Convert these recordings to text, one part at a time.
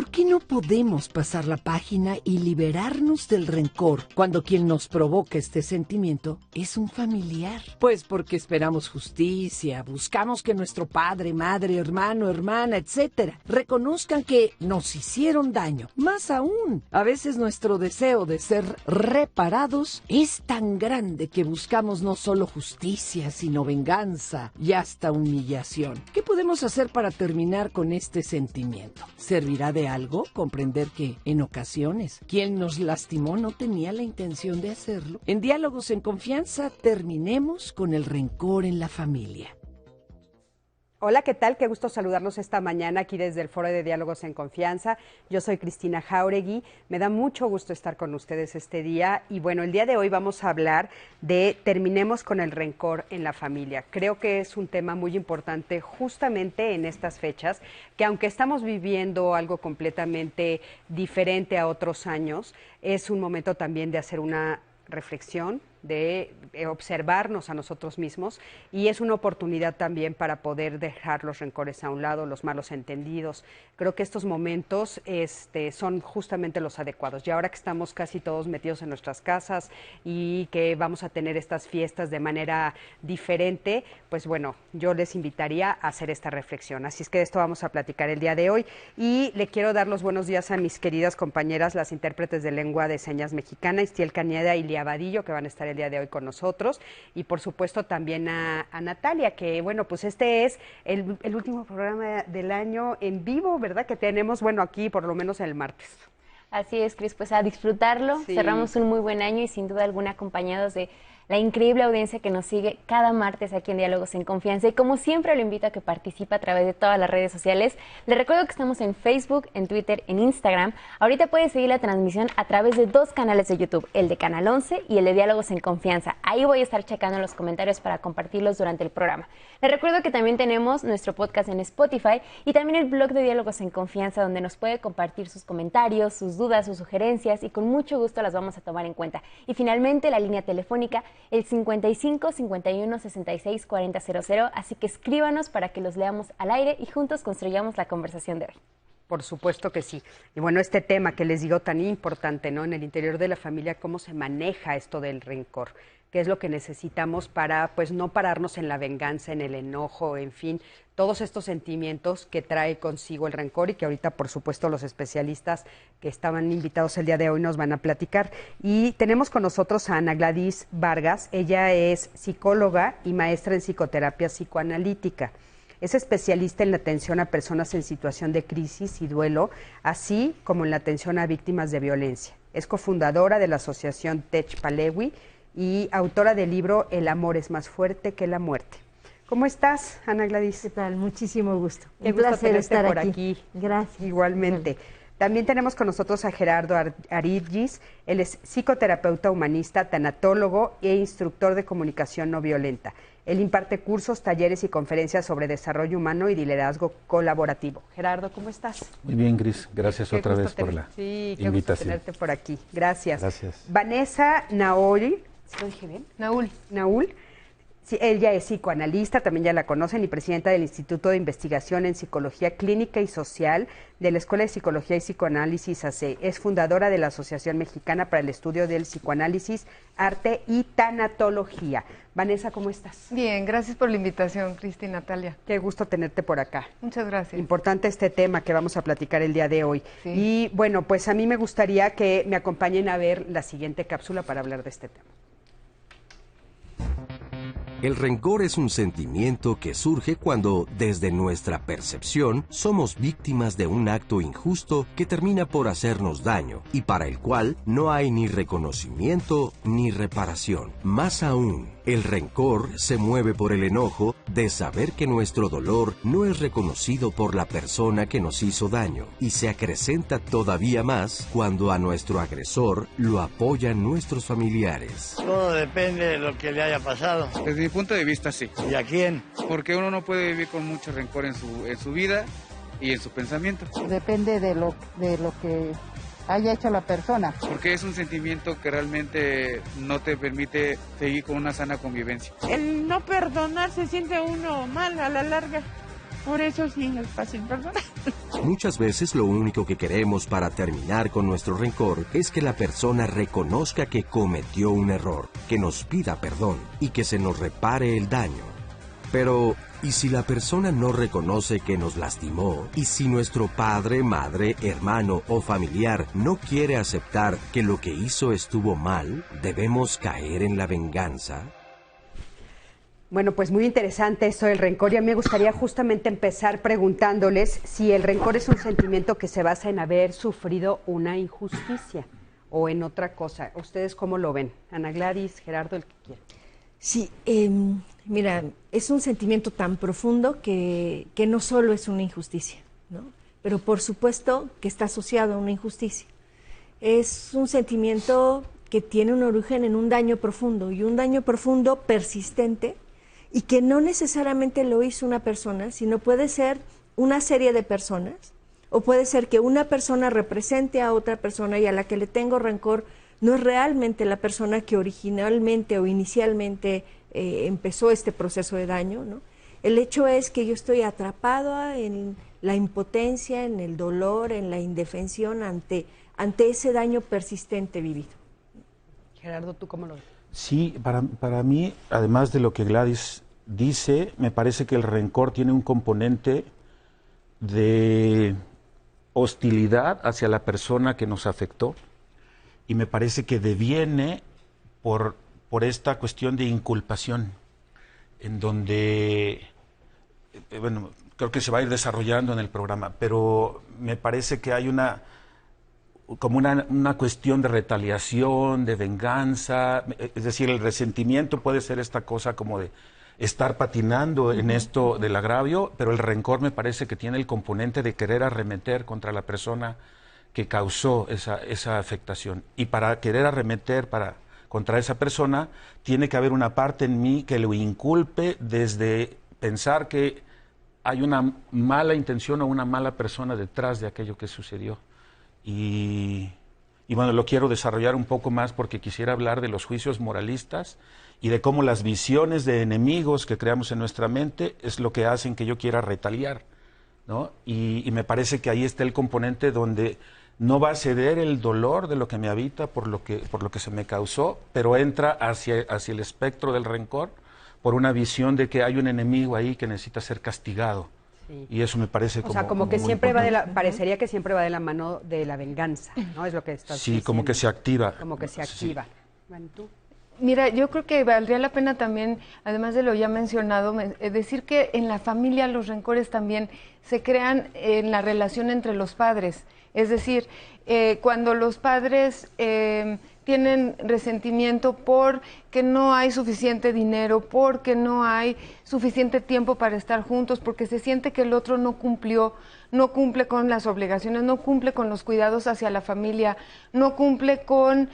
¿Por qué no podemos pasar la página y liberarnos del rencor cuando quien nos provoca este sentimiento es un familiar? Pues porque esperamos justicia, buscamos que nuestro padre, madre, hermano, hermana, etcétera, reconozcan que nos hicieron daño. Más aún, a veces nuestro deseo de ser reparados es tan grande que buscamos no solo justicia, sino venganza y hasta humillación. ¿Qué podemos hacer para terminar con este sentimiento? ¿Servirá de algo comprender que, en ocasiones, quien nos lastimó no tenía la intención de hacerlo? En Diálogos en Confianza, terminemos con el rencor en la familia. Hola, ¿qué tal? Qué gusto saludarlos esta mañana aquí desde el Foro de Diálogos en Confianza. Yo soy Cristina Jáuregui. Me da mucho gusto estar con ustedes este día. Y bueno, el día de hoy vamos a hablar de terminemos con el rencor en la familia. Creo que es un tema muy importante justamente en estas fechas, que aunque estamos viviendo algo completamente diferente a otros años, es un momento también de hacer una reflexión, de observarnos a nosotros mismos, y es una oportunidad también para poder dejar los rencores a un lado, los malos entendidos. Creo que estos momentos son justamente los adecuados. Y ahora que estamos casi todos metidos en nuestras casas y que vamos a tener estas fiestas de manera diferente, pues bueno, yo les invitaría a hacer esta reflexión. Así es que de esto vamos a platicar el día de hoy. Y le quiero dar los buenos días a mis queridas compañeras, las intérpretes de lengua de señas mexicana, Istiel Cañeda y Lía Vadillo, que van a estar el día de hoy con nosotros, y por supuesto también a Natalia, que bueno, pues este es el último programa del año en vivo, ¿verdad? Que tenemos, bueno, aquí por lo menos el martes. Así es, Cris, pues a disfrutarlo. Sí. Cerramos un muy buen año y sin duda alguna acompañados de la increíble audiencia que nos sigue cada martes aquí en Diálogos en Confianza. Y como siempre lo invito a que participe a través de todas las redes sociales. Les recuerdo que estamos en Facebook, en Twitter, en Instagram. Ahorita puedes seguir la transmisión a través de 2 canales de YouTube, el de Canal 11 y el de Diálogos en Confianza. Ahí voy a estar checando los comentarios para compartirlos durante el programa. Les recuerdo que también tenemos nuestro podcast en Spotify y también el blog de Diálogos en Confianza, donde nos puede compartir sus comentarios, sus dudas, sus sugerencias, y con mucho gusto las vamos a tomar en cuenta. Y finalmente la línea telefónica, el 55 51 66 40 00, así que escríbanos para que los leamos al aire y juntos construyamos la conversación de hoy. Por supuesto que sí. Y bueno, este tema que les digo tan importante, ¿no? En el interior de la familia, cómo se maneja esto del rencor, qué es lo que necesitamos para, pues, no pararnos en la venganza, en el enojo, en fin, todos estos sentimientos que trae consigo el rencor y que ahorita, por supuesto, los especialistas que estaban invitados el día de hoy nos van a platicar. Y tenemos con nosotros a Ana Gladys Vargas. Ella es psicóloga y maestra en psicoterapia psicoanalítica. Es especialista en la atención a personas en situación de crisis y duelo, así como en la atención a víctimas de violencia. Es cofundadora de la asociación Tech Palewi y autora del libro El amor es más fuerte que la muerte. ¿Cómo estás, Ana Gladys? ¿Qué tal? Muchísimo gusto. Qué gusto tenerte estar por aquí. Gracias. Igualmente. También tenemos con nosotros a Gerardo Aridgis. Él es psicoterapeuta humanista, tanatólogo e instructor de comunicación no violenta. Él imparte cursos, talleres y conferencias sobre desarrollo humano y liderazgo colaborativo. Gerardo, ¿cómo estás? Muy bien, Cris. Gracias otra vez por la invitación. Qué gusto tenerte por aquí. Gracias. Gracias. Vanessa Naul. ¿Sí lo dije bien? Naul. Sí, ella es psicoanalista, también ya la conocen, y presidenta del Instituto de Investigación en Psicología Clínica y Social de la Escuela de Psicología y Psicoanálisis AC. Es fundadora de la Asociación Mexicana para el Estudio del Psicoanálisis, Arte y Tanatología. Vanessa, ¿cómo estás? Bien, gracias por la invitación, Cristi y Natalia. Qué gusto tenerte por acá. Muchas gracias. Importante este tema que vamos a platicar el día de hoy. Sí. Y bueno, pues a mí me gustaría que me acompañen a ver la siguiente cápsula para hablar de este tema. El rencor es un sentimiento que surge cuando, desde nuestra percepción, somos víctimas de un acto injusto que termina por hacernos daño y para el cual no hay ni reconocimiento ni reparación. Más aún, el rencor se mueve por el enojo de saber que nuestro dolor no es reconocido por la persona que nos hizo daño y se acrecenta todavía más cuando a nuestro agresor lo apoyan nuestros familiares. Todo depende de lo que le haya pasado. Desde mi punto de vista, sí. ¿Y a quién? Porque uno no puede vivir con mucho rencor en su vida y en su pensamiento. Depende de lo que haya hecho la persona. Porque es un sentimiento que realmente no te permite seguir con una sana convivencia. El no perdonar se siente uno mal a la larga. Por eso sí, es fácil perdonar. Muchas veces lo único que queremos para terminar con nuestro rencor es que la persona reconozca que cometió un error, que nos pida perdón y que se nos repare el daño. Pero, ¿y si la persona no reconoce que nos lastimó? ¿Y si nuestro padre, madre, hermano o familiar no quiere aceptar que lo que hizo estuvo mal? ¿Debemos caer en la venganza? Bueno, pues muy interesante esto del rencor y a mí me gustaría justamente empezar preguntándoles si el rencor es un sentimiento que se basa en haber sufrido una injusticia o en otra cosa. ¿Ustedes cómo lo ven? Ana Gladys, Gerardo, el que quiera. Sí, mira, es un sentimiento tan profundo que no solo es una injusticia, ¿no? Pero por supuesto que está asociado a una injusticia. Es un sentimiento que tiene un origen en un daño profundo y un daño profundo persistente y que no necesariamente lo hizo una persona, sino puede ser una serie de personas o puede ser que una persona represente a otra persona y a la que le tengo rencor no es realmente la persona que originalmente o inicialmente empezó este proceso de daño, ¿no? El hecho es que yo estoy atrapado en la impotencia, en el dolor, en la indefensión ante ese daño persistente vivido. Gerardo, ¿tú cómo lo ves? Sí, para mí, además de lo que Gladys dice, me parece que el rencor tiene un componente de hostilidad hacia la persona que nos afectó y me parece que deviene por esta cuestión de inculpación, en donde, bueno, creo que se va a ir desarrollando en el programa, pero me parece que hay como una cuestión de retaliación, de venganza, es decir, el resentimiento puede ser esta cosa como de estar patinando en esto del agravio, pero el rencor me parece que tiene el componente de querer arremeter contra la persona que causó esa afectación. Y para querer arremeter contra esa persona, tiene que haber una parte en mí que lo inculpe desde pensar que hay una mala intención o una mala persona detrás de aquello que sucedió. Y bueno, lo quiero desarrollar un poco más porque quisiera hablar de los juicios moralistas y de cómo las visiones de enemigos que creamos en nuestra mente es lo que hacen que yo quiera retaliar, ¿no? Y me parece que ahí está el componente donde no va a ceder el dolor de lo que me habita por lo que se me causó, pero entra hacia el espectro del rencor por una visión de que hay un enemigo ahí que necesita ser castigado. Sí. Y eso me parece como... O sea, como que siempre parecería que siempre va de la mano de la venganza, ¿no? Es lo que estás diciendo. Sí, como que se activa. Como que se activa. Sí. Bueno, ¿tú? Mira, yo creo que valdría la pena también, además de lo ya mencionado, decir que en la familia los rencores también se crean en la relación entre los padres. Es decir, cuando los padres tienen resentimiento porque no hay suficiente dinero, porque no hay suficiente tiempo para estar juntos, porque se siente que el otro no cumple con las obligaciones, no cumple con los cuidados hacia la familia, no cumple con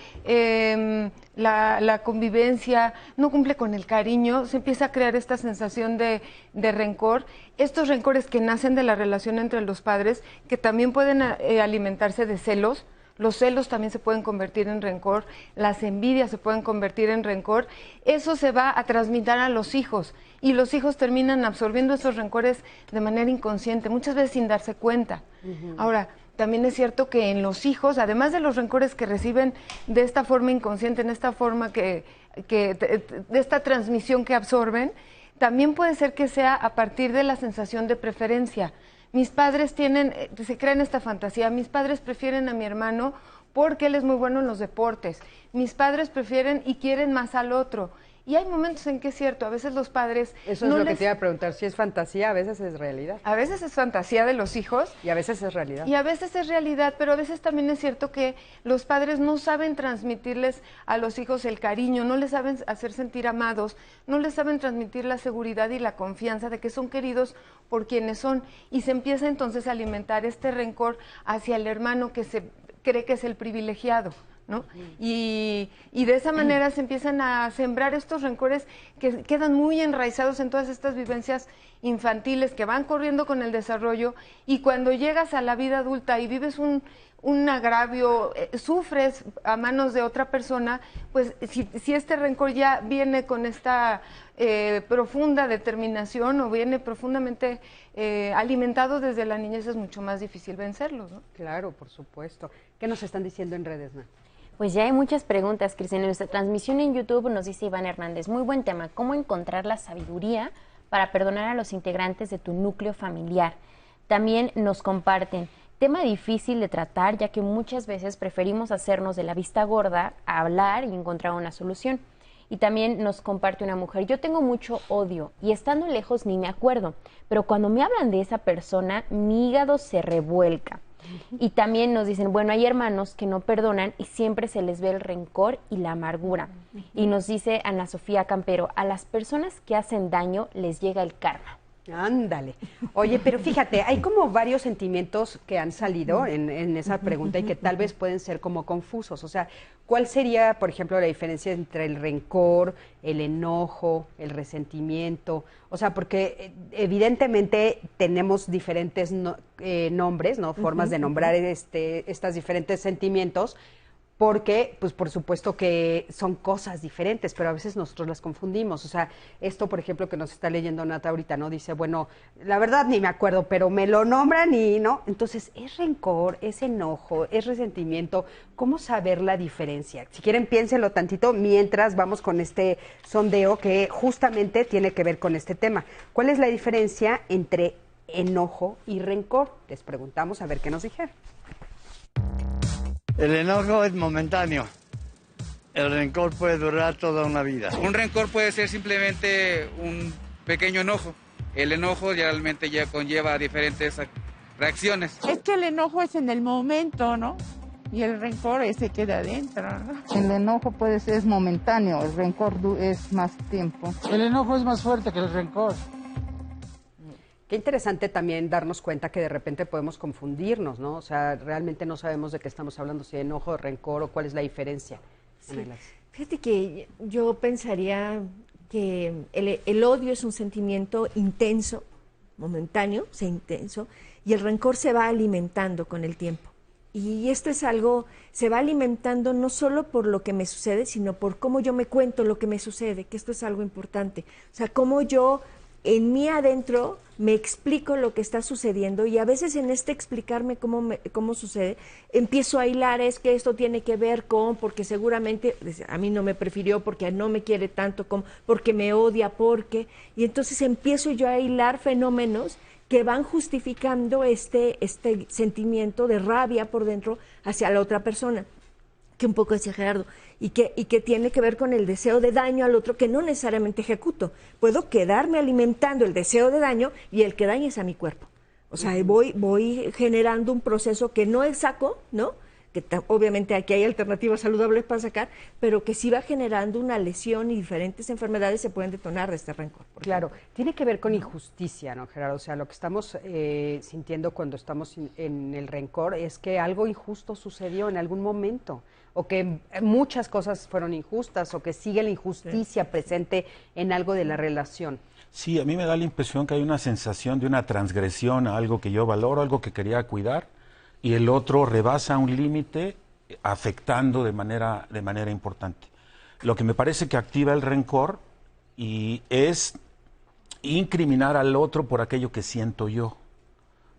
la convivencia, no cumple con el cariño, se empieza a crear esta sensación de rencor. Estos rencores que nacen de la relación entre los padres, que también pueden alimentarse de celos. Los celos también se pueden convertir en rencor, las envidias se pueden convertir en rencor. Eso se va a transmitir a los hijos y los hijos terminan absorbiendo esos rencores de manera inconsciente, muchas veces sin darse cuenta. Ahora, también es cierto que en los hijos, además de los rencores que reciben de esta forma inconsciente, en esta forma de esta transmisión que absorben, también puede ser que sea a partir de la sensación de preferencia. Mis padres se crean esta fantasía, mis padres prefieren a mi hermano porque él es muy bueno en los deportes, mis padres prefieren y quieren más al otro. Y hay momentos en que es cierto, a veces los padres... Eso es lo que te iba a preguntar, si es fantasía, a veces es realidad. A veces es fantasía de los hijos. Y a veces es realidad. Y a veces es realidad, pero a veces también es cierto que los padres no saben transmitirles a los hijos el cariño, no les saben hacer sentir amados, no les saben transmitir la seguridad y la confianza de que son queridos por quienes son. Y se empieza entonces a alimentar este rencor hacia el hermano que se cree que es el privilegiado, ¿no? Y de esa manera se empiezan a sembrar estos rencores que quedan muy enraizados en todas estas vivencias infantiles que van corriendo con el desarrollo, y cuando llegas a la vida adulta y vives un agravio, sufres a manos de otra persona, pues si este rencor ya viene con esta profunda determinación o viene profundamente alimentado desde la niñez, es mucho más difícil vencerlo, ¿no? Claro, por supuesto. ¿Qué nos están diciendo en redes, Nan? Pues ya hay muchas preguntas, Cristina. En nuestra transmisión en YouTube nos dice Iván Hernández, muy buen tema, ¿cómo encontrar la sabiduría para perdonar a los integrantes de tu núcleo familiar? También nos comparten, tema difícil de tratar, ya que muchas veces preferimos hacernos de la vista gorda a hablar y encontrar una solución. Y también nos comparte una mujer, yo tengo mucho odio y estando lejos ni me acuerdo, pero cuando me hablan de esa persona, mi hígado se revuelca. Y también nos dicen, bueno, hay hermanos que no perdonan y siempre se les ve el rencor y la amargura. Y nos dice Ana Sofía Campero, a las personas que hacen daño les llega el karma. Ándale. Oye, pero fíjate, hay como varios sentimientos que han salido en esa pregunta y que tal vez pueden ser como confusos. O sea, ¿cuál sería, por ejemplo, la diferencia entre el rencor, el enojo, el resentimiento? O sea, porque evidentemente tenemos diferentes nombres, ¿no? Formas de nombrar estos diferentes sentimientos. Porque, pues por supuesto que son cosas diferentes, pero a veces nosotros las confundimos. O sea, esto, por ejemplo, que nos está leyendo Nata ahorita, ¿no? Dice, bueno, la verdad ni me acuerdo, pero me lo nombran y, ¿no? Entonces, ¿es rencor, es enojo, es resentimiento? ¿Cómo saber la diferencia? Si quieren, piénsenlo tantito mientras vamos con este sondeo que justamente tiene que ver con este tema. ¿Cuál es la diferencia entre enojo y rencor? Les preguntamos a ver qué nos dijeron. El enojo es momentáneo. El rencor puede durar toda una vida. Un rencor puede ser simplemente un pequeño enojo. El enojo realmente ya conlleva diferentes reacciones. Es que el enojo es en el momento, ¿no? Y el rencor ese queda adentro, ¿no? El enojo es momentáneo, el rencor es más tiempo. El enojo es más fuerte que el rencor. Qué interesante también darnos cuenta que de repente podemos confundirnos, ¿no? O sea, realmente no sabemos de qué estamos hablando, si de enojo, de rencor o cuál es la diferencia. Sí. Fíjate que yo pensaría que el odio es un sentimiento intenso, momentáneo, intenso, y el rencor se va alimentando con el tiempo. Y esto es algo, se va alimentando no solo por lo que me sucede, sino por cómo yo me cuento lo que me sucede, que esto es algo importante. O sea, cómo yo en mí adentro me explico lo que está sucediendo y a veces en explicarme cómo sucede, empiezo a hilar, es que esto tiene que ver con, porque seguramente a mí no me prefirió, porque no me quiere tanto, porque me odia, y entonces empiezo yo a hilar fenómenos que van justificando este sentimiento de rabia por dentro hacia la otra persona, que un poco decía Gerardo, y que tiene que ver con el deseo de daño al otro que no necesariamente ejecuto. Puedo quedarme alimentando el deseo de daño y el que daña es a mi cuerpo. O sea, voy generando un proceso que no saco, ¿no? Que obviamente aquí hay alternativas saludables para sacar, pero que sí va generando una lesión y diferentes enfermedades se pueden detonar de este rencor. Claro, tiene que ver con injusticia, ¿no, Gerardo? O sea, lo que estamos sintiendo cuando estamos en el rencor es que algo injusto sucedió en algún momento, o que muchas cosas fueron injustas, o que sigue la injusticia presente en algo de la relación. Sí, a mí me da la impresión que hay una sensación de una transgresión a algo que yo valoro, algo que quería cuidar, y el otro rebasa un límite afectando de manera importante. Lo que me parece que activa el rencor y es incriminar al otro por aquello que siento yo.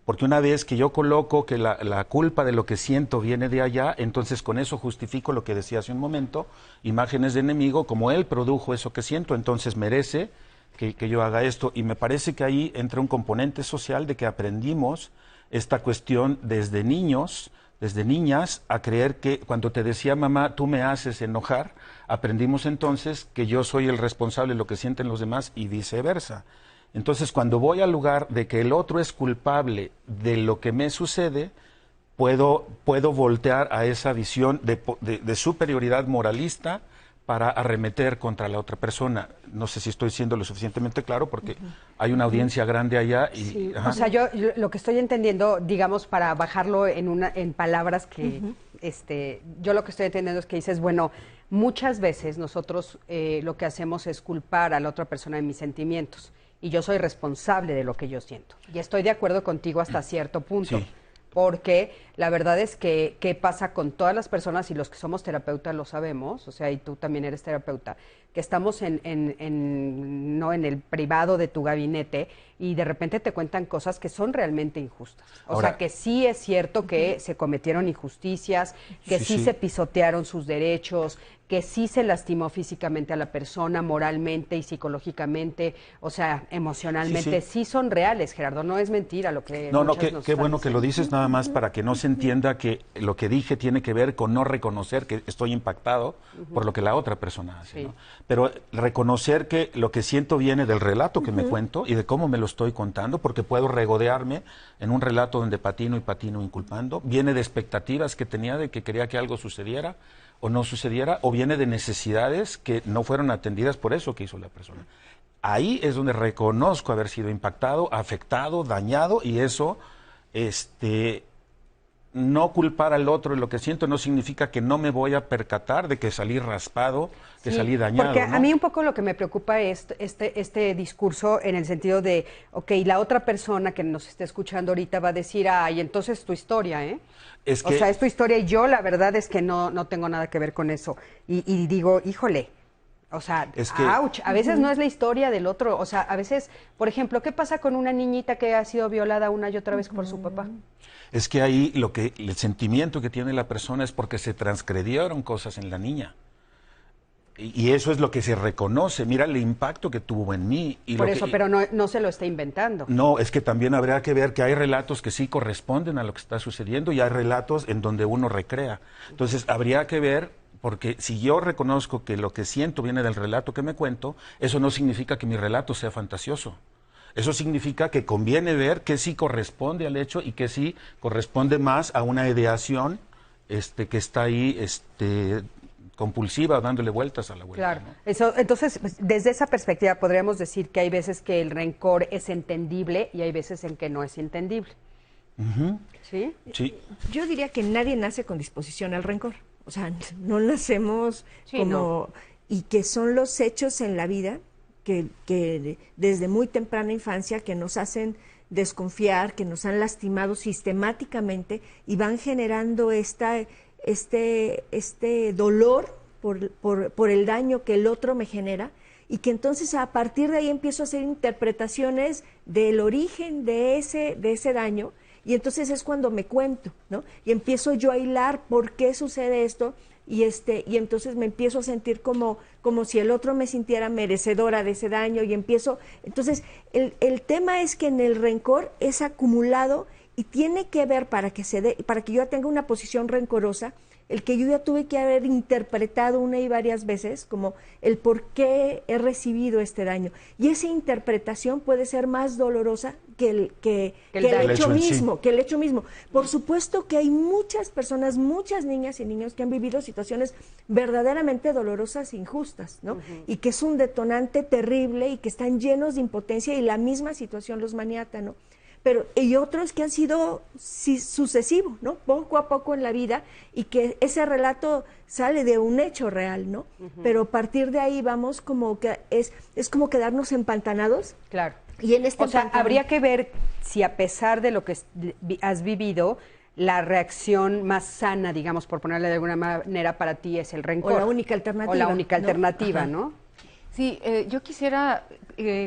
Porque una vez que yo coloco que la culpa de lo que siento viene de allá, entonces con eso justifico lo que decía hace un momento, imágenes de enemigo, como él produjo eso que siento, entonces merece que yo haga esto. Y me parece que ahí entra un componente social de que aprendimos esta cuestión desde niños, desde niñas, a creer que cuando te decía mamá, tú me haces enojar, aprendimos entonces que yo soy el responsable de lo que sienten los demás y viceversa. Entonces, cuando voy al lugar de que el otro es culpable de lo que me sucede, puedo voltear a esa visión de superioridad moralista para arremeter contra la otra persona. No sé si estoy siendo lo suficientemente claro porque hay una audiencia grande allá. Y, sí. O sea, yo lo que estoy entendiendo, digamos, para bajarlo en palabras que yo lo que estoy entendiendo es que dices, bueno, muchas veces nosotros lo que hacemos es culpar a la otra persona de mis sentimientos y yo soy responsable de lo que yo siento. Y estoy de acuerdo contigo hasta cierto punto. Sí. porque la verdad es que qué pasa con todas las personas, y los que somos terapeutas lo sabemos, o sea, y tú también eres terapeuta, que estamos no en el privado de tu gabinete y de repente te cuentan cosas que son realmente injustas. O sea, que sí es cierto que se cometieron injusticias, que sí se pisotearon sus derechos, que sí se lastimó físicamente a la persona, moralmente y psicológicamente, o sea, emocionalmente, sí son reales, Gerardo, no es mentira lo que No, muchas qué nos bueno están que lo diciendo. dices, nada más para que no se entienda que lo que dije tiene que ver con no reconocer que estoy impactado por lo que la otra persona hace, ¿no? Pero reconocer que lo que siento viene del relato que me cuento y de cómo me lo estoy contando, porque puedo regodearme en un relato donde patino y patino inculpando, viene de expectativas que tenía de que quería que algo sucediera o no sucediera, o viene de necesidades que no fueron atendidas por eso que hizo la persona. Ahí es donde reconozco haber sido impactado, afectado, dañado, y eso, no culpar al otro de lo que siento no significa que no me voy a percatar de que salí raspado, que salí dañado. Porque ¿no? a mí un poco lo que me preocupa es este discurso en el sentido de, ok, la otra persona que nos esté escuchando ahorita va a decir, ay, entonces tu historia, ¿eh? O sea, es tu historia y yo la verdad es que no tengo nada que ver con eso. Y digo, híjole, o sea, ouch, a veces no es la historia del otro, o sea, a veces, por ejemplo, ¿qué pasa con una niñita que ha sido violada una y otra vez por su papá? Es que ahí el sentimiento que tiene la persona es porque se transgredieron cosas en la niña. Y eso es lo que se reconoce. Mira el impacto que tuvo en mí. Y por eso, pero no se lo está inventando. No, es que también habría que ver que hay relatos que sí corresponden a lo que está sucediendo y hay relatos en donde uno recrea. Entonces, habría que ver, porque si yo reconozco que lo que siento viene del relato que me cuento, eso no significa que mi relato sea fantasioso. Eso significa que conviene ver qué sí corresponde al hecho y qué sí corresponde más a una ideación que está ahí compulsiva, dándole vueltas a la vuelta. Claro. ¿no? Eso, entonces, desde esa perspectiva podríamos decir que hay veces que el rencor es entendible y hay veces en que no es entendible. ¿Sí? Sí. Yo diría que nadie nace con disposición al rencor. O sea, no nacemos como... Y que son los hechos en la vida que desde muy temprana infancia que nos hacen desconfiar, que nos han lastimado sistemáticamente y van generando este dolor por el daño que el otro me genera, y que entonces a partir de ahí empiezo a hacer interpretaciones del origen de ese daño, y entonces es cuando me cuento, ¿no? Y empiezo yo a hilar por qué sucede esto, y entonces me empiezo a sentir como si el otro me sintiera merecedora de ese daño, y empiezo, entonces el tema es que en el rencor es acumulado y tiene que ver para que yo tenga una posición rencorosa, el que yo ya tuve que haber interpretado una y varias veces como el por qué he recibido este daño. Y esa interpretación puede ser más dolorosa que el hecho mismo, que el hecho mismo. Por supuesto que hay muchas personas, muchas niñas y niños que han vivido situaciones verdaderamente dolorosas e injustas, ¿no? Y que es un detonante terrible y que están llenos de impotencia y la misma situación los maniata, ¿no? Pero y otros que han sido sucesivos, ¿no? Poco a poco en la vida, y que ese relato sale de un hecho real, ¿no? Pero a partir de ahí vamos como que es como quedarnos empantanados. Claro. Y en o sea, habría que ver si a pesar de lo que has vivido, la reacción más sana, digamos, por ponerle de alguna manera, para ti es el rencor. O la única alternativa. O la única alternativa, Ajá. ¿no? Sí, yo quisiera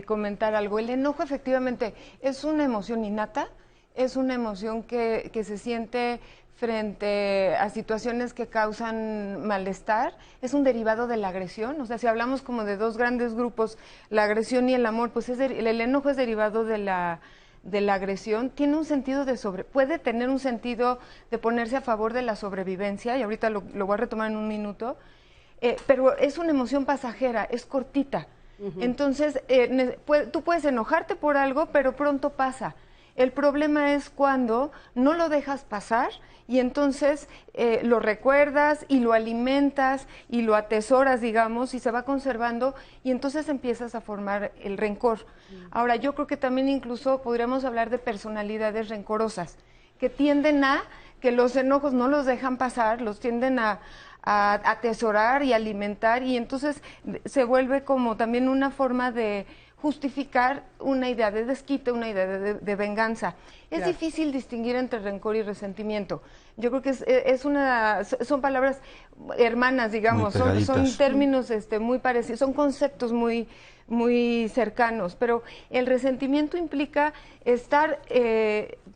comentar algo. El enojo efectivamente es una emoción innata, es una emoción que se siente frente a situaciones que causan malestar, es un derivado de la agresión. O sea, si hablamos como de dos grandes grupos, la agresión y el amor, pues el enojo es derivado de la agresión, tiene un sentido puede tener un sentido de ponerse a favor de la sobrevivencia, y ahorita lo voy a retomar en un minuto. Pero es una emoción pasajera, es cortita. Entonces, tú puedes enojarte por algo, pero pronto pasa. El problema es cuando no lo dejas pasar y entonces lo recuerdas y lo alimentas y lo atesoras, digamos, y se va conservando, y entonces empiezas a formar el rencor. Ahora, yo creo que también incluso podríamos hablar de personalidades rencorosas, que tienden que los enojos no los dejan pasar, los tienden a atesorar y alimentar, y entonces se vuelve como también una forma de justificar una idea de desquite, una idea de venganza. Es difícil distinguir entre rencor y resentimiento. Yo creo que son palabras hermanas, digamos, son términos muy parecidos, son conceptos muy cercanos, pero el resentimiento implica estar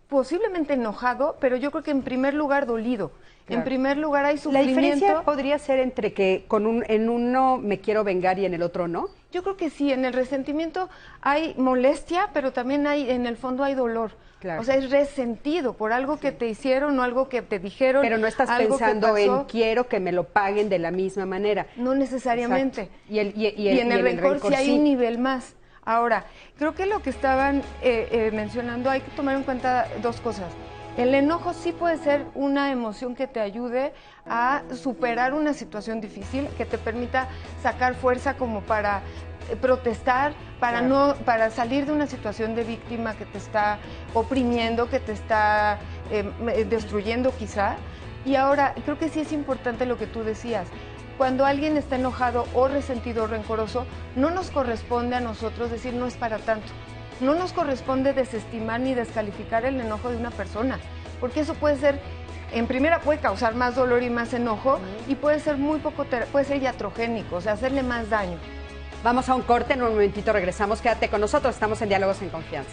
posiblemente enojado, pero yo creo que en primer lugar dolido. Claro. En primer lugar hay sufrimiento. ¿La diferencia podría ser entre que en uno me quiero vengar y en el otro no? Yo creo que sí, en el resentimiento hay molestia, pero también en el fondo hay dolor. Claro. O sea, es resentido por algo que te hicieron o algo que te dijeron. Pero no estás pensando en quiero que me lo paguen de la misma manera. No necesariamente. Y en el rencor sí hay un nivel más. Ahora, creo que lo que estaban mencionando, hay que tomar en cuenta dos cosas. El enojo sí puede ser una emoción que te ayude a superar una situación difícil, que te permita sacar fuerza como para protestar, para salir de una situación de víctima que te está oprimiendo, que te está destruyendo quizá. Y ahora, creo que sí es importante lo que tú decías. Cuando alguien está enojado o resentido o rencoroso, no nos corresponde a nosotros decir no es para tanto. No nos corresponde desestimar ni descalificar el enojo de una persona, porque eso puede ser, en primera puede causar más dolor y más enojo, y puede ser puede ser iatrogénico, o sea, hacerle más daño. Vamos a un corte, en un momentito regresamos, quédate con nosotros, estamos en Diálogos en Confianza.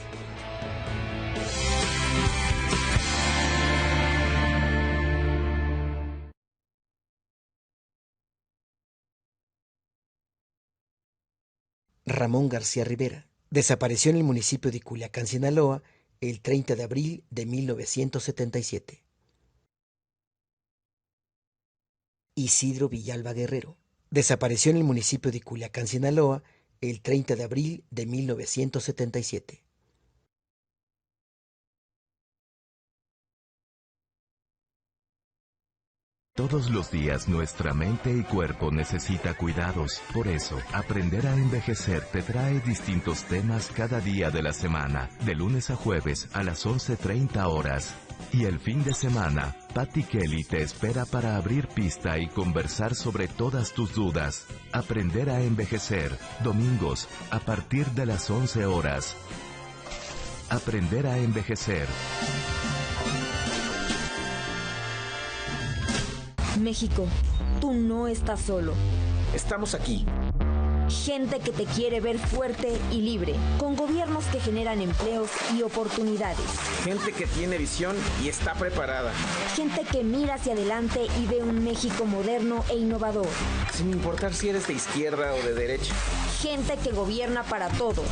Ramón García Rivera desapareció en el municipio de Culiacán, Sinaloa, el 30 de abril de 1977. Isidro Villalba Guerrero desapareció en el municipio de Culiacán, Sinaloa, el 30 de abril de 1977. Todos los días nuestra mente y cuerpo necesita cuidados. Por eso, Aprender a Envejecer te trae distintos temas cada día de la semana, de lunes a jueves a las 11:30 horas. Y el fin de semana, Patti Kelly te espera para abrir pista y conversar sobre todas tus dudas. Aprender a Envejecer, domingos, a partir de las 11 horas. Aprender a Envejecer. México, tú no estás solo. Estamos aquí. Gente que te quiere ver fuerte y libre, con gobiernos que generan empleos y oportunidades. Gente que tiene visión y está preparada. Gente que mira hacia adelante y ve un México moderno e innovador. Sin importar si eres de izquierda o de derecha. Gente que gobierna para todos.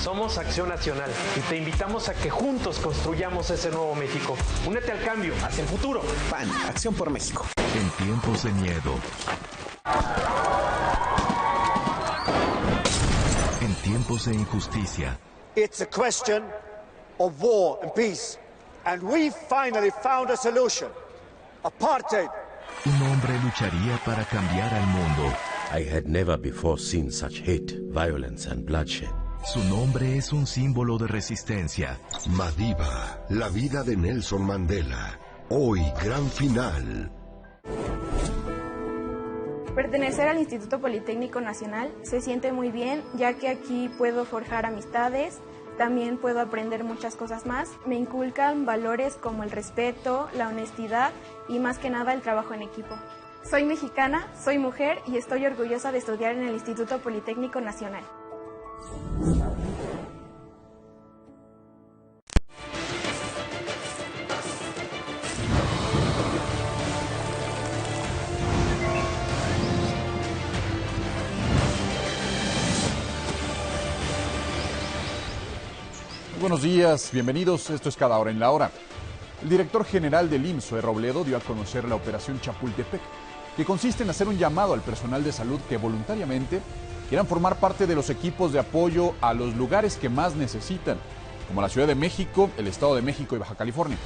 Somos Acción Nacional y te invitamos a que juntos construyamos ese nuevo México. Únete al cambio, hacia el futuro. PAN, Acción por México. En tiempos de miedo. En tiempos de injusticia. It's a question of war and peace. And we finally found a solution. Apartheid. Un hombre lucharía para cambiar al mundo. I had never before seen such hate, violence and bloodshed. Su nombre es un símbolo de resistencia. Madiba, la vida de Nelson Mandela. Hoy, gran final. Pertenecer al Instituto Politécnico Nacional se siente muy bien, ya que aquí puedo forjar amistades, también puedo aprender muchas cosas más. Me inculcan valores como el respeto, la honestidad y más que nada el trabajo en equipo. Soy mexicana, soy mujer y estoy orgullosa de estudiar en el Instituto Politécnico Nacional. Buenos días, bienvenidos, esto es Cada Hora en la Hora. El director general del IMSS, Zoé Robledo, dio a conocer la operación Chapultepec, que consiste en hacer un llamado al personal de salud que voluntariamente quieran formar parte de los equipos de apoyo a los lugares que más necesitan, como la Ciudad de México, el Estado de México y Baja California.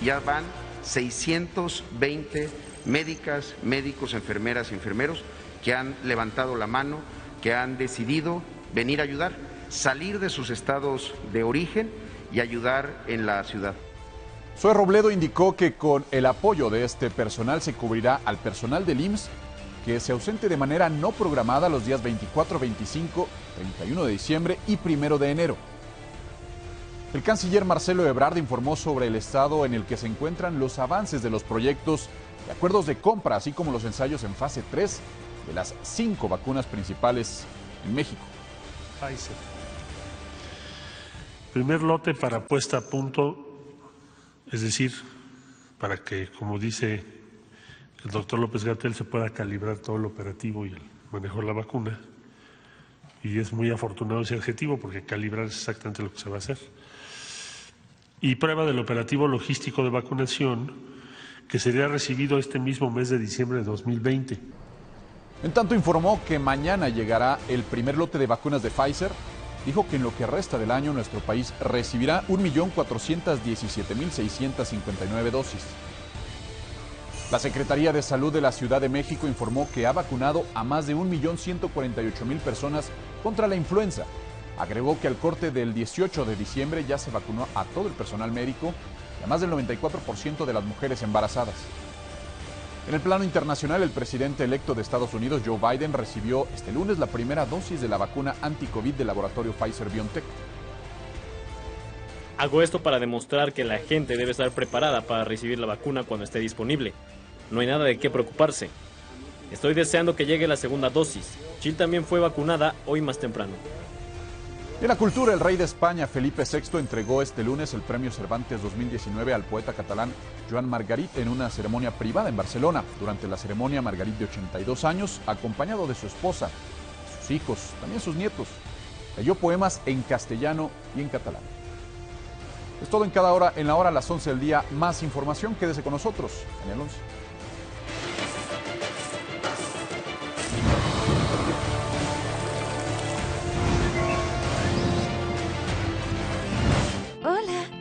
Ya van 620 médicas, médicos, enfermeras y enfermeros que han levantado la mano, que han decidido venir a ayudar, salir de sus estados de origen y ayudar en la ciudad. Zoé Robledo indicó que con el apoyo de este personal se cubrirá al personal del IMSS que se ausente de manera no programada los días 24, 25, 31 de diciembre y 1 de enero. El canciller Marcelo Ebrard informó sobre el estado en el que se encuentran los avances de los proyectos de acuerdos de compra, así como los ensayos en fase 3 de las 5 vacunas principales en México. Pfizer. Primer lote para puesta a punto, es decir, para que, como dice el doctor López-Gatell, se pueda calibrar todo el operativo y el manejo de la vacuna. Y es muy afortunado ese adjetivo porque calibrar es exactamente lo que se va a hacer. Y prueba del operativo logístico de vacunación que sería recibido este mismo mes de diciembre de 2020. En tanto, informó que mañana llegará el primer lote de vacunas de Pfizer. Dijo que en lo que resta del año nuestro país recibirá 1.417.659 dosis. La Secretaría de Salud de la Ciudad de México informó que ha vacunado a más de 1.148.000 personas contra la influenza. Agregó que al corte del 18 de diciembre ya se vacunó a todo el personal médico y a más del 94% de las mujeres embarazadas. En el plano internacional, el presidente electo de Estados Unidos, Joe Biden, recibió este lunes la primera dosis de la vacuna anti-COVID del laboratorio Pfizer-BioNTech. Hago esto para demostrar que la gente debe estar preparada para recibir la vacuna cuando esté disponible. No hay nada de qué preocuparse. Estoy deseando que llegue la segunda dosis. Jill también fue vacunada hoy más temprano. En la cultura, el rey de España, Felipe VI, entregó este lunes el premio Cervantes 2019 al poeta catalán Joan Margarit en una ceremonia privada en Barcelona. Durante la ceremonia, Margarit, de 82 años, acompañado de su esposa, sus hijos, también sus nietos, leyó poemas en castellano y en catalán. Es todo en cada hora, en la hora a las 11 del día. Más información, quédese con nosotros en el 11.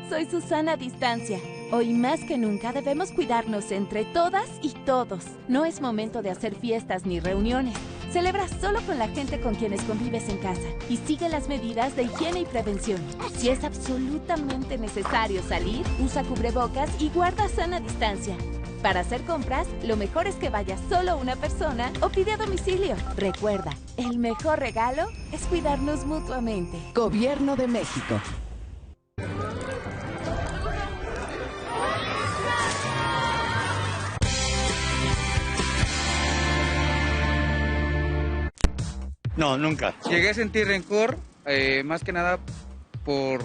Soy Susana Distancia. Hoy más que nunca debemos cuidarnos entre todas y todos. No es momento de hacer fiestas ni reuniones. Celebra solo con la gente con quienes convives en casa y sigue las medidas de higiene y prevención. Si es absolutamente necesario salir, usa cubrebocas y guarda sana distancia. Para hacer compras, lo mejor es que vaya solo una persona o pide a domicilio. Recuerda, el mejor regalo es cuidarnos mutuamente. Gobierno de México. No, nunca. Llegué a sentir rencor, más que nada por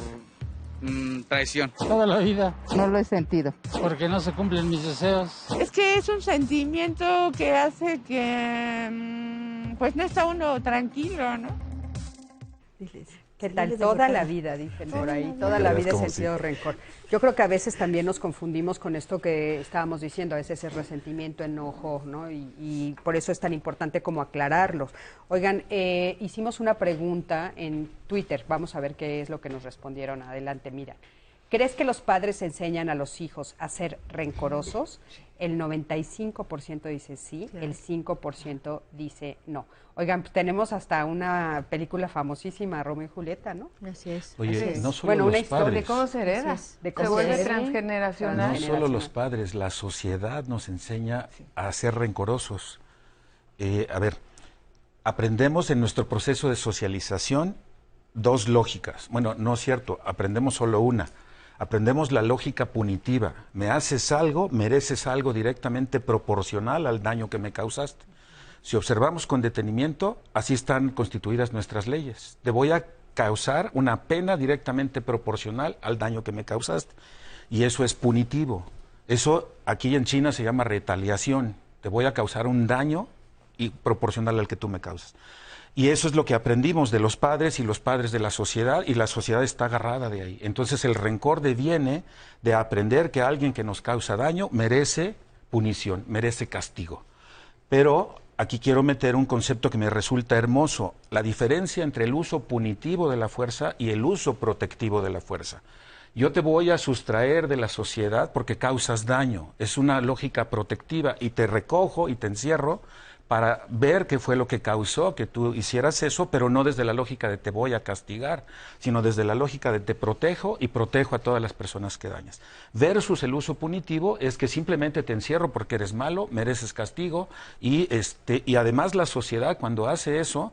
traición. Toda la vida. No lo he sentido. Porque no se cumplen mis deseos. Es que es un sentimiento que hace que pues no está uno tranquilo, ¿no? ¿Qué tal? Toda la vida, dicen por ahí, toda la vida he sentido rencor. Yo creo que a veces también nos confundimos con esto que estábamos diciendo, a veces es resentimiento, enojo, ¿no? Y por eso es tan importante como aclararlos. Oigan, hicimos una pregunta en Twitter, vamos a ver qué es lo que nos respondieron. Adelante, mira. ¿Crees que los padres enseñan a los hijos a ser rencorosos? El 95% dice sí, el 5% dice no. Oigan, pues tenemos hasta una película famosísima, Romeo y Julieta, ¿no? Así es. Oye, no solo bueno, los una historia padres. ¿De cómo se hereda? De cómo se vuelve hereda. transgeneracional. No solo los padres, la sociedad nos enseña a ser rencorosos. A ver, aprendemos en nuestro proceso de socialización dos lógicas. Bueno, no es cierto, aprendemos solo una. Aprendemos la lógica punitiva. Me haces algo, mereces algo directamente proporcional al daño que me causaste. Si observamos con detenimiento, así están constituidas nuestras leyes. Te voy a causar una pena directamente proporcional al daño que me causaste. Y eso es punitivo. Eso aquí en China se llama retaliación. Te voy a causar un daño y proporcional al que tú me causas. Y eso es lo que aprendimos de los padres y los padres de la sociedad, y la sociedad está agarrada de ahí. Entonces el rencor deviene de aprender que alguien que nos causa daño merece punición, merece castigo. Pero aquí quiero meter un concepto que me resulta hermoso, la diferencia entre el uso punitivo de la fuerza y el uso protectivo de la fuerza. Yo te voy a sustraer de la sociedad porque causas daño, es una lógica protectiva, y te recojo y te encierro para ver qué fue lo que causó que tú hicieras eso, pero no desde la lógica de te voy a castigar, sino desde la lógica de te protejo y protejo a todas las personas que dañas. Versus el uso punitivo es que simplemente te encierro porque eres malo, mereces castigo y además la sociedad cuando hace eso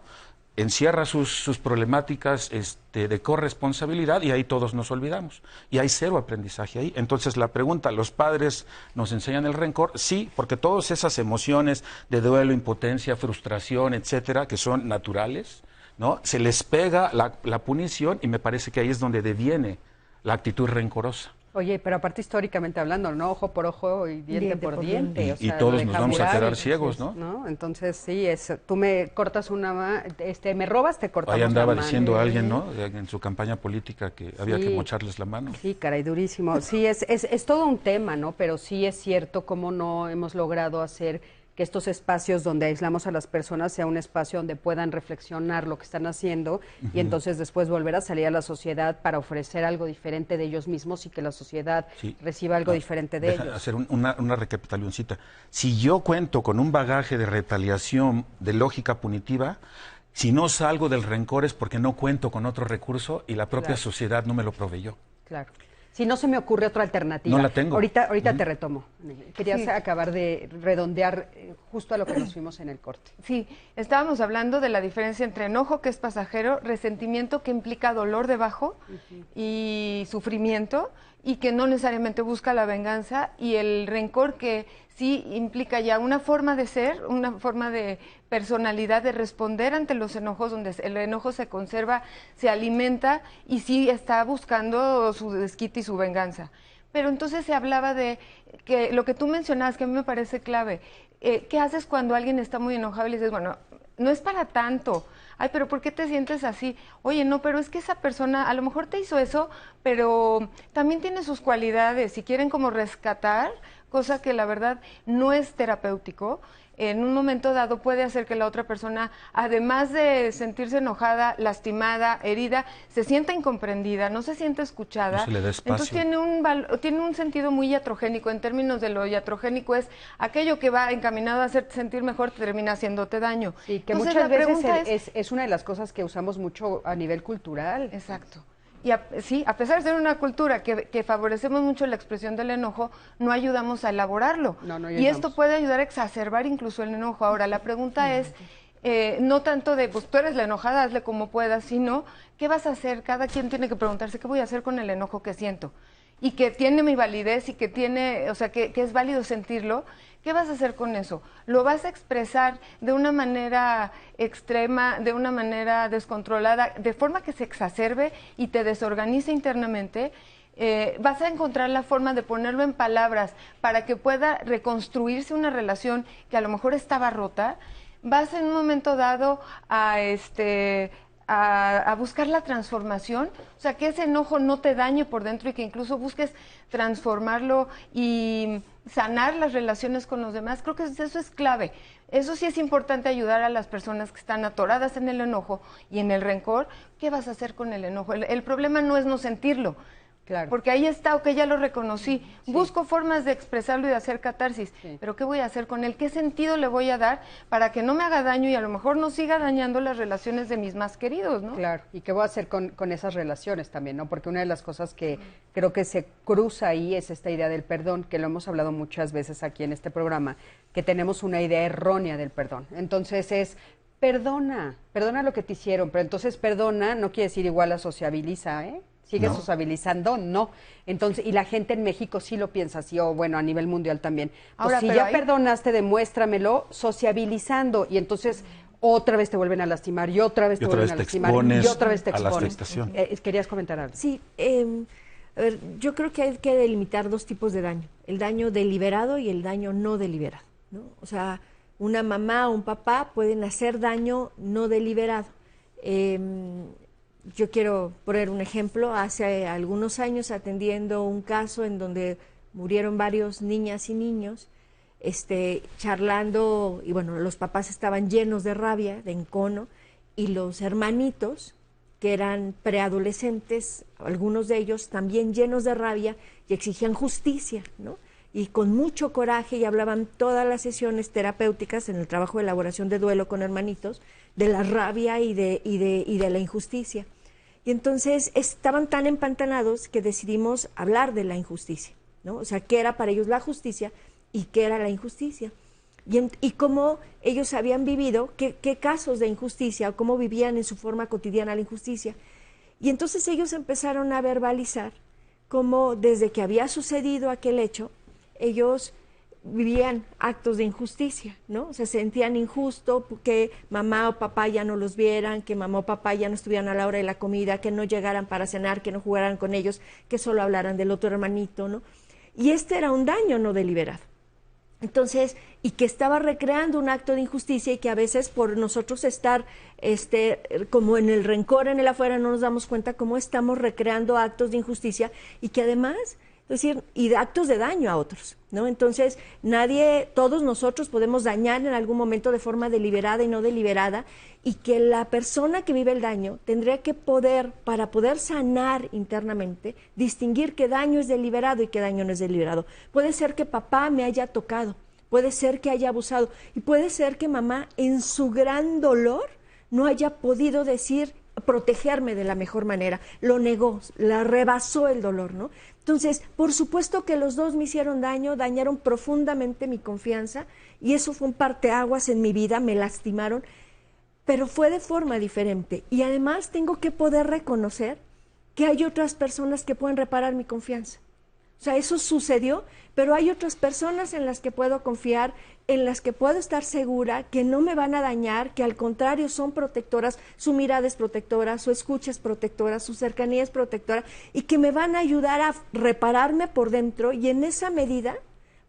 encierra sus problemáticas de corresponsabilidad y ahí todos nos olvidamos. Y hay cero aprendizaje ahí. Entonces la pregunta, ¿los padres nos enseñan el rencor? Sí, porque todas esas emociones de duelo, impotencia, frustración, etcétera, que son naturales, ¿no? Se les pega la punición y me parece que ahí es donde deviene la actitud rencorosa. Oye, pero aparte históricamente hablando, ¿no? Ojo por ojo y diente por diente. Y todos nos vamos a quedar ciegos, ¿no? Entonces, sí, tú me cortas me robas, te cortamos la mano. Ahí andaba diciendo alguien, ¿no? En su campaña política que había que mocharles la mano. Sí, caray, durísimo. Sí, es todo un tema, ¿no? Pero sí es cierto cómo no hemos logrado hacer que estos espacios donde aislamos a las personas sea un espacio donde puedan reflexionar lo que están haciendo y entonces después volver a salir a la sociedad para ofrecer algo diferente de ellos mismos y que la sociedad reciba algo diferente de ellos. Hacer una recapitulacióncita. Si yo cuento con un bagaje de retaliación, de lógica punitiva, si no salgo del rencor es porque no cuento con otro recurso y la propia sociedad no me lo proveyó. Claro. Si no se me ocurre otra alternativa. No la tengo. Ahorita te retomo. Querías acabar de redondear justo a lo que nos fuimos en el corte. Sí, estábamos hablando de la diferencia entre enojo, que es pasajero, resentimiento, que implica dolor debajo, y sufrimiento, y que no necesariamente busca la venganza, y el rencor, que sí implica ya una forma de ser, una forma de personalidad, de responder ante los enojos, donde el enojo se conserva, se alimenta y sí está buscando su desquite y su venganza. Pero entonces se hablaba de que lo que tú mencionabas, que a mí me parece clave, ¿qué haces cuando alguien está muy enojado y le dices, bueno, no es para tanto? Ay, pero ¿por qué te sientes así? Oye, no, pero es que esa persona a lo mejor te hizo eso, pero también tiene sus cualidades y quieren como rescatar, cosa que la verdad no es terapéutico. En un momento dado puede hacer que la otra persona, además de sentirse enojada, lastimada, herida, se sienta incomprendida, no se siente escuchada. No se le da espacio. Entonces tiene un sentido muy iatrogénico. En términos de lo iatrogénico es aquello que va encaminado a hacerte sentir mejor, termina haciéndote daño. Sí, que entonces, muchas veces es una de las cosas que usamos mucho a nivel cultural. Exacto. Y a pesar de ser una cultura que favorecemos mucho la expresión del enojo, no ayudamos a elaborarlo. Y esto puede ayudar a exacerbar incluso el enojo. Ahora, la pregunta es, no tanto de, pues tú eres la enojada, hazle como puedas, sino, ¿qué vas a hacer? Cada quien tiene que preguntarse, ¿qué voy a hacer con el enojo que siento? Y que tiene mi validez y que tiene, o sea, que es válido sentirlo. ¿Qué vas a hacer con eso? ¿Lo vas a expresar de una manera extrema, de una manera descontrolada, de forma que se exacerbe y te desorganice internamente? ¿Vas a encontrar la forma de ponerlo en palabras para que pueda reconstruirse una relación que a lo mejor estaba rota? ¿Vas en un momento dado a buscar la transformación? O sea, que ese enojo no te dañe por dentro y que incluso busques transformarlo y sanar las relaciones con los demás. Creo que eso es clave. Eso sí es importante, ayudar a las personas que están atoradas en el enojo y en el rencor. ¿Qué vas a hacer con el enojo? El problema no es no sentirlo. Claro. Porque ahí está, ok, ya lo reconocí. Sí. Busco formas de expresarlo y de hacer catarsis. Sí. Pero ¿qué voy a hacer con él? ¿Qué sentido le voy a dar para que no me haga daño y a lo mejor no siga dañando las relaciones de mis más queridos, ¿no? Claro. ¿Y qué voy a hacer con esas relaciones también, no? Porque una de las cosas que creo que se cruza ahí es esta idea del perdón, que lo hemos hablado muchas veces aquí en este programa, que tenemos una idea errónea del perdón. Entonces es, perdona lo que te hicieron, pero entonces perdona no quiere decir igual a sociabiliza, ¿eh? ¿Sigue sociabilizando? No. Entonces, y la gente en México sí lo piensa así, o bueno, a nivel mundial también. Ahora, si ya perdonaste, demuéstramelo sociabilizando, y entonces otra vez te vuelven a lastimar, y otra vez te vuelven a lastimar, y otra vez te expones. ¿Querías comentar algo? Sí, a ver, yo creo que hay que delimitar dos tipos de daño, el daño deliberado y el daño no deliberado, ¿no? O sea, una mamá o un papá pueden hacer daño no deliberado. Yo quiero poner un ejemplo. Hace algunos años, atendiendo un caso en donde murieron varios niñas y niños, charlando, y bueno, los papás estaban llenos de rabia, de encono, y los hermanitos, que eran preadolescentes, algunos de ellos también llenos de rabia, y exigían justicia, ¿no? y con mucho coraje, y hablaban todas las sesiones terapéuticas en el trabajo de elaboración de duelo con hermanitos, de la rabia y de la injusticia. Y entonces estaban tan empantanados que decidimos hablar de la injusticia, ¿no? O sea, qué era para ellos la justicia y qué era la injusticia. Y cómo ellos habían vivido, qué casos de injusticia, o cómo vivían en su forma cotidiana la injusticia. Y entonces ellos empezaron a verbalizar cómo desde que había sucedido aquel hecho, ellos vivían actos de injusticia, ¿no? Se sentían injusto que mamá o papá ya no los vieran, que mamá o papá ya no estuvieran a la hora de la comida, que no llegaran para cenar, que no jugaran con ellos, que solo hablaran del otro hermanito, ¿no? Y este era un daño no deliberado. Entonces, y que estaba recreando un acto de injusticia, y que a veces por nosotros estar como en el rencor, en el afuera, no nos damos cuenta cómo estamos recreando actos de injusticia, y que además, es decir, y de actos de daño a otros, ¿no? Entonces, todos nosotros podemos dañar en algún momento de forma deliberada y no deliberada, y que la persona que vive el daño tendría que para poder sanar internamente, distinguir qué daño es deliberado y qué daño no es deliberado. Puede ser que papá me haya tocado, puede ser que haya abusado, y puede ser que mamá, en su gran dolor, no haya podido protegerme de la mejor manera, lo negó, la rebasó el dolor, ¿no? Entonces, por supuesto que los dos me hicieron daño, dañaron profundamente mi confianza, y eso fue un parteaguas en mi vida, me lastimaron, pero fue de forma diferente. Y además tengo que poder reconocer que hay otras personas que pueden reparar mi confianza. O sea, eso sucedió, pero hay otras personas en las que puedo confiar, en las que puedo estar segura que no me van a dañar, que al contrario son protectoras, su mirada es protectora, su escucha es protectora, su cercanía es protectora, y que me van a ayudar a repararme por dentro, y en esa medida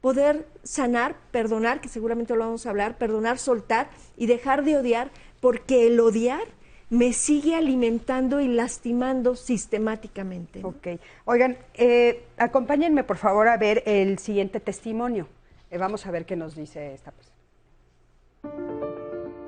poder sanar, perdonar, que seguramente lo vamos a hablar, perdonar, soltar y dejar de odiar, porque el odiar me sigue alimentando y lastimando sistemáticamente, ¿no? Ok. Oigan, acompáñenme por favor a ver el siguiente testimonio. Vamos a ver qué nos dice esta persona.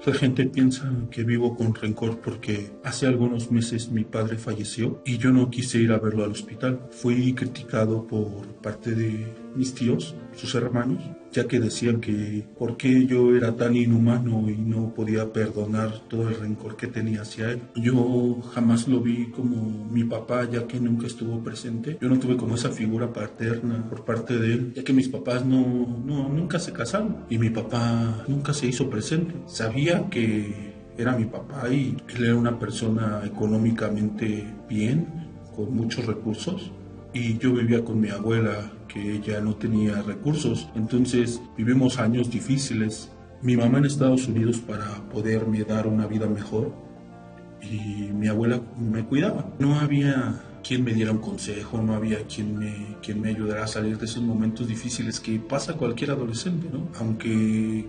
La gente piensa que vivo con rencor porque hace algunos meses mi padre falleció y yo no quise ir a verlo al hospital. Fui criticado por parte de mis tíos, sus hermanos, ya que decían que por qué yo era tan inhumano y no podía perdonar todo el rencor que tenía hacia él. Yo jamás lo vi como mi papá, ya que nunca estuvo presente. Yo no tuve como esa figura paterna por parte de él, ya que mis papás nunca se casaron y mi papá nunca se hizo presente. Sabía que era mi papá y él era una persona económicamente bien, con muchos recursos, y yo vivía con mi abuela, que ella no tenía recursos. Entonces vivimos años difíciles. Mi mamá en Estados Unidos para poderme dar una vida mejor, y mi abuela me cuidaba. No había quien me diera un consejo, no había quien me ayudara a salir de esos momentos difíciles que pasa cualquier adolescente, ¿no? Aunque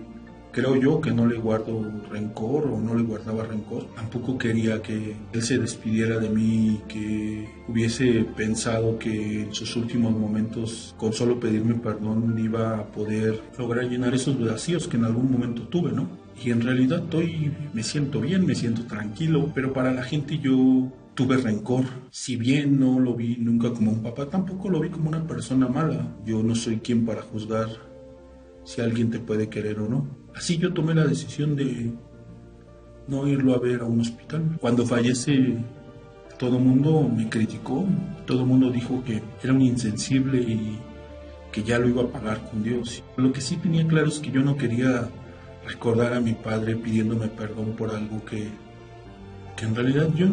creo yo que no le guardo rencor o no le guardaba rencor, tampoco quería que él se despidiera de mí, que hubiese pensado que en sus últimos momentos con solo pedirme perdón iba a poder lograr llenar esos vacíos que en algún momento tuve, ¿no? Y en realidad me siento bien, me siento tranquilo, pero para la gente yo tuve rencor. Si bien no lo vi nunca como un papá, tampoco lo vi como una persona mala. Yo no soy quien para juzgar si alguien te puede querer o no. Así yo tomé la decisión de no irlo a ver a un hospital. Cuando fallece, todo el mundo me criticó, todo el mundo dijo que era un insensible y que ya lo iba a pagar con Dios. Lo que sí tenía claro es que yo no quería recordar a mi padre pidiéndome perdón por algo que en realidad yo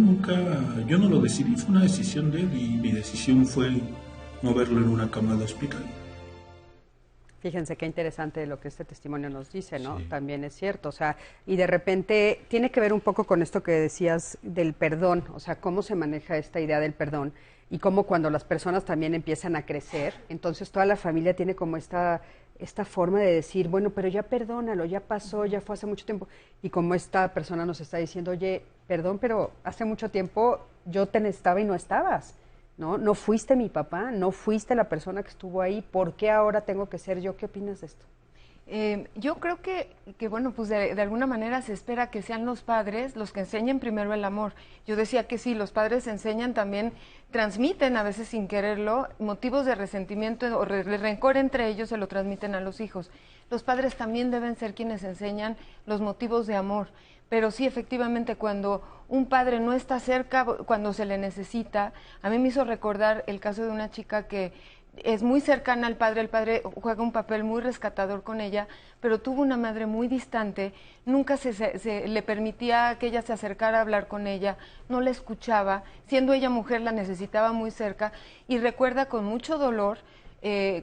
no lo decidí, fue una decisión de él, y mi decisión fue no verlo en una cama de hospital. Fíjense qué interesante lo que este testimonio nos dice, ¿no? Sí. También es cierto, o sea, y de repente tiene que ver un poco con esto que decías del perdón, o sea, cómo se maneja esta idea del perdón y cómo cuando las personas también empiezan a crecer, entonces toda la familia tiene como esta forma de decir, bueno, pero ya perdónalo, ya pasó, ya fue hace mucho tiempo, y como esta persona nos está diciendo, oye, perdón, pero hace mucho tiempo yo te necesitaba y no estabas. No fuiste mi papá, no fuiste la persona que estuvo ahí, ¿por qué ahora tengo que ser yo? ¿Qué opinas de esto? Yo creo que bueno, pues de alguna manera se espera que sean los padres los que enseñen primero el amor. Yo decía que sí, los padres enseñan también, transmiten a veces sin quererlo, motivos de resentimiento o rencor entre ellos, se lo transmiten a los hijos. Los padres también deben ser quienes enseñan los motivos de amor. Pero sí, efectivamente, cuando un padre no está cerca, cuando se le necesita, a mí me hizo recordar el caso de una chica que es muy cercana al padre, el padre juega un papel muy rescatador con ella, pero tuvo una madre muy distante, nunca se le permitía que ella se acercara a hablar con ella, no la escuchaba, siendo ella mujer la necesitaba muy cerca, y recuerda con mucho dolor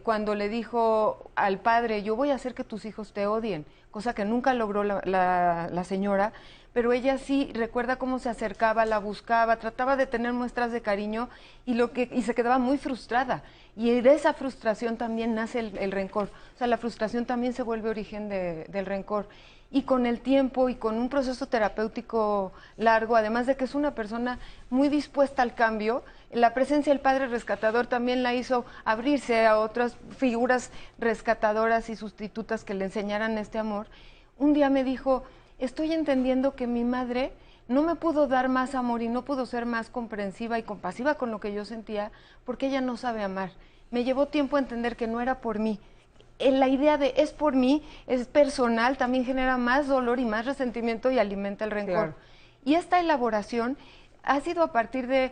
cuando le dijo al padre, yo voy a hacer que tus hijos te odien, cosa que nunca logró la señora, pero ella sí recuerda cómo se acercaba, la buscaba, trataba de tener muestras de cariño y se quedaba muy frustrada. Y de esa frustración también nace el rencor. O sea, la frustración también se vuelve origen del rencor. Y con el tiempo y con un proceso terapéutico largo, además de que es una persona muy dispuesta al cambio, la presencia del padre rescatador también la hizo abrirse a otras figuras rescatadoras y sustitutas que le enseñaran este amor. Un día me dijo, estoy entendiendo que mi madre no me pudo dar más amor y no pudo ser más comprensiva y compasiva con lo que yo sentía porque ella no sabe amar. Me llevó tiempo a entender que no era por mí. La idea de es por mí, es personal, también genera más dolor y más resentimiento y alimenta el rencor. Claro. Y esta elaboración ha sido a partir de,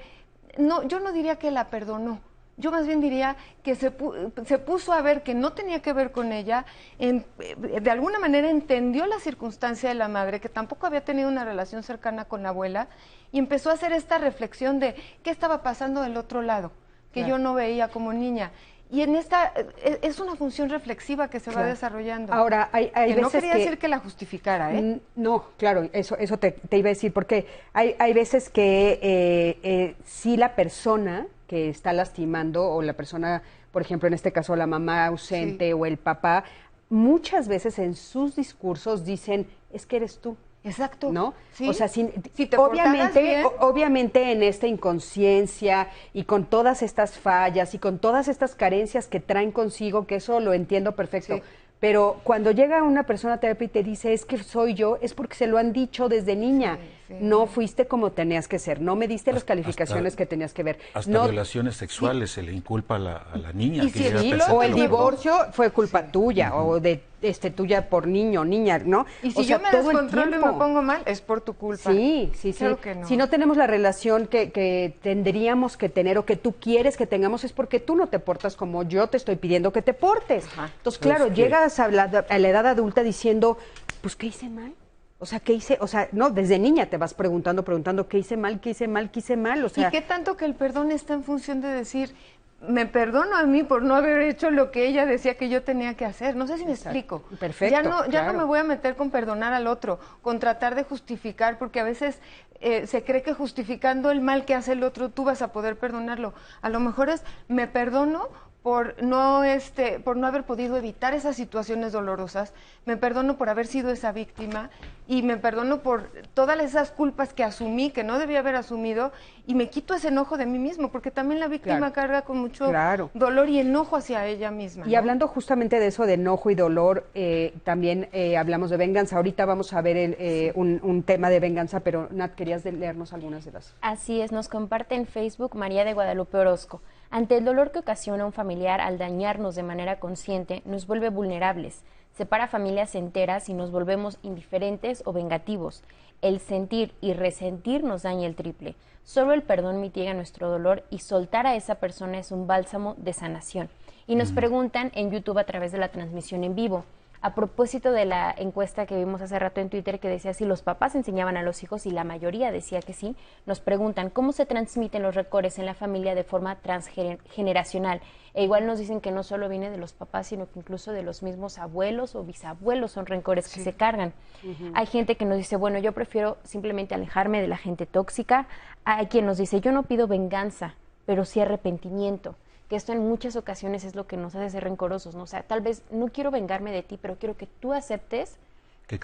no, yo no diría que la perdonó, yo más bien diría que se puso a ver que no tenía que ver con ella, de alguna manera entendió la circunstancia de la madre, que tampoco había tenido una relación cercana con la abuela, y empezó a hacer esta reflexión de qué estaba pasando del otro lado, que claro, yo no veía como niña. Y en esta, es una función reflexiva que se va desarrollando. Ahora, hay que veces no quería decir que la justificara, ¿eh? No, claro, eso te iba a decir, porque hay veces que sí la persona que está lastimando, o la persona, por ejemplo, en este caso la mamá ausente, sí, o el papá, muchas veces en sus discursos es que eres tú. Exacto. ¿No? Sí. O sea, si te obviamente en esta inconsciencia y con todas estas fallas y con todas estas carencias que traen consigo, que eso lo entiendo perfecto, sí, pero cuando llega una persona a terapia y te dice, es que soy yo, es porque se lo han dicho desde niña. Sí, sí. No fuiste como tenías que ser, no me diste las calificaciones que tenías que ver. Hasta violaciones sexuales se le inculpa a la niña. Y que si o el divorcio fue culpa tuya, o de tuya por niño, niña, ¿no? Y si yo me descontrolo y me pongo mal, es por tu culpa. Sí. Claro que no. Si no tenemos la relación que tendríamos que tener o que tú quieres que tengamos, es porque tú no te portas como yo te estoy pidiendo que te portes. Ajá. Entonces, claro, llegas a la edad adulta diciendo, pues, ¿qué hice mal? O sea, ¿qué hice? O sea, no, desde niña te vas preguntando, ¿qué hice mal? O sea, ¿y qué tanto que el perdón está en función de decir, me perdono a mí por no haber hecho lo que ella decía que yo tenía que hacer? No sé si me explico. Perfecto. Ya no me voy a meter con perdonar al otro, con tratar de justificar, porque a veces se cree que justificando el mal que hace el otro tú vas a poder perdonarlo. A lo mejor es, me perdono por no haber podido evitar esas situaciones dolorosas, me perdono por haber sido esa víctima y me perdono por todas esas culpas que asumí, que no debía haber asumido, y me quito ese enojo de mí mismo, porque también la víctima carga con mucho dolor y enojo hacia ella misma, ¿no? Y hablando justamente de eso, de enojo y dolor, también hablamos de venganza. Ahorita vamos a ver un tema de venganza, pero Nat, querías leernos algunas de las... Así es, nos comparte en Facebook María de Guadalupe Orozco. Ante el dolor que ocasiona un familiar al dañarnos de manera consciente, nos vuelve vulnerables, separa familias enteras y nos volvemos indiferentes o vengativos. El sentir y resentir nos daña el triple. Solo el perdón mitiga nuestro dolor y soltar a esa persona es un bálsamo de sanación. Y nos preguntan en YouTube a través de la transmisión en vivo, a propósito de la encuesta que vimos hace rato en Twitter que decía si los papás enseñaban a los hijos y la mayoría decía que sí, nos preguntan cómo se transmiten los rencores en la familia de forma transgeneracional. E igual nos dicen que no solo viene de los papás, sino que incluso de los mismos abuelos o bisabuelos son rencores que se cargan. Hay gente que nos dice, bueno, yo prefiero simplemente alejarme de la gente tóxica. Hay quien nos dice, yo no pido venganza, pero sí arrepentimiento. Que esto en muchas ocasiones es lo que nos hace ser rencorosos, ¿no? O sea, tal vez no quiero vengarme de ti, pero quiero que tú aceptes que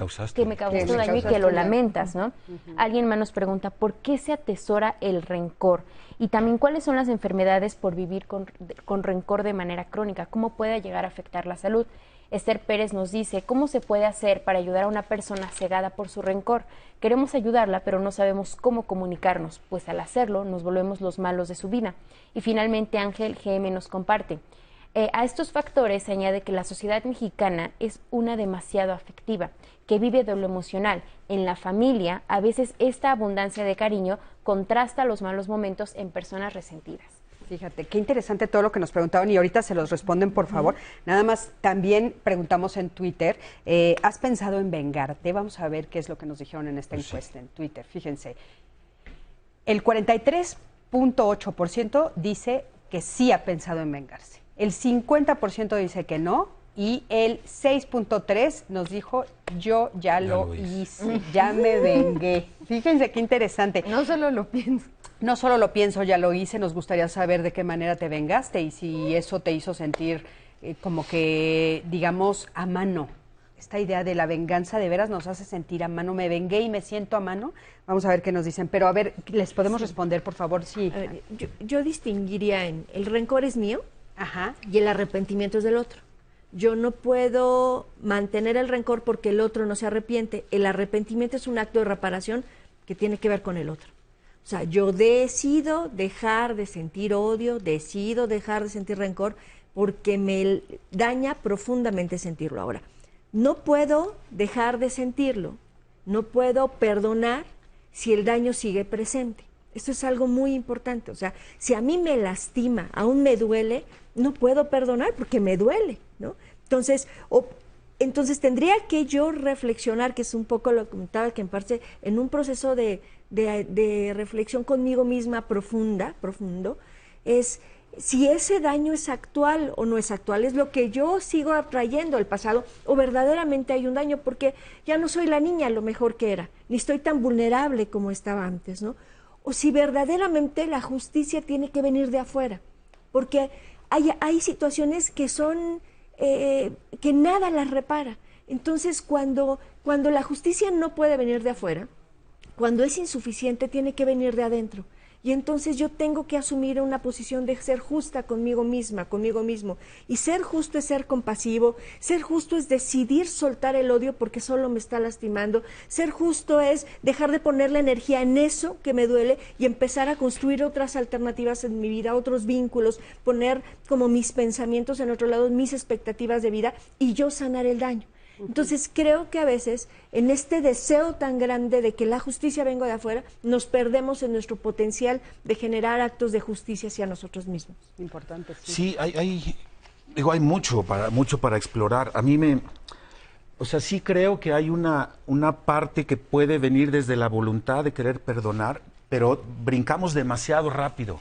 me causaste daño y que lo lamentas, ¿no? Alguien más nos pregunta, ¿por qué se atesora el rencor? Y también, ¿cuáles son las enfermedades por vivir con rencor de manera crónica? ¿Cómo puede llegar a afectar la salud? Esther Pérez nos dice, ¿cómo se puede hacer para ayudar a una persona cegada por su rencor? Queremos ayudarla, pero no sabemos cómo comunicarnos, pues al hacerlo nos volvemos los malos de su vida. Y finalmente Ángel GM nos comparte, a estos factores se añade que la sociedad mexicana es una demasiado afectiva, que vive de lo emocional. En la familia, a veces esta abundancia de cariño contrasta los malos momentos en personas resentidas. Fíjate, qué interesante todo lo que nos preguntaban y ahorita se los responden, por favor. Nada más, también preguntamos en Twitter, ¿has pensado en vengarte? Vamos a ver qué es lo que nos dijeron en esta encuesta en Twitter. Fíjense, el 43.8% dice que sí ha pensado en vengarse. El 50% dice que no y el 6.3% nos dijo, yo ya lo hice, ya me vengué. Fíjense qué interesante. No solo lo pienso. No solo lo pienso, ya lo hice, nos gustaría saber de qué manera te vengaste y si eso te hizo sentir como que, digamos, a mano. Esta idea de la venganza de veras nos hace sentir a mano. Me vengué y me siento a mano. Vamos a ver qué nos dicen. Pero a ver, ¿les podemos responder, por favor? Sí. A ver, yo distinguiría en el rencor es mío y el arrepentimiento es del otro. Yo no puedo mantener el rencor porque el otro no se arrepiente. El arrepentimiento es un acto de reparación que tiene que ver con el otro. O sea, yo decido dejar de sentir odio, decido dejar de sentir rencor porque me daña profundamente sentirlo. Ahora, no puedo dejar de sentirlo, no puedo perdonar si el daño sigue presente. Esto es algo muy importante. O sea, si a mí me lastima, aún me duele, no puedo perdonar porque me duele, ¿no? Entonces tendría que yo reflexionar, que es un poco lo que comentaba, que en parte en un proceso de reflexión conmigo misma profundo, es si ese daño es actual o no es actual, es lo que yo sigo atrayendo al pasado o verdaderamente hay un daño porque ya no soy la niña lo mejor que era, ni estoy tan vulnerable como estaba antes, ¿no? O si verdaderamente la justicia tiene que venir de afuera, porque hay situaciones que son que nada las repara. Entonces, cuando la justicia no puede venir de afuera, cuando es insuficiente, tiene que venir de adentro. Y entonces yo tengo que asumir una posición de ser justa conmigo misma, conmigo mismo. Y ser justo es ser compasivo, ser justo es decidir soltar el odio porque solo me está lastimando. Ser justo es dejar de poner la energía en eso que me duele y empezar a construir otras alternativas en mi vida, otros vínculos, poner como mis pensamientos en otro lado, mis expectativas de vida y yo sanar el daño. Entonces creo que a veces en este deseo tan grande de que la justicia venga de afuera, nos perdemos en nuestro potencial de generar actos de justicia hacia nosotros mismos. Importante. Sí, hay mucho para explorar. A mí sí creo que hay una parte que puede venir desde la voluntad de querer perdonar, pero brincamos demasiado rápido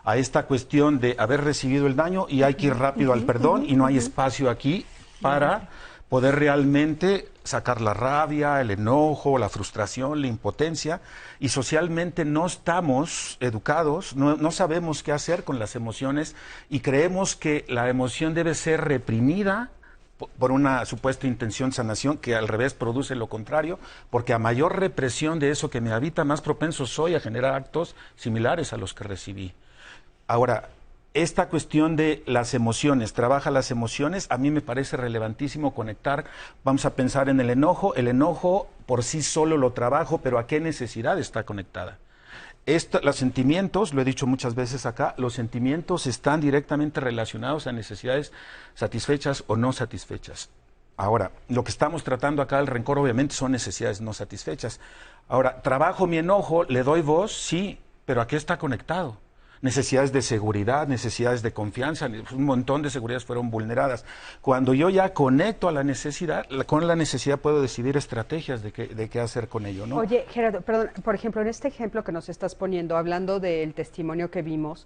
a esta cuestión de haber recibido el daño y hay que ir rápido al perdón y no hay espacio aquí para poder realmente sacar la rabia, el enojo, la frustración, la impotencia, y socialmente no estamos educados, no sabemos qué hacer con las emociones y creemos que la emoción debe ser reprimida por una supuesta intención de sanación que al revés produce lo contrario, porque a mayor represión de eso que me habita, más propenso soy a generar actos similares a los que recibí. Ahora, esta cuestión de las emociones, trabaja las emociones, a mí me parece relevantísimo conectar, vamos a pensar en el enojo por sí solo lo trabajo, pero ¿a qué necesidad está conectada? Los sentimientos, lo he dicho muchas veces acá, los sentimientos están directamente relacionados a necesidades satisfechas o no satisfechas. Ahora, lo que estamos tratando acá, el rencor, obviamente son necesidades no satisfechas. Ahora, trabajo mi enojo, le doy voz, sí, pero ¿a qué está conectado? Necesidades de seguridad, necesidades de confianza, un montón de seguridades fueron vulneradas. Cuando yo ya conecto a la necesidad, con la necesidad puedo decidir estrategias de qué hacer con ello, ¿no? Oye, Gerardo, perdón, por ejemplo, en este ejemplo que nos estás poniendo, hablando del testimonio que vimos,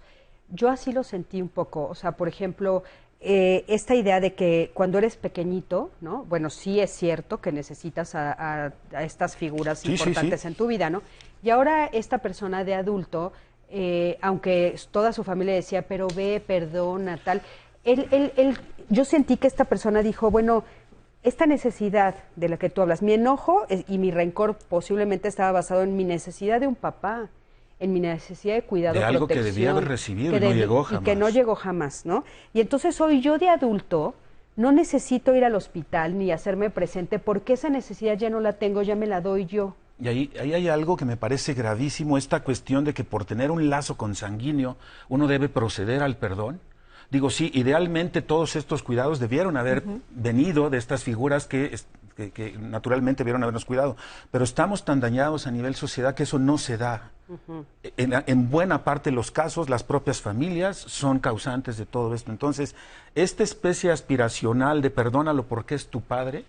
yo así lo sentí un poco, o sea, por ejemplo, esta idea de que cuando eres pequeñito, ¿no? Bueno, sí es cierto que necesitas a estas figuras importantes en tu vida, ¿no? Y ahora esta persona de adulto, aunque toda su familia decía, pero ve, perdona, tal, yo sentí que esta persona dijo, bueno, esta necesidad de la que tú hablas, mi enojo y mi rencor posiblemente estaba basado en mi necesidad de un papá, en mi necesidad de cuidado, de algo que debía haber recibido y no llegó jamás. Y que no llegó jamás, ¿no? Y entonces hoy yo de adulto no necesito ir al hospital ni hacerme presente porque esa necesidad ya no la tengo, ya me la doy yo. Y ahí hay algo que me parece gravísimo, esta cuestión de que por tener un lazo consanguíneo uno debe proceder al perdón. Digo, sí, idealmente todos estos cuidados debieron haber venido de estas figuras que naturalmente debieron habernos cuidado, pero estamos tan dañados a nivel sociedad que eso no se da. En buena parte de los casos, las propias familias son causantes de todo esto. Entonces, esta especie aspiracional de perdónalo porque es tu padre,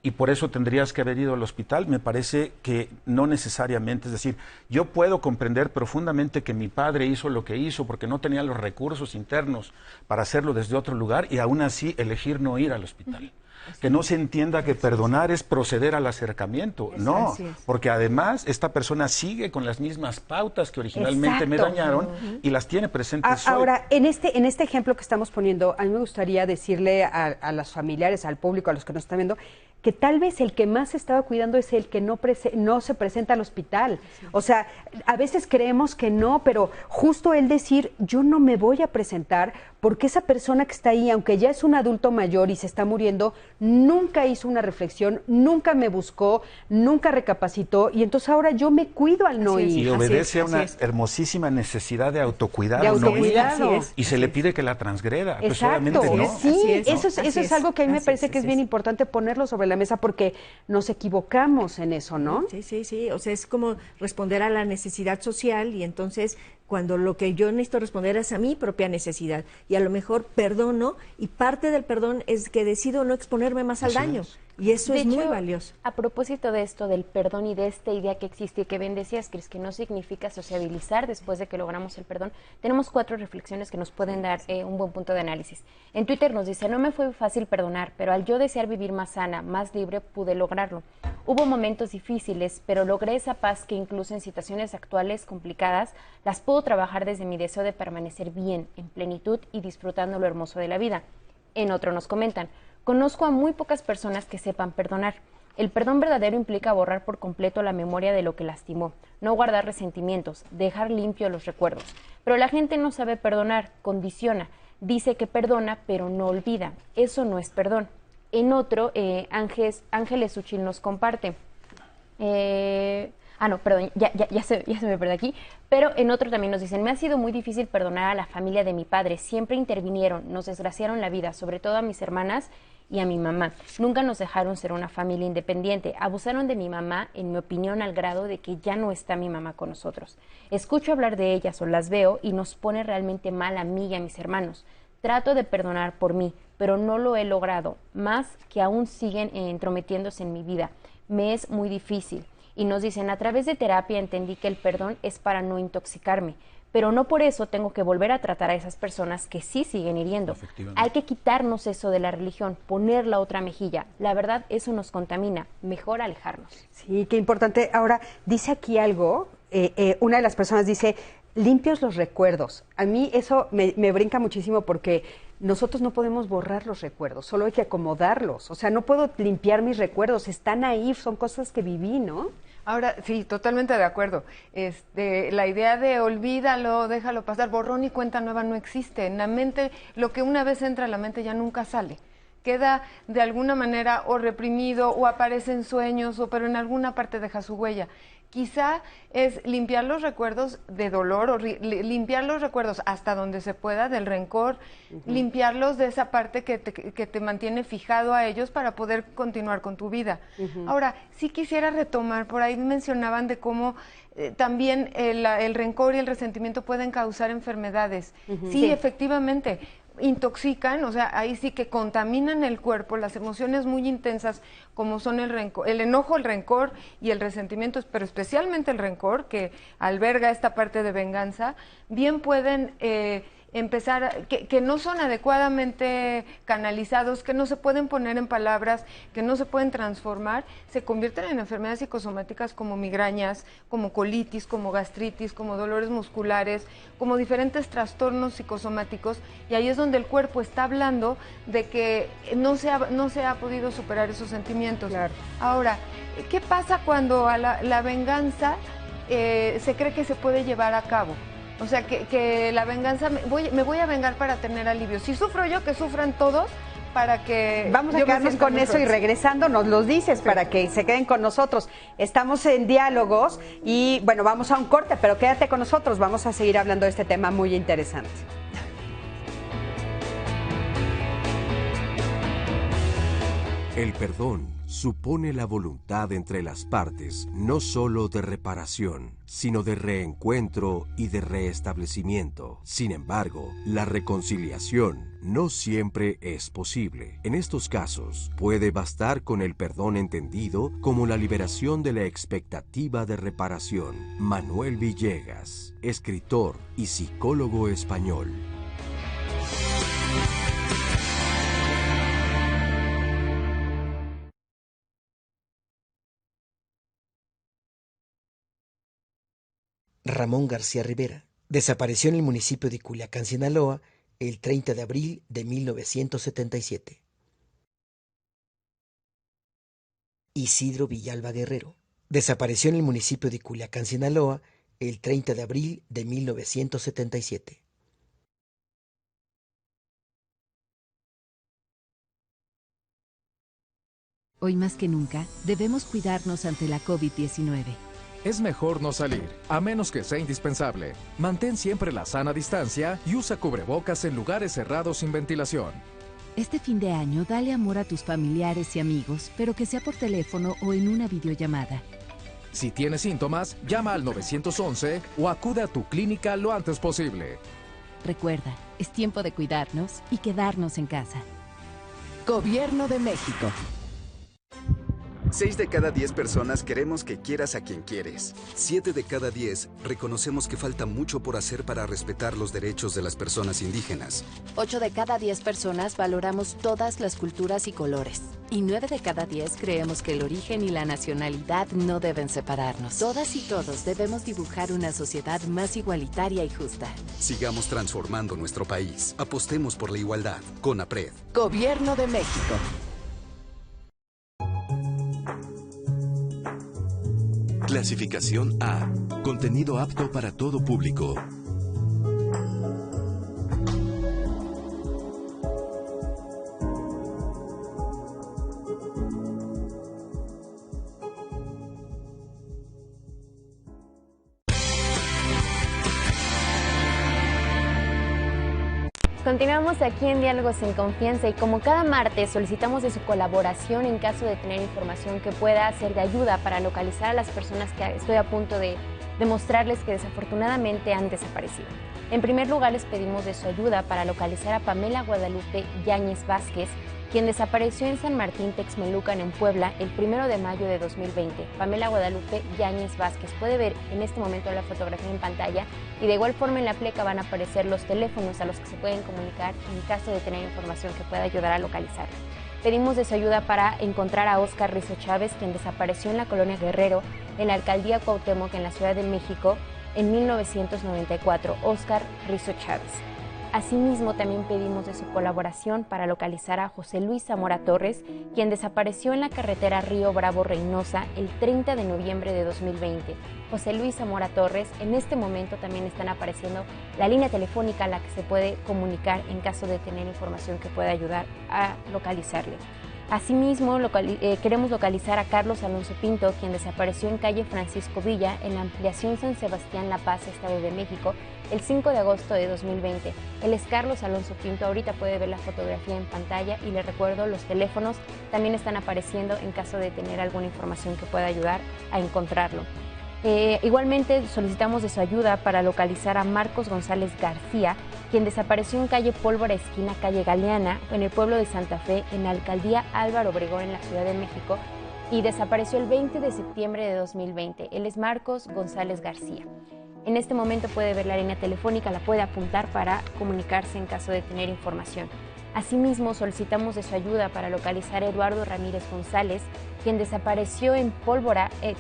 y por eso tendrías que haber ido al hospital, me parece que no necesariamente. Es decir, yo puedo comprender profundamente que mi padre hizo lo que hizo porque no tenía los recursos internos para hacerlo desde otro lugar y aún así elegir no ir al hospital. Que no se entienda que perdonar es proceder al acercamiento, no, porque además esta persona sigue con las mismas pautas que originalmente me dañaron y las tiene presentes hoy. Ahora, en este ejemplo que estamos poniendo, a mí me gustaría decirle a los familiares, al público, a los que nos están viendo, que tal vez el que más se estaba cuidando es el que no se presenta al hospital. O sea, a veces creemos que no, pero justo el decir, yo no me voy a presentar porque esa persona que está ahí, aunque ya es un adulto mayor y se está muriendo, nunca hizo una reflexión, nunca me buscó, nunca recapacitó, y entonces ahora yo me cuido al no ir. Y obedece a una hermosísima necesidad de autocuidado. De autocuidado. No ir, y se le pide que la transgreda. Pues exacto, obviamente no. Sí, eso es algo que a mí me parece que es bien importante ponerlo sobre la mesa porque nos equivocamos en eso, ¿no? Sí, o sea, es como responder a la necesidad social y entonces cuando lo que yo necesito responder es a mi propia necesidad y a lo mejor perdono y parte del perdón es que decido no exponerme más al daño. Y eso es muy valioso. A propósito de esto, del perdón y de esta idea que existe y que bien decías, Cris, que no significa sociabilizar después de que logramos el perdón, tenemos 4 reflexiones que nos pueden dar un buen punto de análisis. En Twitter nos dice, no me fue fácil perdonar, pero al yo desear vivir más sana, más libre, pude lograrlo. Hubo momentos difíciles, pero logré esa paz que incluso en situaciones actuales complicadas, las puedo trabajar desde mi deseo de permanecer bien, en plenitud y disfrutando lo hermoso de la vida. En otro nos comentan, conozco a muy pocas personas que sepan perdonar. El perdón verdadero implica borrar por completo la memoria de lo que lastimó, no guardar resentimientos, dejar limpios los recuerdos. Pero la gente no sabe perdonar, condiciona, dice que perdona, pero no olvida. Eso no es perdón. En otro, Ángeles Uchil nos comparte. Ya se me perdió aquí. Pero en otro también nos dicen, me ha sido muy difícil perdonar a la familia de mi padre. Siempre intervinieron, nos desgraciaron la vida, sobre todo a mis hermanas y a mi mamá. Nunca nos dejaron ser una familia independiente. Abusaron de mi mamá, en mi opinión, al grado de que ya no está mi mamá con nosotros. Escucho hablar de ellas o las veo y nos pone realmente mal a mí y a mis hermanos. Trato de perdonar por mí, pero no lo he logrado, más que aún siguen entrometiéndose en mi vida. Me es muy difícil. Y nos dicen, a través de terapia entendí que el perdón es para no intoxicarme, pero no por eso tengo que volver a tratar a esas personas que sí siguen hiriendo. Hay que quitarnos eso de la religión, poner la otra mejilla. La verdad, eso nos contamina. Mejor alejarnos. Sí, qué importante. Ahora, dice aquí algo, una de las personas dice, limpios los recuerdos. A mí eso me brinca muchísimo porque nosotros no podemos borrar los recuerdos, solo hay que acomodarlos. O sea, no puedo limpiar mis recuerdos, están ahí, son cosas que viví, ¿no? Ahora, sí, totalmente de acuerdo. La idea de olvídalo, déjalo pasar, borrón y cuenta nueva no existe. En la mente, lo que una vez entra a la mente ya nunca sale. Queda de alguna manera o reprimido o aparece en sueños, pero en alguna parte deja su huella. Quizá es limpiar los recuerdos de dolor o limpiar los recuerdos hasta donde se pueda del rencor, limpiarlos de esa parte que te mantiene fijado a ellos para poder continuar con tu vida. Ahora, sí quisiera retomar, por ahí mencionaban de cómo también el rencor y el resentimiento pueden causar enfermedades. Sí, efectivamente. Intoxican, o sea, ahí sí que contaminan el cuerpo, las emociones muy intensas como son el enojo, el rencor y el resentimiento, pero especialmente el rencor que alberga esta parte de venganza, bien pueden empezar, que no son adecuadamente canalizados, que no se pueden poner en palabras, que no se pueden transformar, se convierten en enfermedades psicosomáticas como migrañas, como colitis, como gastritis, como dolores musculares, como diferentes trastornos psicosomáticos, y ahí es donde el cuerpo está hablando de que no se ha podido superar esos sentimientos. Claro. Ahora, ¿qué pasa cuando a la venganza se cree que se puede llevar a cabo? O sea, que la venganza, me voy a vengar para tener alivio. Si sufro yo, que sufran todos, para que... Vamos a quedarnos con eso y regresando nos los dices para que se queden con nosotros. Estamos en Diálogos y bueno, vamos a un corte, pero quédate con nosotros, vamos a seguir hablando de este tema muy interesante. El perdón supone la voluntad entre las partes, no solo de reparación, sino de reencuentro y de restablecimiento. Sin embargo, la reconciliación no siempre es posible. En estos casos, puede bastar con el perdón entendido como la liberación de la expectativa de reparación. Manuel Villegas, escritor y psicólogo español. Ramón García Rivera desapareció en el municipio de Culiacán, Sinaloa, el 30 de abril de 1977. Isidro Villalba Guerrero desapareció en el municipio de Culiacán, Sinaloa, el 30 de abril de 1977. Hoy más que nunca, debemos cuidarnos ante la COVID-19. Es mejor no salir, a menos que sea indispensable. Mantén siempre la sana distancia y usa cubrebocas en lugares cerrados sin ventilación. Este fin de año, dale amor a tus familiares y amigos, pero que sea por teléfono o en una videollamada. Si tienes síntomas, llama al 911 o acude a tu clínica lo antes posible. Recuerda, es tiempo de cuidarnos y quedarnos en casa. Gobierno de México. 6 de cada 10 personas queremos que quieras a quien quieres. 7 de cada 10 reconocemos que falta mucho por hacer para respetar los derechos de las personas indígenas. 8 de cada 10 personas valoramos todas las culturas y colores. Y 9 de cada 10 creemos que el origen y la nacionalidad no deben separarnos. Todas y todos debemos dibujar una sociedad más igualitaria y justa. Sigamos transformando nuestro país. Apostemos por la igualdad. CONAPRED. Gobierno de México. Clasificación A. Contenido apto para todo público. Continuamos aquí en Diálogos en Confianza y como cada martes solicitamos de su colaboración en caso de tener información que pueda ser de ayuda para localizar a las personas que estoy a punto de demostrarles que desafortunadamente han desaparecido. En primer lugar les pedimos de su ayuda para localizar a Pamela Guadalupe Yáñez Vázquez, quien desapareció en San Martín Texmelucan, en Puebla, el 1 de mayo de 2020. Pamela Guadalupe Yáñez Vázquez. Puede ver en este momento la fotografía en pantalla y de igual forma en la pleca van a aparecer los teléfonos a los que se pueden comunicar en caso de tener información que pueda ayudar a localizarla. Pedimos de su ayuda para encontrar a Óscar Rizo Chávez, quien desapareció en la colonia Guerrero, en la alcaldía Cuauhtémoc, en la Ciudad de México, en 1994. Óscar Rizo Chávez. Asimismo, también pedimos de su colaboración para localizar a José Luis Zamora Torres, quien desapareció en la carretera Río Bravo-Reynosa el 30 de noviembre de 2020. José Luis Zamora Torres, en este momento también están apareciendo la línea telefónica a la que se puede comunicar en caso de tener información que pueda ayudar a localizarle. Asimismo, queremos localizar a Carlos Alonso Pinto, quien desapareció en calle Francisco Villa, en la ampliación San Sebastián La Paz, Estado de México, el 5 de agosto de 2020. Él es Carlos Alonso Pinto, ahorita puede ver la fotografía en pantalla y le recuerdo, los teléfonos también están apareciendo en caso de tener alguna información que pueda ayudar a encontrarlo. Igualmente solicitamos de su ayuda para localizar a Marcos González García, quien desapareció en calle Pólvora, esquina calle Galeana, en el pueblo de Santa Fe, en la alcaldía Álvaro Obregón, en la Ciudad de México, y desapareció el 20 de septiembre de 2020. Él es Marcos González García. En este momento puede ver la línea telefónica, la puede apuntar para comunicarse en caso de tener información. Asimismo, solicitamos de su ayuda para localizar a Eduardo Ramírez González, quien desapareció en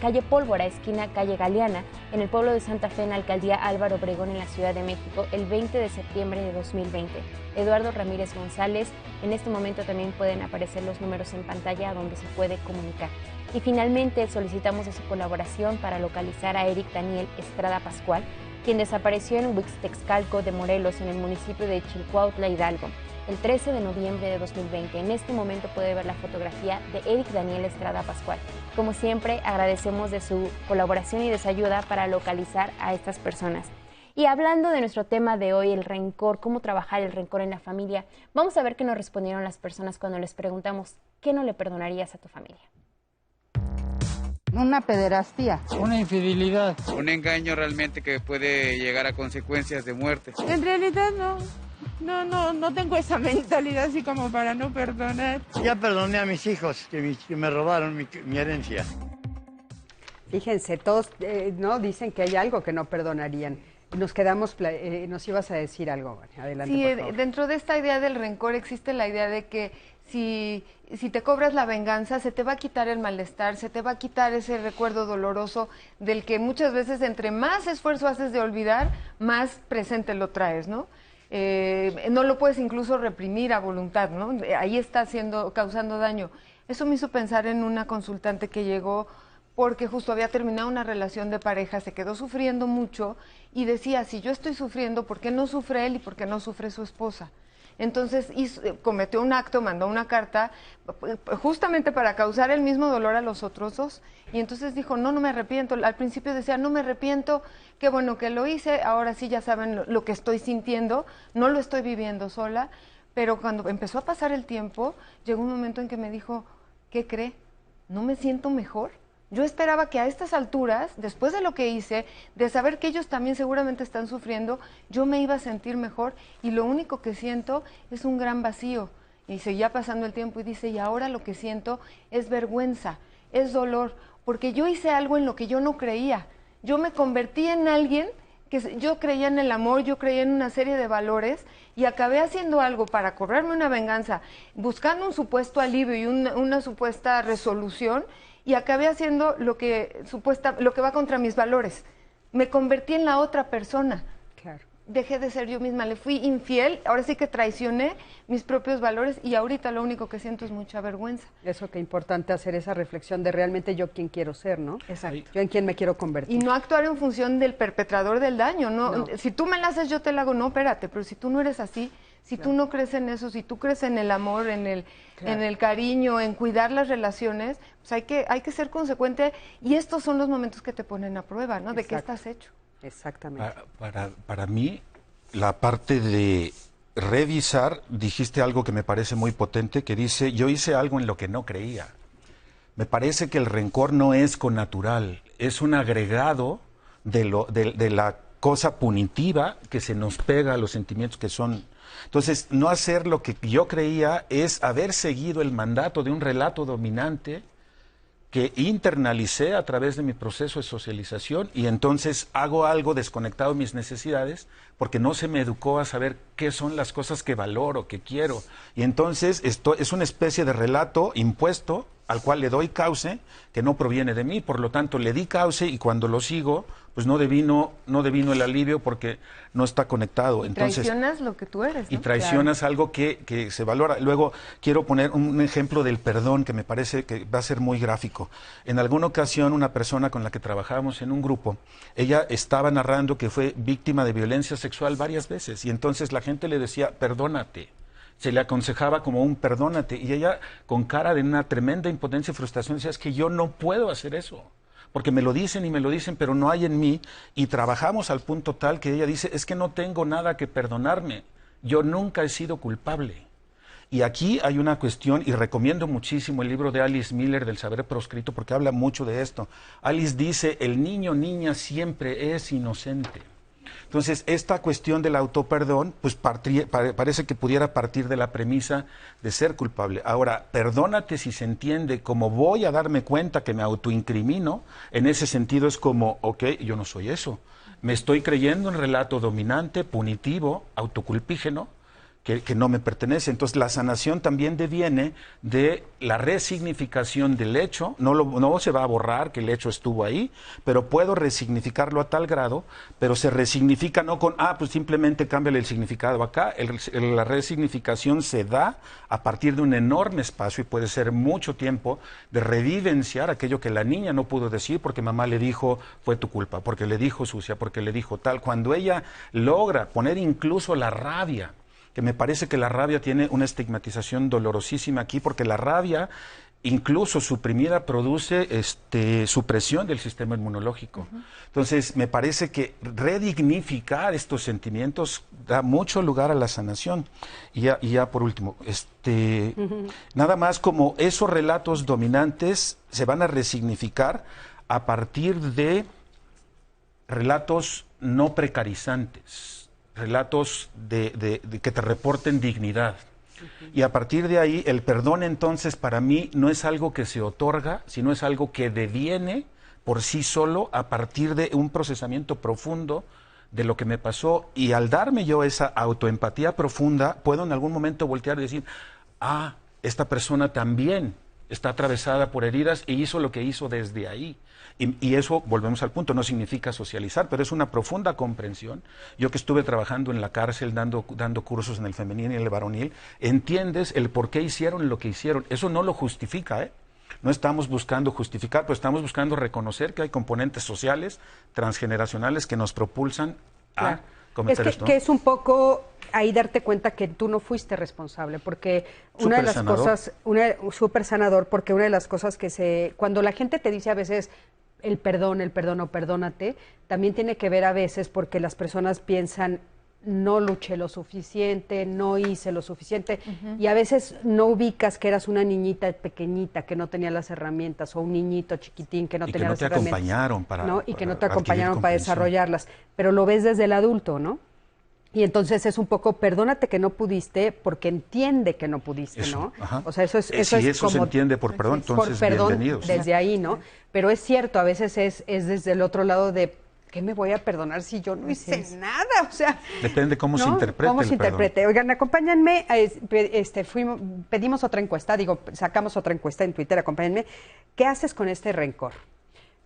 calle Pólvora, esquina calle Galeana, en el pueblo de Santa Fe, en la alcaldía Álvaro Obregón, en la Ciudad de México, el 20 de septiembre de 2020. Eduardo Ramírez González, en este momento también pueden aparecer los números en pantalla donde se puede comunicar. Y finalmente solicitamos de su colaboración para localizar a Eric Daniel Estrada Pascual, quien desapareció en Huixtexcalco de Morelos, en el municipio de Chilcuautla, Hidalgo. el 13 de noviembre de 2020. En este momento puede ver la fotografía de Eric Daniel Estrada Pascual. Como siempre, agradecemos de su colaboración y de su ayuda para localizar a estas personas. Y hablando de nuestro tema de hoy, el rencor, cómo trabajar el rencor en la familia, vamos a ver qué nos respondieron las personas cuando les preguntamos ¿qué no le perdonarías a tu familia? Una pederastía. Una infidelidad. Un engaño realmente que puede llegar a consecuencias de muerte. En realidad no tengo esa mentalidad así como para no perdonar. Ya perdoné a mis hijos que me robaron mi herencia. Fíjense, todos no dicen que hay algo que no perdonarían. Nos quedamos, nos ibas a decir algo, adelante. Sí, por favor. dentro de esta idea del rencor existe la idea de que si te cobras la venganza, se te va a quitar el malestar, se te va a quitar ese recuerdo doloroso del que muchas veces entre más esfuerzo haces de olvidar, más presente lo traes, ¿no? No lo puedes incluso reprimir a voluntad, ¿no? Ahí está causando daño. Eso me hizo pensar en una consultante que llegó porque justo había terminado una relación de pareja, se quedó sufriendo mucho y decía, si yo estoy sufriendo, ¿por qué no sufre él y por qué no sufre su esposa? Entonces cometió un acto, mandó una carta justamente para causar el mismo dolor a los otros dos y entonces dijo, no me arrepiento. Al principio decía, no me arrepiento, qué bueno que lo hice, ahora sí ya saben lo que estoy sintiendo, no lo estoy viviendo sola, pero cuando empezó a pasar el tiempo, llegó un momento en que me dijo, ¿qué cree? ¿No me siento mejor? Yo esperaba que a estas alturas, después de lo que hice, de saber que ellos también seguramente están sufriendo, yo me iba a sentir mejor y lo único que siento es un gran vacío. Y seguía pasando el tiempo y dice, y ahora lo que siento es vergüenza, es dolor, porque yo hice algo en lo que yo no creía. Yo me convertí en alguien que yo creía en el amor, yo creía en una serie de valores y acabé haciendo algo para cobrarme una venganza, buscando un supuesto alivio y una supuesta resolución, y acabé haciendo lo que va contra mis valores. Me convertí en la otra persona. Claro. Dejé de ser yo misma, le fui infiel, ahora sí que traicioné mis propios valores y ahorita lo único que siento es mucha vergüenza. Eso qué importante hacer esa reflexión de realmente yo quién quiero ser, ¿no? Exacto. Yo en quién me quiero convertir. Y no actuar en función del perpetrador del daño, ¿no? Si tú me la haces, yo te la hago, no, espérate, pero si tú no eres así, si tú no crees en eso, si tú crees en el amor, en el cariño, en cuidar las relaciones, pues hay que ser consecuente y estos son los momentos que te ponen a prueba, ¿no? De qué estás hecho. Exactamente. Para mí, la parte de revisar, dijiste algo que me parece muy potente, que dice, yo hice algo en lo que no creía. Me parece que el rencor no es connatural, es un agregado de la cosa punitiva que se nos pega a los sentimientos que son. Entonces, no hacer lo que yo creía es haber seguido el mandato de un relato dominante que internalicé a través de mi proceso de socialización y entonces hago algo desconectado de mis necesidades porque no se me educó a saber qué son las cosas que valoro, que quiero. Y entonces esto es una especie de relato impuesto al cual le doy cauce que no proviene de mí, por lo tanto le di cauce y cuando lo sigo, pues no devino el alivio porque no está conectado. Entonces, traicionas lo que tú eres, ¿no? Y traicionas algo que se valora. Luego quiero poner un ejemplo del perdón que me parece que va a ser muy gráfico. En alguna ocasión una persona con la que trabajábamos en un grupo, ella estaba narrando que fue víctima de violencia sexual varias veces y entonces la gente le decía, perdónate. Se le aconsejaba como un perdónate y ella con cara de una tremenda impotencia y frustración decía, es que yo no puedo hacer eso. Porque me lo dicen y me lo dicen, pero no hay en mí. Y trabajamos al punto tal que ella dice, es que no tengo nada que perdonarme. Yo nunca he sido culpable. Y aquí hay una cuestión, y recomiendo muchísimo el libro de Alice Miller, del saber proscrito, porque habla mucho de esto. Alice dice, el niño, niña siempre es inocente. Entonces, esta cuestión del autoperdón, pues parece que pudiera partir de la premisa de ser culpable. Ahora, perdónate si se entiende como voy a darme cuenta que me autoincrimino, en ese sentido es como, ok, yo no soy eso. Me estoy creyendo un relato dominante, punitivo, autoculpígeno, que no me pertenece. Entonces la sanación también deviene de la resignificación del hecho, no se va a borrar que el hecho estuvo ahí, pero puedo resignificarlo a tal grado, pero se resignifica no con, pues simplemente cámbiale el significado acá, la resignificación se da a partir de un enorme espacio y puede ser mucho tiempo de revivenciar aquello que la niña no pudo decir porque mamá le dijo fue tu culpa, porque le dijo sucia, porque le dijo tal. Cuando ella logra poner incluso la rabia que me parece que la rabia tiene una estigmatización dolorosísima aquí, porque la rabia, incluso suprimida, produce supresión del sistema inmunológico. Entonces, me parece que redignificar estos sentimientos da mucho lugar a la sanación. Y ya por último, nada más como esos relatos dominantes se van a resignificar a partir de relatos no precarizantes, relatos de que te reporten dignidad. Y a partir de ahí, el perdón entonces para mí no es algo que se otorga, sino es algo que deviene por sí solo a partir de un procesamiento profundo de lo que me pasó. Y al darme yo esa autoempatía profunda, puedo en algún momento voltear y decir, esta persona también está atravesada por heridas y hizo lo que hizo desde ahí. Y eso, volvemos al punto, no significa socializar, pero es una profunda comprensión. Yo que estuve trabajando en la cárcel, dando cursos en el femenil y en el varonil, entiendes el por qué hicieron lo que hicieron. Eso no lo justifica, ¿eh? No estamos buscando justificar, pero estamos buscando reconocer que hay componentes sociales, transgeneracionales, que nos propulsan a cometer esto. Que es un poco ahí darte cuenta que tú no fuiste responsable, porque una de las cosas, súper sanador, porque una de las cosas cuando la gente te dice a veces el perdón o perdónate, también tiene que ver a veces porque las personas piensan, no luché lo suficiente, no hice lo suficiente, y a veces no ubicas que eras una niñita pequeñita que no tenía las herramientas, o un niñito chiquitín que no tenía las herramientas. Y que no te acompañaron para desarrollarlas, pero lo ves desde el adulto, ¿no? Y entonces es un poco, perdónate que no pudiste, porque entiende que no pudiste, ¿no? O sea, eso es si eso como, se entiende por perdón, entonces por perdón, bienvenidos. Desde ahí, ¿no? Pero es cierto, a veces es desde el otro lado de, ¿qué me voy a perdonar si yo no hice nada? O sea, depende cómo se interprete. ¿Cómo se interprete? Oigan, acompáñenme, pedimos otra encuesta, sacamos otra encuesta en Twitter, acompáñenme. ¿Qué haces con este rencor?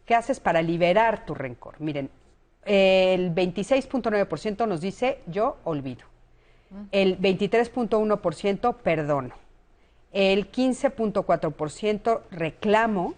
¿Qué haces para liberar tu rencor? Miren, el 26.9% nos dice, yo olvido. El 23.1% perdono. El 15.4% reclamo.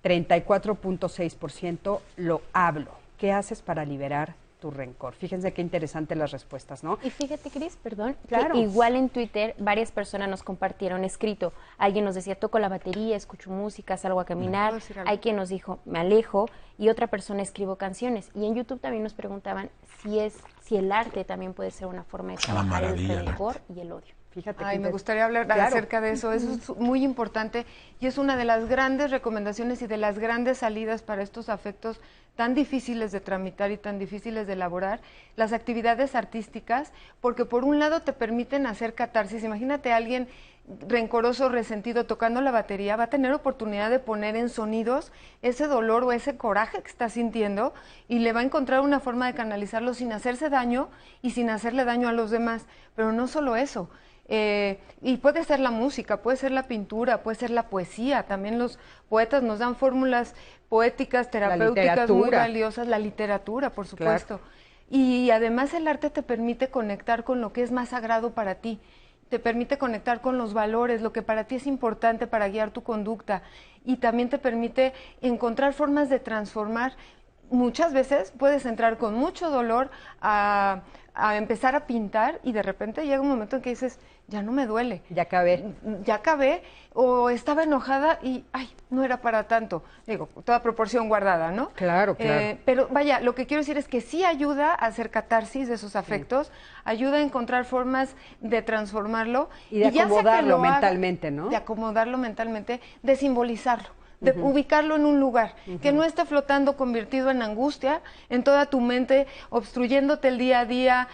34.6% lo hablo. ¿Qué haces para liberar tu rencor? Fíjense qué interesantes las respuestas, ¿no? Y fíjate, Cris, perdón, claro, que igual en Twitter varias personas nos compartieron escrito. Alguien nos decía, toco la batería, escucho música, salgo a caminar. Hay quien nos dijo, me alejo. Y otra persona, escribo canciones. Y en YouTube también nos preguntaban si el arte también puede ser una forma de trabajar el rencor y el odio. Fíjate, me gustaría hablar acerca de eso. Eso es muy importante y es una de las grandes recomendaciones y de las grandes salidas para estos afectos tan difíciles de tramitar y tan difíciles de elaborar, las actividades artísticas, porque por un lado te permiten hacer catarsis. Imagínate a alguien rencoroso, resentido, tocando la batería, va a tener oportunidad de poner en sonidos ese dolor o ese coraje que está sintiendo y le va a encontrar una forma de canalizarlo sin hacerse daño y sin hacerle daño a los demás. Pero no solo eso. Y puede ser la música, puede ser la pintura, puede ser la poesía. También los poetas nos dan fórmulas poéticas, terapéuticas muy valiosas. La literatura, por supuesto. Claro. Y además el arte te permite conectar con lo que es más sagrado para ti. Te permite conectar con los valores, lo que para ti es importante para guiar tu conducta. Y también te permite encontrar formas de transformar. Muchas veces puedes entrar con mucho dolor a empezar a pintar y de repente llega un momento en que dices, ya no me duele. Ya acabé. Ya acabé, o estaba enojada y, ay, no era para tanto. Digo, toda proporción guardada, ¿no? Claro, claro. Pero vaya, lo que quiero decir es que sí ayuda a hacer catarsis de esos afectos, ayuda a encontrar formas de transformarlo. Y de acomodarlo mentalmente, ¿no? De acomodarlo mentalmente, de simbolizarlo. De ubicarlo en un lugar, que no esté flotando convertido en angustia, en toda tu mente, obstruyéndote el día a día,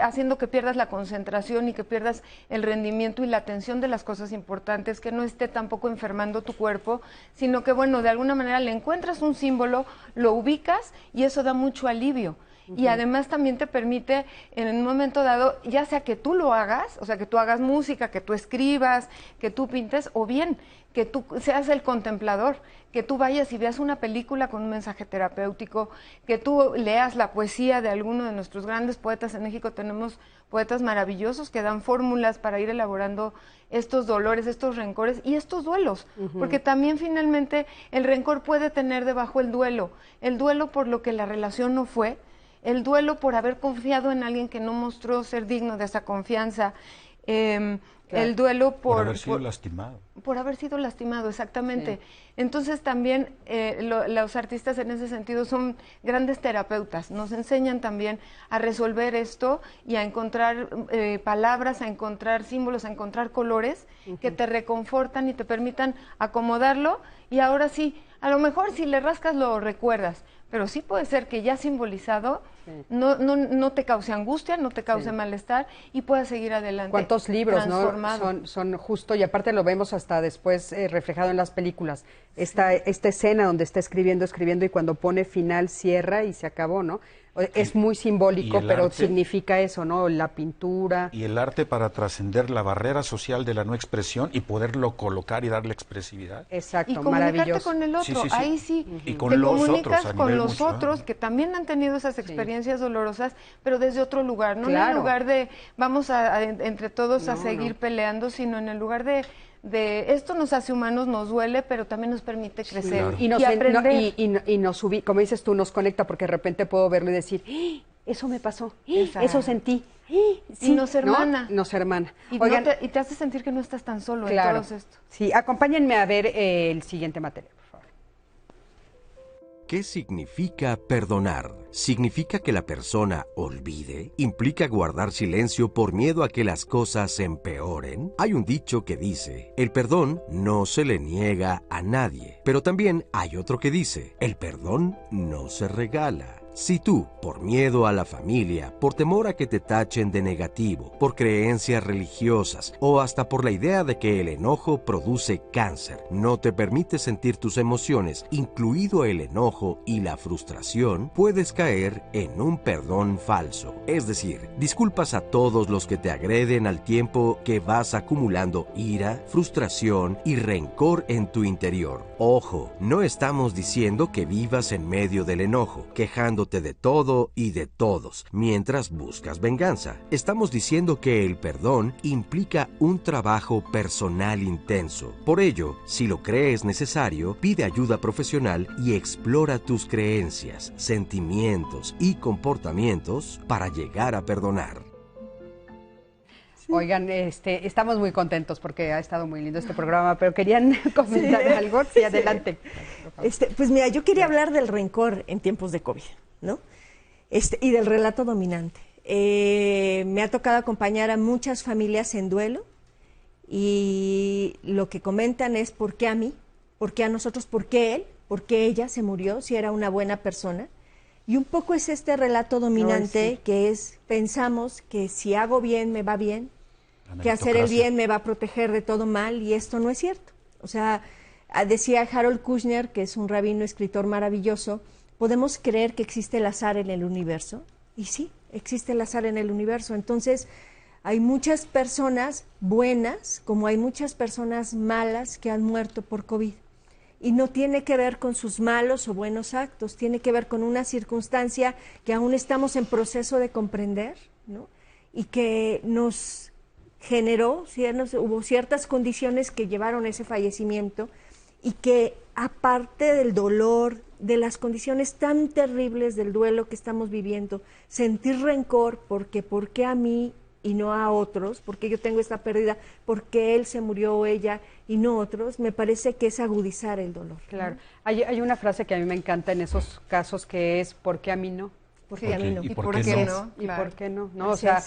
haciendo que pierdas la concentración y que pierdas el rendimiento y la atención de las cosas importantes, que no esté tampoco enfermando tu cuerpo, sino que, bueno, de alguna manera le encuentras un símbolo, lo ubicas y eso da mucho alivio. Y además también te permite, en un momento dado, ya sea que tú lo hagas, o sea, que tú hagas música, que tú escribas, que tú pintes, o bien que tú seas el contemplador, que tú vayas y veas una película con un mensaje terapéutico, que tú leas la poesía de alguno de nuestros grandes poetas. En México tenemos poetas maravillosos que dan fórmulas para ir elaborando estos dolores, estos rencores y estos duelos, porque también finalmente el rencor puede tener debajo el duelo por lo que la relación no fue, el duelo por haber confiado en alguien que no mostró ser digno de esa confianza, el duelo por haber sido lastimado. Por haber sido lastimado, exactamente. Sí. Entonces también los artistas en ese sentido son grandes terapeutas, nos enseñan también a resolver esto y a encontrar palabras, a encontrar símbolos, a encontrar colores que te reconfortan y te permitan acomodarlo, y ahora sí, a lo mejor si le rascas lo recuerdas, pero sí puede ser que ya simbolizado no te cause angustia, no te cause malestar y puedas seguir adelante. ¿Cuántos libros son justo? Y aparte lo vemos hasta después reflejado en las películas. Esta escena donde está escribiendo y cuando pone final cierra y se acabó, ¿no? Es muy simbólico, pero significa eso, ¿no? La pintura. Y el arte para trascender la barrera social de la no expresión y poderlo colocar y darle expresividad. Exacto, y comunicarte con el otro, ahí sí. Y con los otros. Con los otros que también han tenido esas experiencias dolorosas, pero desde otro lugar, no en el lugar de vamos entre todos a seguir peleando, sino en el lugar de esto nos hace humanos, nos duele, pero también nos permite crecer y aprender. Y nos como dices tú, nos conecta, porque de repente puedo verlo y decir, eso me pasó, eso sentí. Sí, y nos hermana. ¿no? Nos hermana. Oigan, y te hace sentir que no estás tan solo en todo esto. Sí, acompáñenme a ver el siguiente material, por favor. ¿Qué significa perdonar? ¿Significa que la persona olvide? ¿Implica guardar silencio por miedo a que las cosas empeoren? Hay un dicho que dice, el perdón no se le niega a nadie. Pero también hay otro que dice, el perdón no se regala. Si tú, por miedo a la familia, por temor a que te tachen de negativo, por creencias religiosas o hasta por la idea de que el enojo produce cáncer, no te permite sentir tus emociones, incluido el enojo y la frustración, puedes caer en un perdón falso. Es decir, disculpas a todos los que te agreden al tiempo que vas acumulando ira, frustración y rencor en tu interior. Ojo, no estamos diciendo que vivas en medio del enojo, quejando de todo y de todos, mientras buscas venganza. Estamos diciendo que el perdón implica un trabajo personal intenso. Por ello, si lo crees necesario, pide ayuda profesional y explora tus creencias, sentimientos y comportamientos para llegar a perdonar. Oigan, estamos muy contentos porque ha estado muy lindo este programa, pero ¿querían comentar algo? Sí, adelante. Pues mira, yo quería hablar del rencor en tiempos de COVID, ¿no? Y del relato dominante. Me ha tocado acompañar a muchas familias en duelo y lo que comentan es ¿por qué a mí? ¿Por qué a nosotros? ¿Por qué él? ¿Por qué ella se murió si era una buena persona? Y un poco es este relato dominante que es, pensamos que si hago bien me va bien, que hacer el bien me va a proteger de todo mal, y esto no es cierto. O sea, decía Harold Kushner, que es un rabino escritor maravilloso, podemos creer que existe el azar en el universo, y sí, existe el azar en el universo. Entonces, hay muchas personas buenas, como hay muchas personas malas que han muerto por COVID. Y no tiene que ver con sus malos o buenos actos, tiene que ver con una circunstancia que aún estamos en proceso de comprender, ¿no? Y que nos generó, hubo ciertas condiciones que llevaron a ese fallecimiento, y que aparte del dolor, de las condiciones tan terribles del duelo que estamos viviendo, sentir rencor porque ¿por qué a mí y no a otros? Porque yo tengo esta pérdida, porque él se murió o ella y no otros, me parece que es agudizar el dolor. Claro. ¿No? Hay una frase que a mí me encanta en esos casos que es ¿por qué a mí no? ¿Por qué a mí no? ¿Y por qué no? ¿Y por qué no? ¿No? O sea,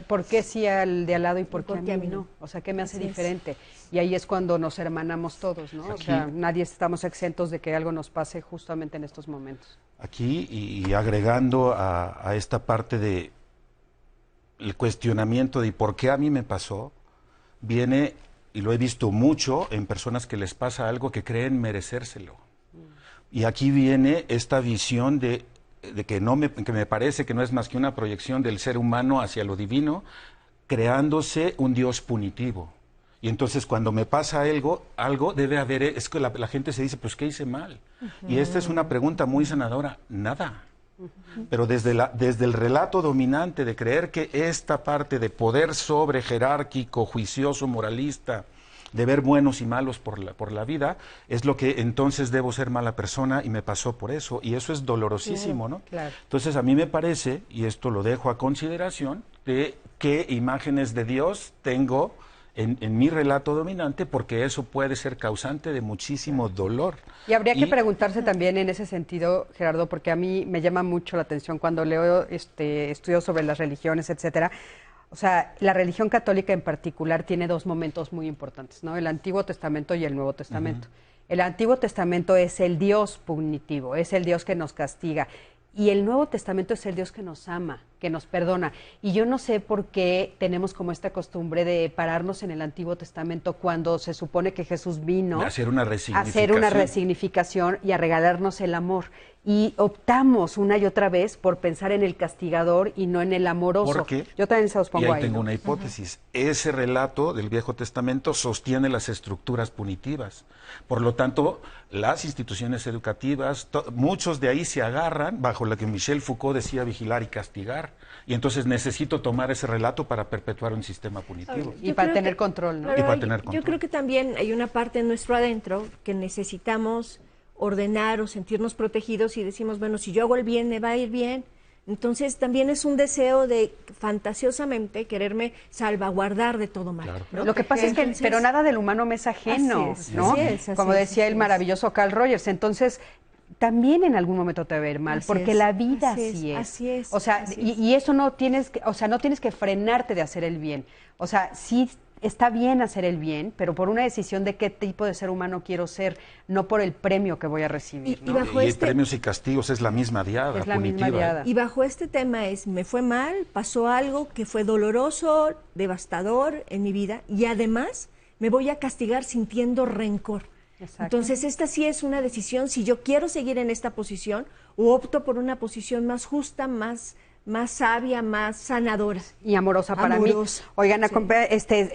¿por qué sí al de al lado y por qué a mí no? O sea, ¿qué me hace diferente? Y ahí es cuando nos hermanamos todos, ¿no? O sea, nadie estamos exentos de que algo nos pase justamente en estos momentos. Aquí, y agregando a esta parte de el cuestionamiento de por qué a mí me pasó, viene, y lo he visto mucho en personas que les pasa algo que creen merecérselo. Y aquí viene esta visión de que me parece que no es más que una proyección del ser humano hacia lo divino, creándose un Dios punitivo. Y entonces cuando me pasa algo debe haber, es que la gente se dice, pues ¿qué hice mal? Y esta es una pregunta muy sanadora, nada. Pero desde el relato dominante de creer que esta parte de poder sobre jerárquico, juicioso, moralista, de ver buenos y malos por la vida, es lo que entonces debo ser mala persona y me pasó por eso. Y eso es dolorosísimo, ¿no? Claro. Entonces a mí me parece, y esto lo dejo a consideración, de qué imágenes de Dios tengo en mi relato dominante, porque eso puede ser causante de muchísimo dolor. Y habría que preguntarse también en ese sentido, Gerardo, porque a mí me llama mucho la atención cuando leo estudios sobre las religiones, etcétera. O sea, la religión católica en particular tiene dos momentos muy importantes, ¿no? El Antiguo Testamento y el Nuevo Testamento. El Antiguo Testamento es el Dios punitivo, es el Dios que nos castiga. Y el Nuevo Testamento es el Dios que nos ama, que nos perdona. Y yo no sé por qué tenemos como esta costumbre de pararnos en el Antiguo Testamento cuando se supone que Jesús vino a hacer una resignificación y a regalarnos el amor. Y optamos una y otra vez por pensar en el castigador y no en el amoroso. Porque, yo también se los pongo y ahí ahí. tengo una hipótesis. Ese relato del Viejo Testamento sostiene las estructuras punitivas. Por lo tanto, las instituciones educativas, muchos de ahí se agarran bajo la que Michel Foucault decía vigilar y castigar. Y entonces necesito tomar ese relato para perpetuar un sistema punitivo. Y para tener control, ¿no? Y para tener control. Yo creo que también hay una parte en nuestro adentro que necesitamos ordenar o sentirnos protegidos y decimos, bueno, si yo hago el bien, me va a ir bien. Entonces también es un deseo de fantasiosamente quererme salvaguardar de todo mal. Claro. ¿no? Lo que pasa es que, pero nada del humano me es ajeno, ¿no? Como decía el maravilloso Carl Rogers. Entonces, también en algún momento te va a ir mal, porque la vida así es. Así es. O sea, y eso no tienes que, o sea, no tienes que frenarte de hacer el bien. O sea, sí está bien hacer el bien, pero por una decisión de qué tipo de ser humano quiero ser, no por el premio que voy a recibir. Y bajo y premios y castigos es la misma diada es la punitiva. Misma diada. Y bajo este tema es, me fue mal, pasó algo que fue doloroso, devastador en mi vida, y además me voy a castigar sintiendo rencor. Exacto. Entonces, esta sí es una decisión, si yo quiero seguir en esta posición, o opto por una posición más justa, más sabia, más sanadora. Y amorosa para mí. Oigan,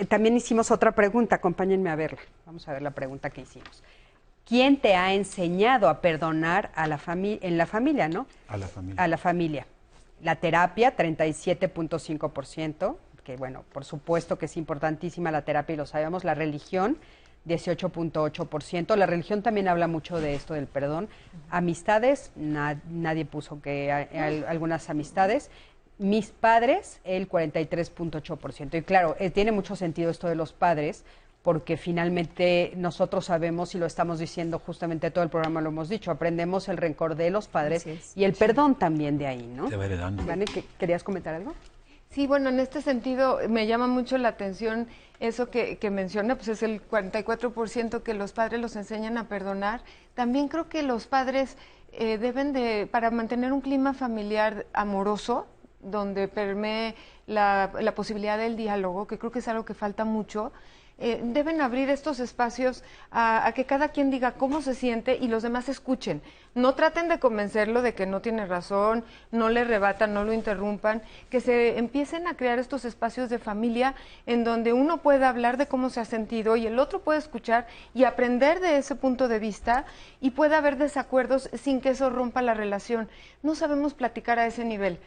también hicimos otra pregunta, acompáñenme a verla. Vamos a ver la pregunta que hicimos. ¿Quién te ha enseñado a perdonar a la en la familia, no? A la familia. A la familia. La terapia, 37.5%, que bueno, por supuesto que es importantísima la terapia y lo sabemos. La religión, 18.8%. La religión también habla mucho de esto del perdón. Amistades, nadie puso que hay algunas amistades. Mis padres, el 43.8%. Y claro, tiene mucho sentido esto de los padres, porque finalmente nosotros sabemos, y lo estamos diciendo justamente todo el programa, lo hemos dicho, aprendemos el rencor de los padres y el perdón también de ahí, ¿no? Te va heredando. ¿Vane, querías comentar algo? Sí, bueno, en este sentido me llama mucho la atención eso que menciona, pues es el 44% que los padres los enseñan a perdonar. También creo que los padres deben de, para mantener un clima familiar amoroso, donde permee la posibilidad del diálogo, que creo que es algo que falta mucho, deben abrir estos espacios a que cada quien diga cómo se siente y los demás escuchen. No traten de convencerlo de que no tiene razón, no le rebatan, no lo interrumpan, que se empiecen a crear estos espacios de familia en donde uno puede hablar de cómo se ha sentido y el otro puede escuchar y aprender de ese punto de vista, y puede haber desacuerdos sin que eso rompa la relación. No sabemos platicar a ese nivel.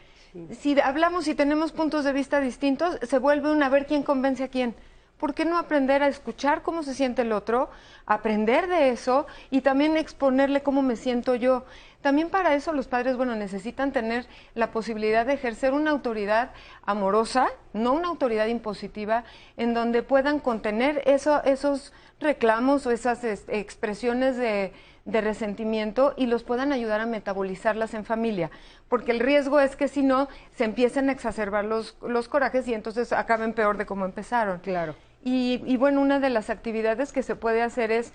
Si hablamos y tenemos puntos de vista distintos, se vuelve a ver quién convence a quién. ¿Por qué no aprender a escuchar cómo se siente el otro, aprender de eso y también exponerle cómo me siento yo? También para eso los padres, bueno, necesitan tener la posibilidad de ejercer una autoridad amorosa, no una autoridad impositiva, en donde puedan contener esos reclamos o esas expresiones de resentimiento y los puedan ayudar a metabolizarlas en familia, porque el riesgo es que si no, se empiecen a exacerbar los corajes y entonces acaben peor de cómo empezaron. Claro. Y bueno, una de las actividades que se puede hacer es,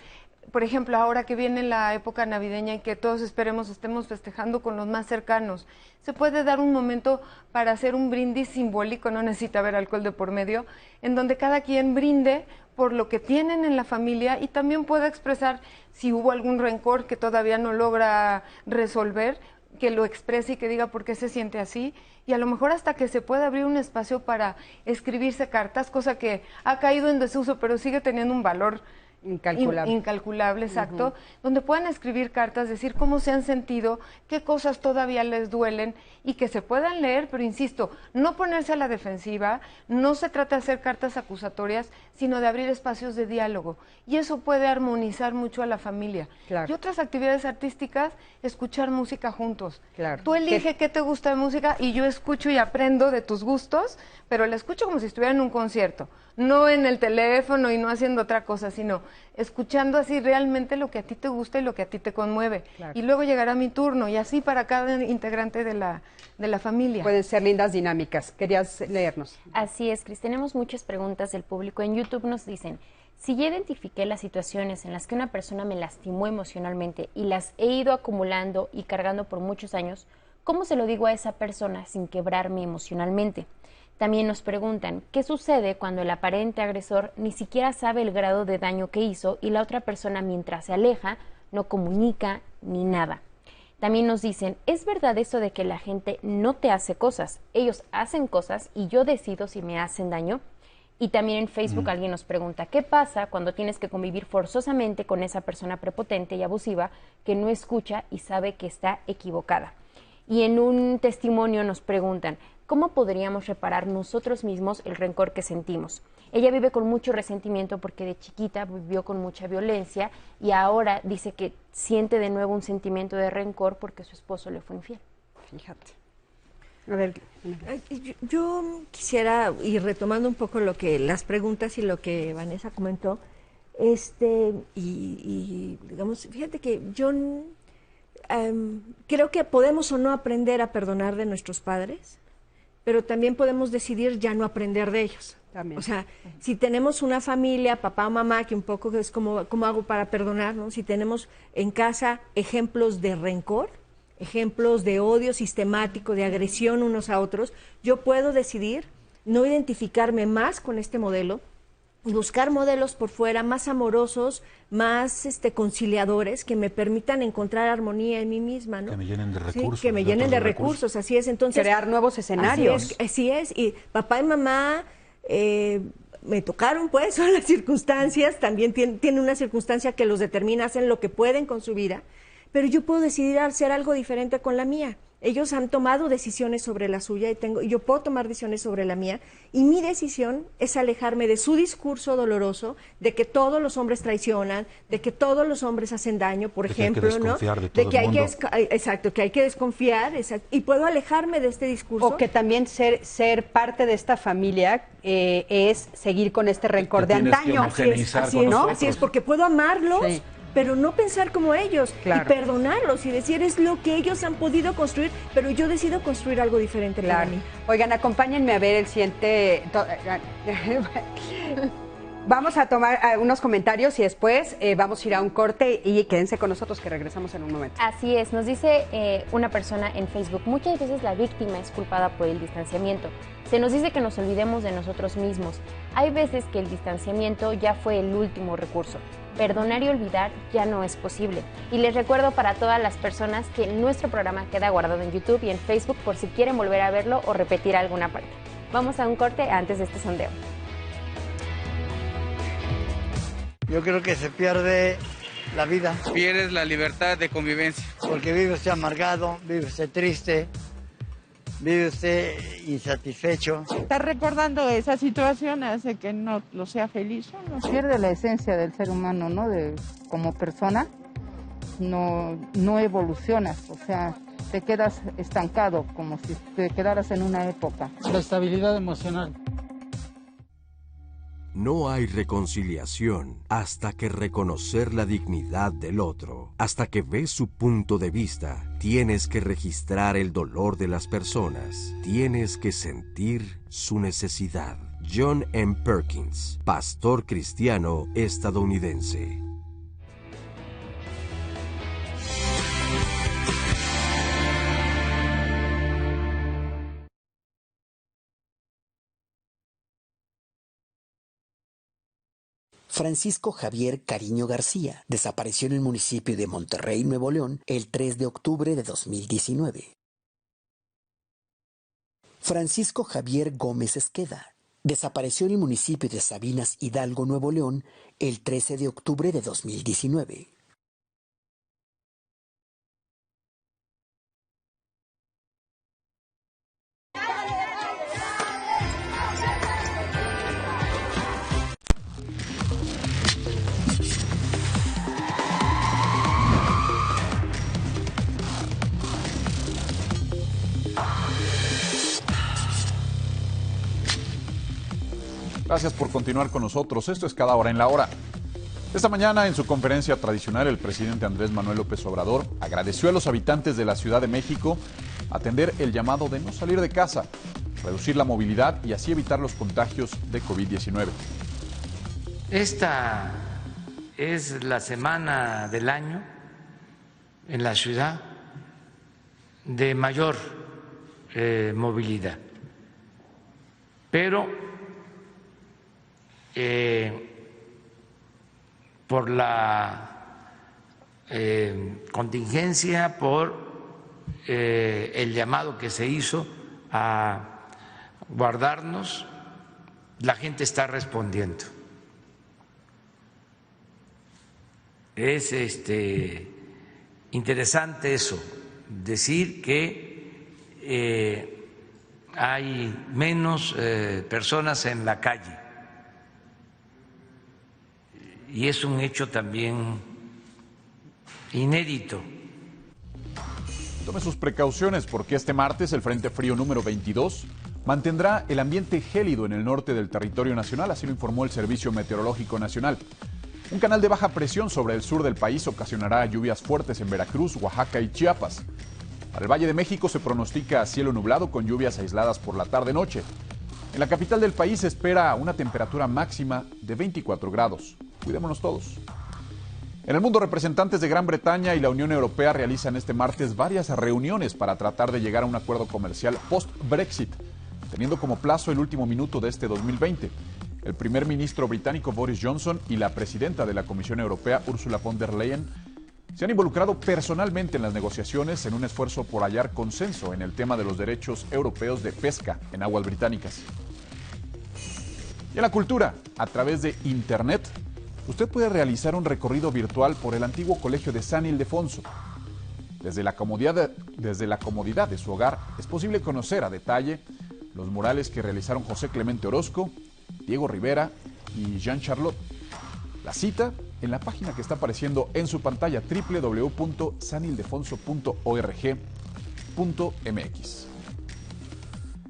por ejemplo, ahora que viene la época navideña y que todos estemos festejando con los más cercanos, se puede dar un momento para hacer un brindis simbólico, no necesita haber alcohol de por medio, en donde cada quien brinde por lo que tienen en la familia y también pueda expresar si hubo algún rencor que todavía no logra resolver, que lo exprese y que diga por qué se siente así, y a lo mejor hasta que se pueda abrir un espacio para escribirse cartas, cosa que ha caído en desuso pero sigue teniendo un valor incalculable, exacto, donde puedan escribir cartas, decir cómo se han sentido, qué cosas todavía les duelen y que se puedan leer, pero insisto, no ponerse a la defensiva, no se trata de hacer cartas acusatorias, sino de abrir espacios de diálogo y eso puede armonizar mucho a la familia. Y otras actividades artísticas, escuchar música juntos. Tú elige qué te gusta de música y yo escucho y aprendo de tus gustos, pero la escucho como si estuviera en un concierto, no en el teléfono y no haciendo otra cosa, sino escuchando así realmente lo que a ti te gusta y lo que a ti te conmueve. Y luego llegará mi turno y así para cada integrante de la familia. Pueden ser lindas dinámicas. ¿Querías leernos? Así es, Cris. Tenemos muchas preguntas del público. En YouTube nos dicen, si ya identifiqué las situaciones en las que una persona me lastimó emocionalmente y las he ido acumulando y cargando por muchos años, ¿cómo se lo digo a esa persona sin quebrarme emocionalmente? También nos preguntan, ¿qué sucede cuando el aparente agresor ni siquiera sabe el grado de daño que hizo y la otra persona mientras se aleja no comunica ni nada? También nos dicen, ¿es verdad eso de que la gente no te hace cosas? Ellos hacen cosas y yo decido si me hacen daño. Y también en Facebook alguien nos pregunta, ¿qué pasa cuando tienes que convivir forzosamente con esa persona prepotente y abusiva que no escucha y sabe que está equivocada? Y en un testimonio nos preguntan, ¿cómo podríamos reparar nosotros mismos el rencor que sentimos? Ella vive con mucho resentimiento porque de chiquita vivió con mucha violencia y ahora dice que siente de nuevo un sentimiento de rencor porque su esposo le fue infiel. Fíjate. A ver, yo quisiera, y retomando un poco lo que las preguntas y lo que Vanessa comentó, digamos, fíjate que yo creo que podemos o no aprender a perdonar de nuestros padres, pero también podemos decidir ya no aprender de ellos. También. O sea, si tenemos una familia, papá o mamá, que un poco es como ¿cómo hago para perdonar? ¿No? Si tenemos en casa ejemplos de rencor, ejemplos de odio sistemático, de agresión unos a otros, yo puedo decidir no identificarme más con este modelo, buscar modelos por fuera más amorosos, más conciliadores, que me permitan encontrar armonía en mí misma, ¿no? Que me llenen de recursos. Sí, que me llenen de recursos, así es. Entonces, crear nuevos escenarios. Así es. Y papá y mamá me tocaron, pues, son las circunstancias, también tienen una circunstancia que los determina, hacen lo que pueden con su vida, pero yo puedo decidir hacer algo diferente con la mía. Ellos han tomado decisiones sobre la suya y yo puedo tomar decisiones sobre la mía, y mi decisión es alejarme de su discurso doloroso de que todos los hombres traicionan, de que todos los hombres hacen daño, por ejemplo, ¿no? De que hay que exacto, que hay que desconfiar, y puedo alejarme de este discurso. O que también ser parte de esta familia es seguir con este rencor de antaño. Así es, porque puedo amarlos. Sí. Pero no pensar como ellos, y perdonarlos y decir es lo que ellos han podido construir, pero yo decido construir algo diferente para mí. Oigan, acompáñenme a ver el siguiente. Vamos a tomar unos comentarios y después vamos a ir a un corte y quédense con nosotros que regresamos en un momento. Así es, nos dice una persona en Facebook, muchas veces la víctima es culpada por el distanciamiento. Se nos dice que nos olvidemos de nosotros mismos. Hay veces que el distanciamiento ya fue el último recurso. Perdonar y olvidar ya no es posible. Y les recuerdo para todas las personas que nuestro programa queda guardado en YouTube y en Facebook por si quieren volver a verlo o repetir alguna parte. Vamos a un corte antes de este sondeo. Yo creo que se pierde la vida. Pierdes la libertad de convivencia. Porque vive usted amargado, vive usted triste, vive usted insatisfecho. Estar recordando esa situación hace que no lo sea feliz. No pierde la esencia del ser humano, ¿no? Como persona, no evolucionas, o sea, te quedas estancado, como si te quedaras en una época. La estabilidad emocional. No hay reconciliación hasta que reconocer la dignidad del otro, hasta que ves su punto de vista. Tienes que registrar el dolor de las personas. Tienes que sentir su necesidad. John M. Perkins, pastor cristiano estadounidense. Francisco Javier Cariño García desapareció en el municipio de Monterrey, Nuevo León, el 3 de octubre de 2019. Francisco Javier Gómez Esqueda desapareció en el municipio de Sabinas, Hidalgo, Nuevo León, el 13 de octubre de 2019. Gracias por continuar con nosotros. Esto es Cada Hora en la Hora. Esta mañana, en su conferencia tradicional, el presidente Andrés Manuel López Obrador agradeció a los habitantes de la Ciudad de México atender el llamado de no salir de casa, reducir la movilidad y así evitar los contagios de COVID-19. Esta es la semana del año en la ciudad de mayor movilidad, pero por la contingencia, por el llamado que se hizo a guardarnos, la gente está respondiendo. Es interesante eso, decir que hay menos personas en la calle. Y es un hecho también inédito. Tome sus precauciones porque este martes el Frente Frío número 22 mantendrá el ambiente gélido en el norte del territorio nacional, así lo informó el Servicio Meteorológico Nacional. Un canal de baja presión sobre el sur del país ocasionará lluvias fuertes en Veracruz, Oaxaca y Chiapas. Para el Valle de México se pronostica cielo nublado con lluvias aisladas por la tarde-noche. En la capital del país se espera una temperatura máxima de 24 grados. Cuidémonos todos. En el mundo, representantes de Gran Bretaña y la Unión Europea realizan este martes varias reuniones para tratar de llegar a un acuerdo comercial post-Brexit, teniendo como plazo el último minuto de este 2020. El primer ministro británico Boris Johnson y la presidenta de la Comisión Europea, Ursula von der Leyen, se han involucrado personalmente en las negociaciones en un esfuerzo por hallar consenso en el tema de los derechos europeos de pesca en aguas británicas. Y en la cultura, a través de Internet, usted puede realizar un recorrido virtual por el antiguo colegio de San Ildefonso. Desde la comodidad de su hogar es posible conocer a detalle los murales que realizaron José Clemente Orozco, Diego Rivera y Jean Charlotte. La cita en la página que está apareciendo en su pantalla, www.sanildefonso.org.mx.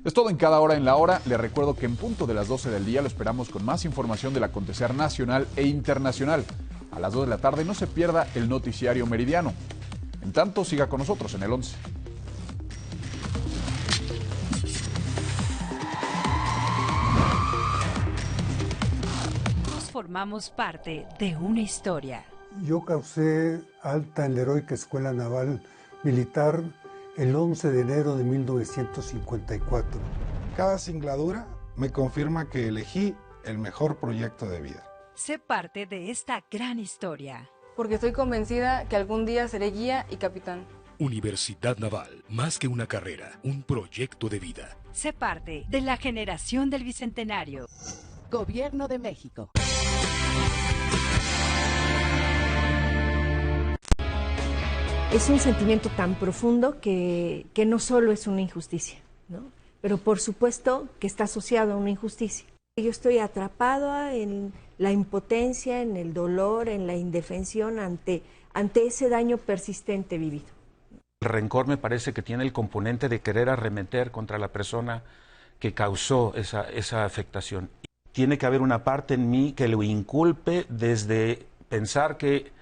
Es todo en Cada Hora en la Hora. Le recuerdo que en punto de las 12 del día lo esperamos con más información del acontecer nacional e internacional. A las 2 de la tarde no se pierda el noticiario meridiano. En tanto, siga con nosotros en el 11. Formamos parte de una historia. Yo causé alta en la heroica Escuela Naval Militar el 11 de enero de 1954. Cada singladura me confirma que elegí el mejor proyecto de vida. Sé parte de esta gran historia. Porque estoy convencida que algún día seré guía y capitán. Universidad Naval, más que una carrera, un proyecto de vida. Sé parte de la generación del Bicentenario. Gobierno de México. Es un sentimiento tan profundo que no solo es una injusticia, ¿no? Pero por supuesto que está asociado a una injusticia. Yo estoy atrapada en la impotencia, en el dolor, en la indefensión ante ese daño persistente vivido. El rencor me parece que tiene el componente de querer arremeter contra la persona que causó esa afectación. Tiene que haber una parte en mí que lo inculpe desde pensar que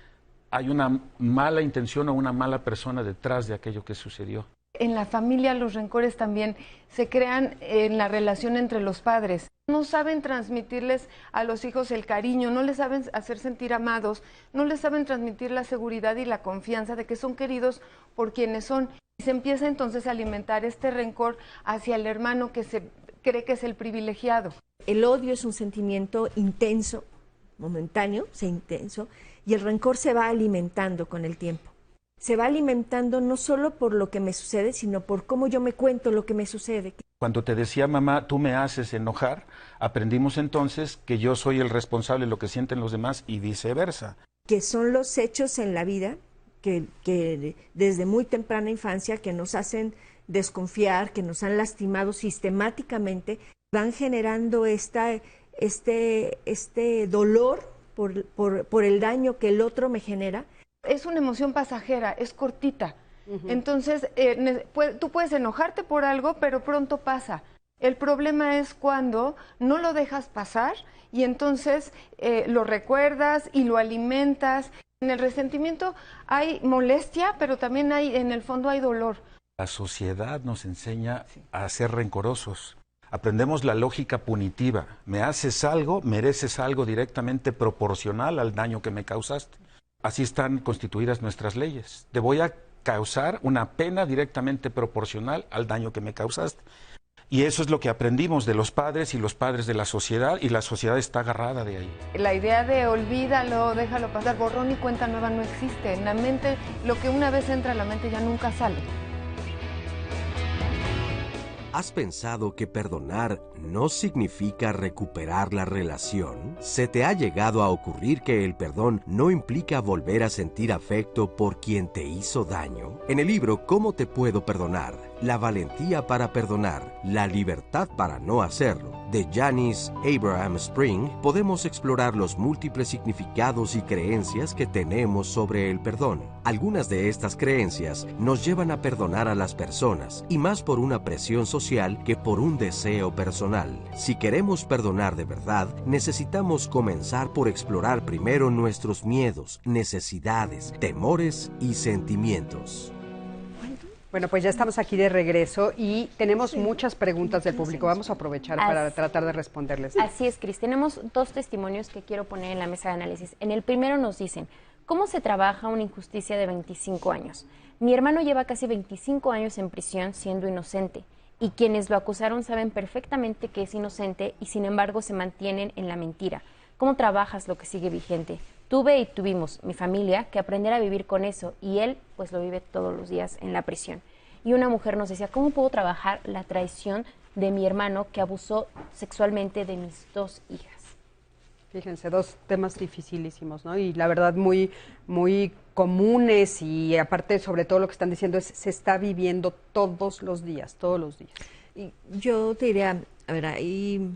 hay una mala intención o una mala persona detrás de aquello que sucedió. En la familia los rencores también se crean en la relación entre los padres. No saben transmitirles a los hijos el cariño, no les saben hacer sentir amados, no les saben transmitir la seguridad y la confianza de que son queridos por quienes son. Y se empieza entonces a alimentar este rencor hacia el hermano que se cree que es el privilegiado. El odio es un sentimiento intenso, momentáneo, intenso, y el rencor se va alimentando con el tiempo. Se va alimentando no solo por lo que me sucede, sino por cómo yo me cuento lo que me sucede. Cuando te decía mamá, tú me haces enojar, aprendimos entonces que yo soy el responsable de lo que sienten los demás y viceversa. Que son los hechos en la vida que desde muy temprana infancia que nos hacen desconfiar, que nos han lastimado sistemáticamente, van generando este dolor por el daño que el otro me genera. Es una emoción pasajera, es cortita. Entonces, tú puedes enojarte por algo, pero pronto pasa. El problema es cuando no lo dejas pasar y entonces lo recuerdas y lo alimentas. En el resentimiento hay molestia, pero también en el fondo hay dolor. La sociedad nos enseña a ser rencorosos. Aprendemos la lógica punitiva. Me haces algo, mereces algo directamente proporcional al daño que me causaste. Así están constituidas nuestras leyes. Te voy a causar una pena directamente proporcional al daño que me causaste. Y eso es lo que aprendimos de los padres y los padres de la sociedad, y la sociedad está agarrada de ahí. La idea de olvídalo, déjalo pasar, borrón y cuenta nueva no existe. En la mente, lo que una vez entra a la mente ya nunca sale. ¿Has pensado que perdonar no significa recuperar la relación? ¿Se te ha llegado a ocurrir que el perdón no implica volver a sentir afecto por quien te hizo daño? En el libro ¿Cómo te puedo perdonar? La valentía para perdonar, la libertad para no hacerlo, de Janice Abraham Spring, podemos explorar los múltiples significados y creencias que tenemos sobre el perdón. Algunas de estas creencias nos llevan a perdonar a las personas, y más por una presión social que por un deseo personal. Si queremos perdonar de verdad, necesitamos comenzar por explorar primero nuestros miedos, necesidades, temores y sentimientos. Bueno, pues ya estamos aquí de regreso y tenemos muchas preguntas del público. Vamos a aprovechar para tratar de responderles. Así es, Cris. Tenemos 2 testimonios que quiero poner en la mesa de análisis. En el primero nos dicen, ¿cómo se trabaja una injusticia de 25 años? Mi hermano lleva casi 25 años en prisión siendo inocente y quienes lo acusaron saben perfectamente que es inocente y sin embargo se mantienen en la mentira. ¿Cómo trabajas lo que sigue vigente? Tuve y tuvimos, mi familia, que aprender a vivir con eso y él pues lo vive todos los días en la prisión. Y una mujer nos decía, ¿cómo puedo trabajar la traición de mi hermano que abusó sexualmente de mis 2 hijas? Fíjense, 2 temas dificilísimos, ¿no? Y la verdad muy, muy comunes y aparte sobre todo lo que están diciendo es se está viviendo todos los días, todos los días. Y yo te diría, a ver, hay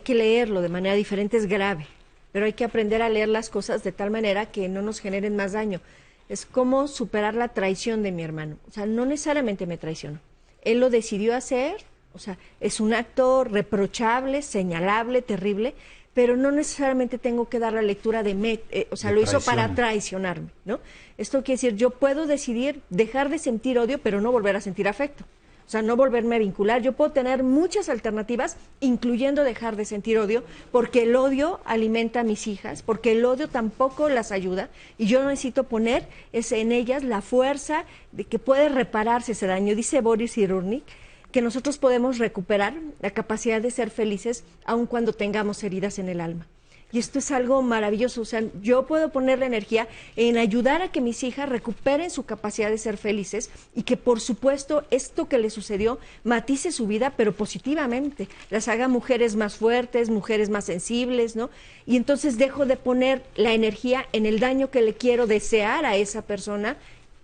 que leerlo de manera diferente, es grave. Pero hay que aprender a leer las cosas de tal manera que no nos generen más daño. Es como superar la traición de mi hermano. O sea, no necesariamente me traicionó. Él lo decidió hacer, o sea, es un acto reprochable, señalable, terrible, pero no necesariamente tengo que dar la lectura de o sea, lo hizo para traicionarme, ¿no? Esto quiere decir, yo puedo decidir dejar de sentir odio, pero no volver a sentir afecto. O sea, no volverme a vincular. Yo puedo tener muchas alternativas, incluyendo dejar de sentir odio, porque el odio alimenta a mis hijas, porque el odio tampoco las ayuda, y yo necesito poner en ellas la fuerza de que puede repararse ese daño. Dice Boris Cyrulnik que nosotros podemos recuperar la capacidad de ser felices aun cuando tengamos heridas en el alma. Y esto es algo maravilloso, o sea, yo puedo poner la energía en ayudar a que mis hijas recuperen su capacidad de ser felices y que, por supuesto, esto que les sucedió matice su vida, pero positivamente, las haga mujeres más fuertes, mujeres más sensibles, ¿no? Y entonces dejo de poner la energía en el daño que le quiero desear a esa persona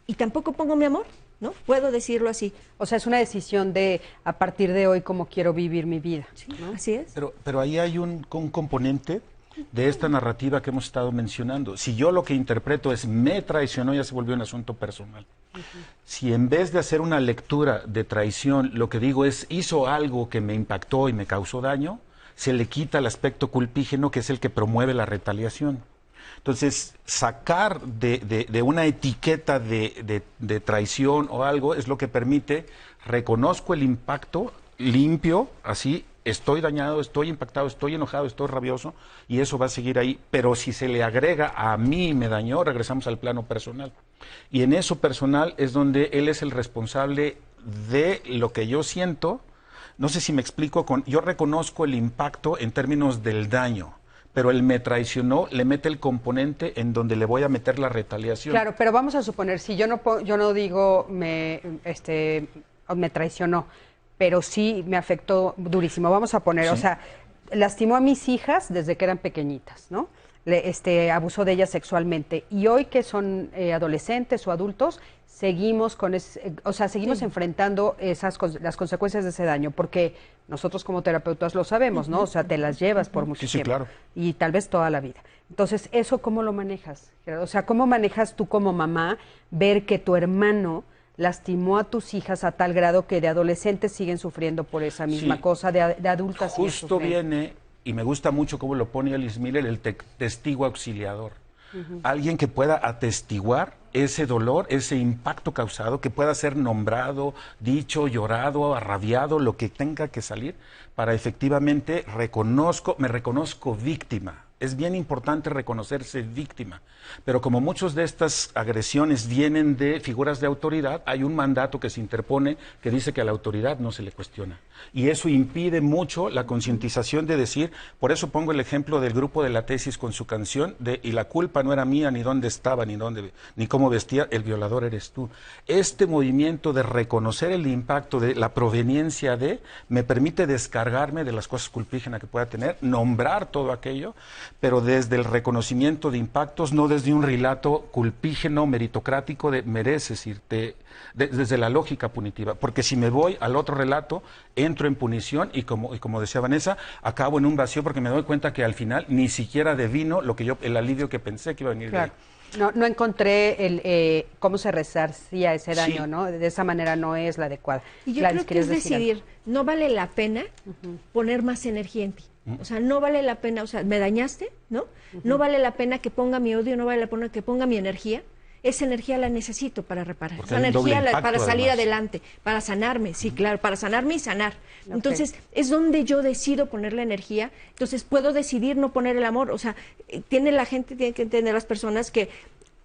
y tampoco pongo mi amor, ¿no? Puedo decirlo así. O sea, es una decisión de, a partir de hoy, cómo quiero vivir mi vida, ¿no? Así es. Pero ahí hay un componente de esta narrativa que hemos estado mencionando. Si yo lo que interpreto es me traicionó, ya se volvió un asunto personal. Si en vez de hacer una lectura de traición, lo que digo es hizo algo que me impactó y me causó daño, se le quita el aspecto culpígeno que es el que promueve la retaliación. Entonces, sacar de una etiqueta de traición o algo es lo que permite, reconozco el impacto, limpio, así, estoy dañado, estoy impactado, estoy enojado, estoy rabioso, y eso va a seguir ahí. Pero si se le agrega a mí me dañó, regresamos al plano personal. Y en eso personal es donde él es el responsable de lo que yo siento. No sé si me explico, yo reconozco el impacto en términos del daño, pero él me traicionó, le mete el componente en donde le voy a meter la retaliación. Claro, pero vamos a suponer, si yo no digo me traicionó, pero sí me afectó durísimo. Vamos a poner, Sí. o sea, lastimó a mis hijas desde que eran pequeñitas, ¿no? Abusó de ellas sexualmente. Y hoy que son adolescentes o adultos, seguimos seguimos enfrentando las consecuencias de ese daño, porque nosotros como terapeutas lo sabemos, ¿no? O sea, te las llevas por mucho tiempo. Claro. Y tal vez toda la vida. Entonces, ¿eso cómo lo manejas, Gerardo? O sea, ¿cómo manejas tú como mamá ver que tu hermano lastimó a tus hijas a tal grado que de adolescentes siguen sufriendo por esa misma Sí. cosa, de adultas siguen Justo sufriendo? viene, y me gusta mucho cómo lo pone Alice Miller, el testigo auxiliador. Alguien que pueda atestiguar ese dolor, ese impacto causado, que pueda ser nombrado, dicho, llorado, arrabiado, lo que tenga que salir, para efectivamente me reconozco víctima. Es bien importante reconocerse víctima, pero como muchas de estas agresiones vienen de figuras de autoridad, hay un mandato que se interpone que dice que a la autoridad no se le cuestiona. Y eso impide mucho la concientización de decir, por eso pongo el ejemplo del grupo de La Tesis con su canción de "Y la culpa no era mía, ni dónde estaba, ni cómo vestía, el violador eres tú". Este movimiento de reconocer el impacto de la proveniencia de, me permite descargarme de las cosas culpígenas que pueda tener, nombrar todo aquello, pero desde el reconocimiento de impactos, no desde un relato culpígeno, meritocrático, de mereces irte, desde la lógica punitiva. Porque si me voy al otro relato, entro en punición y como decía Vanessa, acabo en un vacío porque me doy cuenta que al final ni siquiera devino el alivio que pensé que iba a venir Claro. de ahí. No encontré cómo se resarcía ese daño, Sí. ¿no? De esa manera no es la adecuada. Y yo Gladys, creo que es ¿querías decir algo? decidir, no vale la pena poner más energía en ti. O sea, no vale la pena, o sea, me dañaste, ¿no? No vale la pena que ponga mi odio, no vale la pena que ponga mi energía. Esa energía la necesito para reparar. Porque Esa hay un doble energía impacto, para salir además. adelante, para sanarme, sí, claro, para sanarme y sanar. Ok. Entonces, es donde yo decido poner la energía. Entonces, puedo decidir no poner el amor. O sea, la gente tiene que entender, las personas, que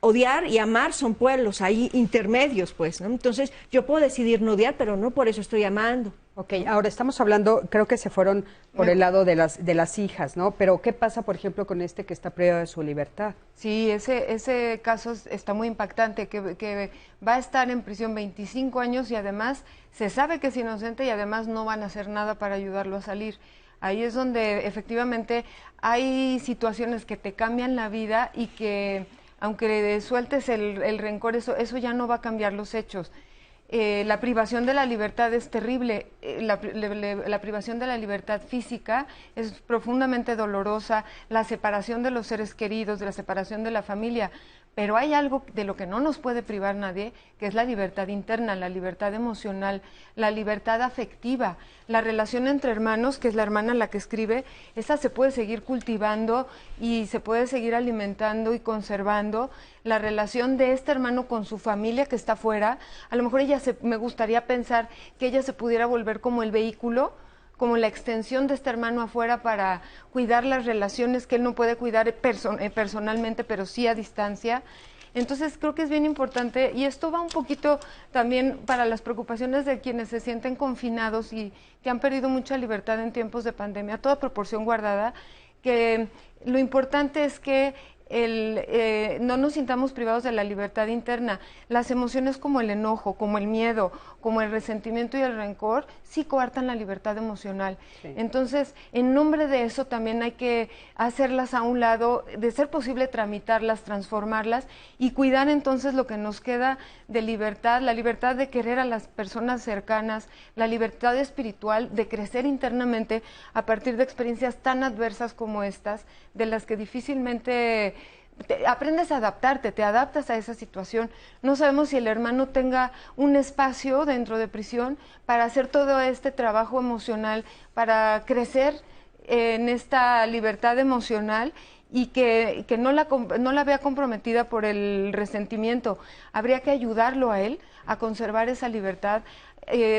odiar y amar son pueblos, hay intermedios, pues, ¿no? Entonces, yo puedo decidir no odiar, pero no por eso estoy amando. Ok, ahora estamos hablando, creo que se fueron por el lado de las hijas, ¿no? Pero ¿qué pasa, por ejemplo, con este que está privado de su libertad? Sí, ese caso está muy impactante, que va a estar en prisión 25 años y además se sabe que es inocente y además no van a hacer nada para ayudarlo a salir. Ahí es donde efectivamente hay situaciones que te cambian la vida y que aunque sueltes el rencor, eso ya no va a cambiar los hechos. La privación de la libertad es terrible, la privación de la libertad física es profundamente dolorosa, la separación de los seres queridos, la separación de la familia, pero hay algo de lo que no nos puede privar nadie, que es la libertad interna, la libertad emocional, la libertad afectiva, la relación entre hermanos, que es la hermana la que escribe, esa se puede seguir cultivando y se puede seguir alimentando y conservando. La relación de este hermano con su familia que está afuera, a lo mejor me gustaría pensar que ella se pudiera volver como el vehículo, como la extensión de este hermano afuera para cuidar las relaciones que él no puede cuidar personalmente, pero sí a distancia. Entonces creo que es bien importante, y esto va un poquito también para las preocupaciones de quienes se sienten confinados y que han perdido mucha libertad en tiempos de pandemia, toda proporción guardada, que lo importante es que no nos sintamos privados de la libertad interna. Las emociones como el enojo, como el miedo, como el resentimiento y el rencor, sí coartan la libertad emocional. Sí. Entonces, en nombre de eso también hay que hacerlas a un lado, de ser posible tramitarlas, transformarlas y cuidar entonces lo que nos queda de libertad, la libertad de querer a las personas cercanas, la libertad espiritual, de crecer internamente a partir de experiencias tan adversas como estas, de las que difícilmente aprendes a adaptarte, te adaptas a esa situación. No sabemos si el hermano tenga un espacio dentro de prisión para hacer todo este trabajo emocional, para crecer en esta libertad emocional y que no la vea comprometida por el resentimiento. Habría que ayudarlo a él a conservar esa libertad,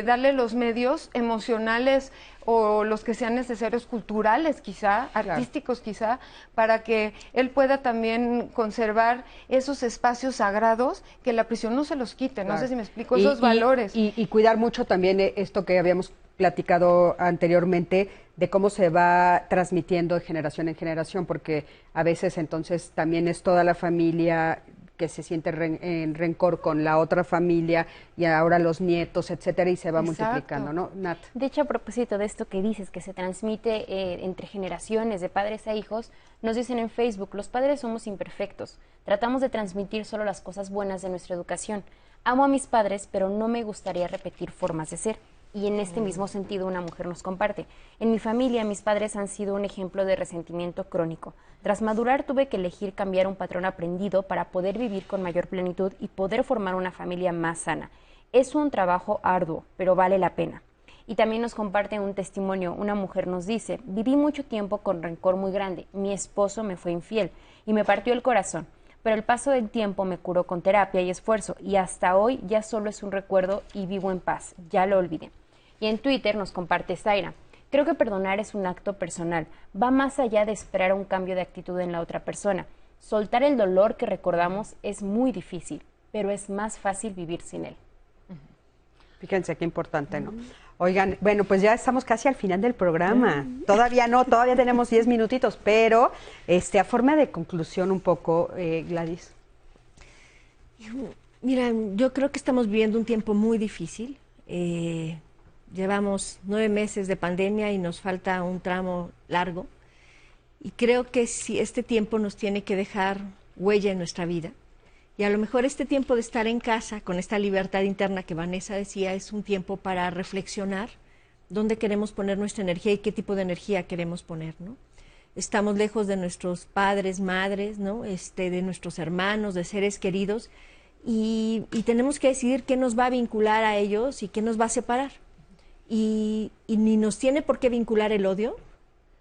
darle los medios emocionales o los que sean necesarios, culturales quizá, artísticos quizá, para que él pueda también conservar esos espacios sagrados, que la prisión no se los quite, no sé si me explico, esos valores. Y cuidar mucho también esto que habíamos platicado anteriormente, de cómo se va transmitiendo de generación en generación, porque a veces entonces también es toda la familia que se siente en rencor con la otra familia y ahora los nietos, etcétera, y se va multiplicando, ¿no, Nat? De hecho, a propósito de esto que dices, que se transmite entre generaciones de padres a hijos, nos dicen en Facebook, los padres somos imperfectos, tratamos de transmitir solo las cosas buenas de nuestra educación. Amo a mis padres, pero no me gustaría repetir formas de ser. Y en este mismo sentido una mujer nos comparte. En mi familia, mis padres han sido un ejemplo de resentimiento crónico. Tras madurar tuve que elegir cambiar un patrón aprendido para poder vivir con mayor plenitud y poder formar una familia más sana. Es un trabajo arduo, pero vale la pena. Y también nos comparte un testimonio. Una mujer nos dice, viví mucho tiempo con rencor muy grande. Mi esposo me fue infiel y me partió el corazón. Pero el paso del tiempo me curó con terapia y esfuerzo y hasta hoy ya solo es un recuerdo y vivo en paz. Ya lo olvidé. Y en Twitter nos comparte Zaira. Creo que perdonar es un acto personal. Va más allá de esperar un cambio de actitud en la otra persona. Soltar el dolor que recordamos es muy difícil, pero es más fácil vivir sin él. Fíjense qué importante, ¿no? Oigan, bueno, pues ya estamos casi al final del programa. Todavía no, todavía tenemos 10 minutitos, pero a forma de conclusión un poco, Gladys. Mira, yo creo que estamos viviendo un tiempo muy difícil. Llevamos 9 meses de pandemia y nos falta un tramo largo. Y creo que si este tiempo nos tiene que dejar huella en nuestra vida. Y a lo mejor este tiempo de estar en casa, con esta libertad interna que Vanessa decía, es un tiempo para reflexionar dónde queremos poner nuestra energía y qué tipo de energía queremos poner, ¿no? Estamos lejos de nuestros padres, madres, ¿no? De nuestros hermanos, de seres queridos, y tenemos que decidir qué nos va a vincular a ellos y qué nos va a separar. Y ni nos tiene por qué vincular el odio,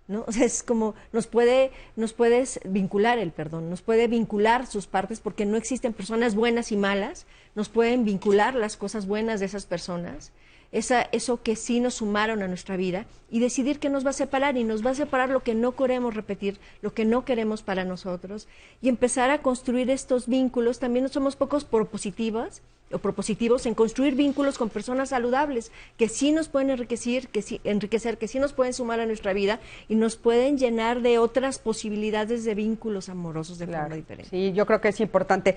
¿no? O sea, es como nos puede vincular el perdón, nos puede vincular sus partes, porque no existen personas buenas y malas, nos pueden vincular las cosas buenas de esas personas, eso que sí nos sumaron a nuestra vida, y decidir qué nos va a separar, y nos va a separar lo que no queremos repetir, lo que no queremos para nosotros, y empezar a construir estos vínculos. También no somos pocos propositivos en construir vínculos con personas saludables, que sí nos pueden enriquecer, que sí nos pueden sumar a nuestra vida y nos pueden llenar de otras posibilidades de vínculos amorosos de forma diferente. Sí, yo creo que es importante.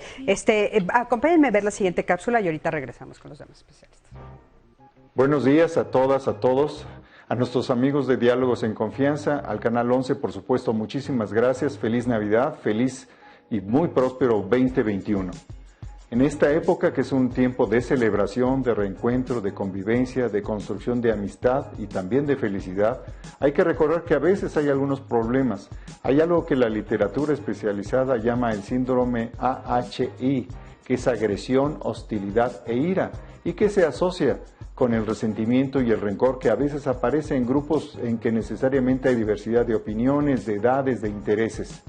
Acompáñenme a ver la siguiente cápsula y ahorita regresamos con los demás especialistas. Buenos días a todas, a todos, a nuestros amigos de Diálogos en Confianza, al Canal 11, por supuesto, muchísimas gracias. Feliz Navidad, feliz y muy próspero 2021. En esta época, que es un tiempo de celebración, de reencuentro, de convivencia, de construcción de amistad y también de felicidad, hay que recordar que a veces hay algunos problemas. Hay algo que la literatura especializada llama el síndrome AHI, que es agresión, hostilidad e ira, y que se asocia con el resentimiento y el rencor, que a veces aparece en grupos en que necesariamente hay diversidad de opiniones, de edades, de intereses.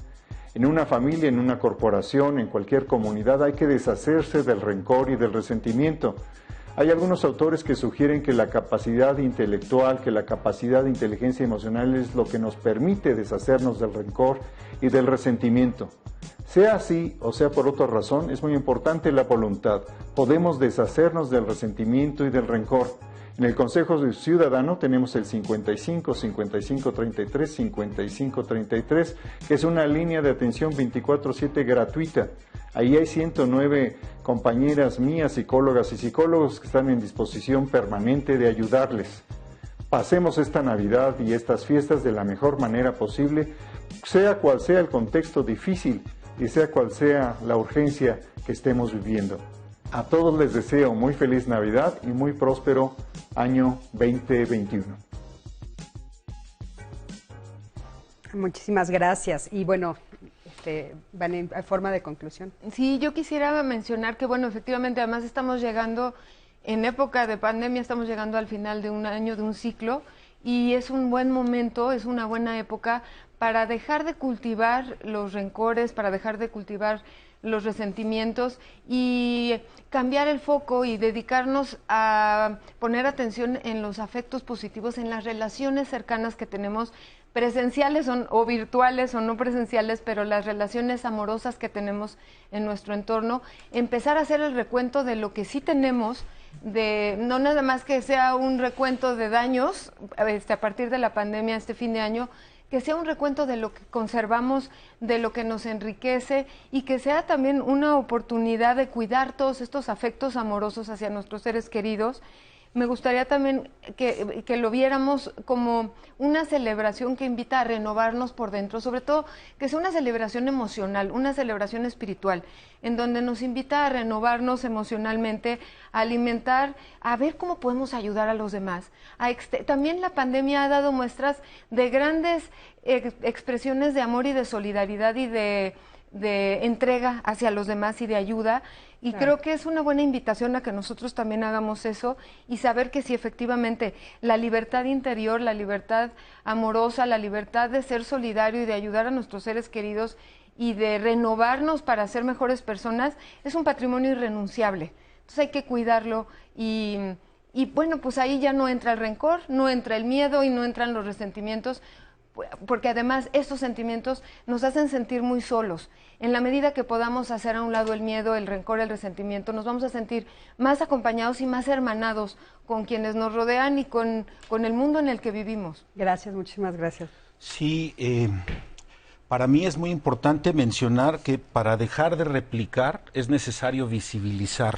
En una familia, en una corporación, en cualquier comunidad, hay que deshacerse del rencor y del resentimiento. Hay algunos autores que sugieren que la capacidad intelectual, que la capacidad de inteligencia emocional es lo que nos permite deshacernos del rencor y del resentimiento. Sea así o sea por otra razón, es muy importante la voluntad. Podemos deshacernos del resentimiento y del rencor. En el Consejo Ciudadano tenemos el 55 55 33 55 33, que es una línea de atención 24/7 gratuita. Ahí hay 109 compañeras mías, psicólogas y psicólogos, que están en disposición permanente de ayudarles. Pasemos esta Navidad y estas fiestas de la mejor manera posible, sea cual sea el contexto difícil y sea cual sea la urgencia que estemos viviendo. A todos les deseo muy feliz Navidad y muy próspero año 2021. Muchísimas gracias. Y bueno, van en forma de conclusión. Sí, yo quisiera mencionar que, bueno, efectivamente, además estamos llegando, en época de pandemia, estamos llegando al final de un año, de un ciclo, y es un buen momento, es una buena época para dejar de cultivar los rencores, para dejar de cultivar los resentimientos y cambiar el foco y dedicarnos a poner atención en los afectos positivos, en las relaciones cercanas que tenemos, presenciales o virtuales o no presenciales, pero las relaciones amorosas que tenemos en nuestro entorno, empezar a hacer el recuento de lo que sí tenemos, de no nada más que sea un recuento de daños a partir de la pandemia este fin de año, que sea un recuento de lo que conservamos, de lo que nos enriquece y que sea también una oportunidad de cuidar todos estos afectos amorosos hacia nuestros seres queridos. Me gustaría también que lo viéramos como una celebración que invita a renovarnos por dentro, sobre todo que sea una celebración emocional, una celebración espiritual, en donde nos invita a renovarnos emocionalmente, a alimentar, a ver cómo podemos ayudar a los demás. También la pandemia ha dado muestras de grandes expresiones de amor y de solidaridad y de entrega hacia los demás y de ayuda. Y claro, creo que es una buena invitación a que nosotros también hagamos eso y saber que si efectivamente la libertad interior, la libertad amorosa, la libertad de ser solidario y de ayudar a nuestros seres queridos y de renovarnos para ser mejores personas es un patrimonio irrenunciable. Entonces hay que cuidarlo y bueno, pues ahí ya no entra el rencor, no entra el miedo y no entran los resentimientos, porque además estos sentimientos nos hacen sentir muy solos. En la medida que podamos hacer a un lado el miedo, el rencor, el resentimiento, nos vamos a sentir más acompañados y más hermanados con quienes nos rodean y con el mundo en el que vivimos. Gracias, muchísimas gracias. Sí, para mí es muy importante mencionar que para dejar de replicar es necesario visibilizar.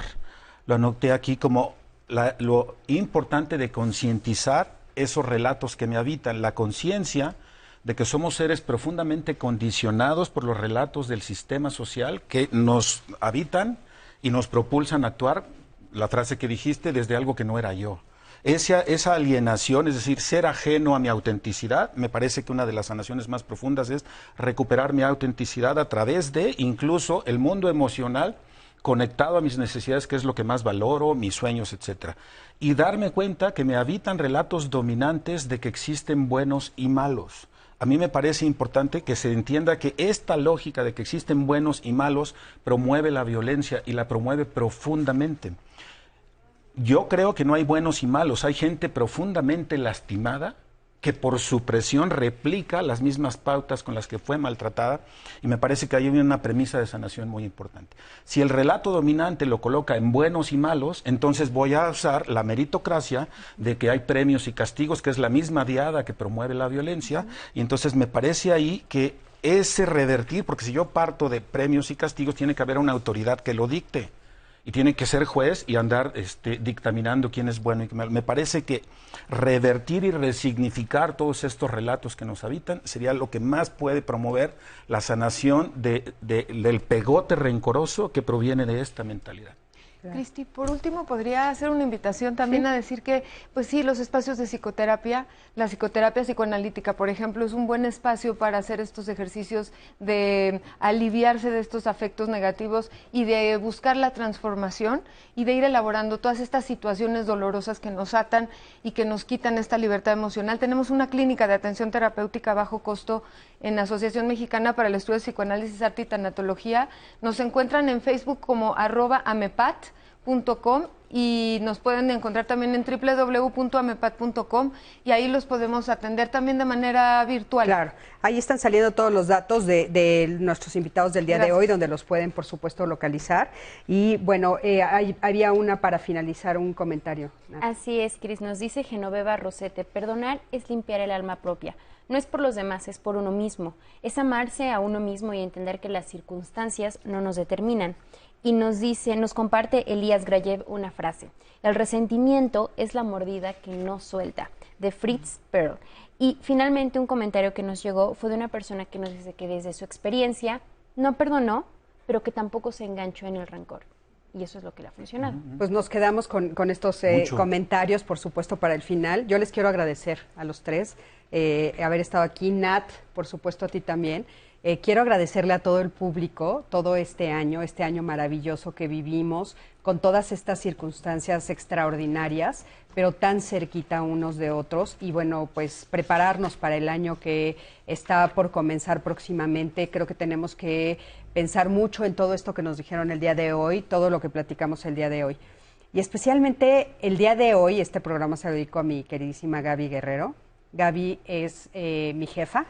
Lo anoté aquí como lo importante de concientizar esos relatos que me habitan, la conciencia de que somos seres profundamente condicionados por los relatos del sistema social que nos habitan y nos propulsan a actuar, la frase que dijiste, desde algo que no era yo. Esa alienación, es decir, ser ajeno a mi autenticidad, me parece que una de las sanaciones más profundas es recuperar mi autenticidad a través de incluso el mundo emocional conectado a mis necesidades, que es lo que más valoro, mis sueños, etcétera. Y darme cuenta que me habitan relatos dominantes de que existen buenos y malos. A mí me parece importante que se entienda que esta lógica de que existen buenos y malos promueve la violencia y la promueve profundamente. Yo creo que no hay buenos y malos, hay gente profundamente lastimada que por su presión replica las mismas pautas con las que fue maltratada, y me parece que ahí hay una premisa de sanación muy importante. Si el relato dominante lo coloca en buenos y malos, entonces voy a usar la meritocracia de que hay premios y castigos, que es la misma diada que promueve la violencia, y entonces me parece ahí que ese revertir, porque si yo parto de premios y castigos, tiene que haber una autoridad que lo dicte. Y tiene que ser juez y andar dictaminando quién es bueno y quién es malo. Me parece que revertir y resignificar todos estos relatos que nos habitan sería lo que más puede promover la sanación del pegote rencoroso que proviene de esta mentalidad. Cristi, por último, podría hacer una invitación también a decir que, pues sí, los espacios de psicoterapia, la psicoterapia psicoanalítica, por ejemplo, es un buen espacio para hacer estos ejercicios de aliviarse de estos afectos negativos y de buscar la transformación y de ir elaborando todas estas situaciones dolorosas que nos atan y que nos quitan esta libertad emocional. Tenemos una clínica de atención terapéutica a bajo costo en la Asociación Mexicana para el Estudio de Psicoanálisis, Arte y Tanatología. Nos encuentran en Facebook como @amepat.com y nos pueden encontrar también en www.amepat.com y ahí los podemos atender también de manera virtual. Claro, ahí están saliendo todos los datos de nuestros invitados del día de hoy, donde los pueden, por supuesto, localizar. Y bueno, había una para finalizar, un comentario. Así es, Cris, nos dice Genoveva Rosete, perdonar es limpiar el alma propia. No es por los demás, es por uno mismo. Es amarse a uno mismo y entender que las circunstancias no nos determinan. Y nos comparte Elías Grayev una frase: el resentimiento es la mordida que no suelta, de Fritz Perl. Y finalmente un comentario que nos llegó fue de una persona que nos dice que desde su experiencia no perdonó, pero que tampoco se enganchó en el rencor. Y eso es lo que le ha funcionado. Pues nos quedamos con estos comentarios, por supuesto, para el final. Yo les quiero agradecer a los tres haber estado aquí. Nat, por supuesto, a ti también. Quiero agradecerle a todo el público todo este año maravilloso que vivimos, con todas estas circunstancias extraordinarias, pero tan cerquita unos de otros. Y bueno, pues prepararnos para el año que está por comenzar próximamente. Creo que tenemos que pensar mucho en todo esto que nos dijeron el día de hoy, todo lo que platicamos el día de hoy. Y especialmente el día de hoy, este programa se lo dedico a mi queridísima Gaby Guerrero. Gaby es mi jefa.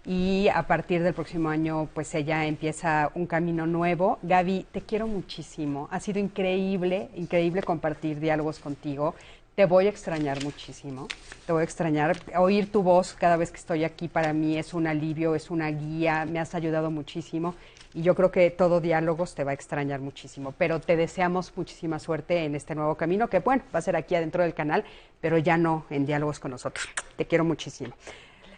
Y a partir del próximo año, pues ella empieza un camino nuevo. Gaby, te quiero muchísimo. Ha sido increíble, increíble compartir diálogos contigo. Te voy a extrañar muchísimo, te voy a extrañar. Oír tu voz cada vez que estoy aquí para mí es un alivio, es una guía, me has ayudado muchísimo y yo creo que todo Diálogos te va a extrañar muchísimo. Pero te deseamos muchísima suerte en este nuevo camino, que bueno, va a ser aquí adentro del canal, pero ya no en Diálogos con nosotros. Te quiero muchísimo.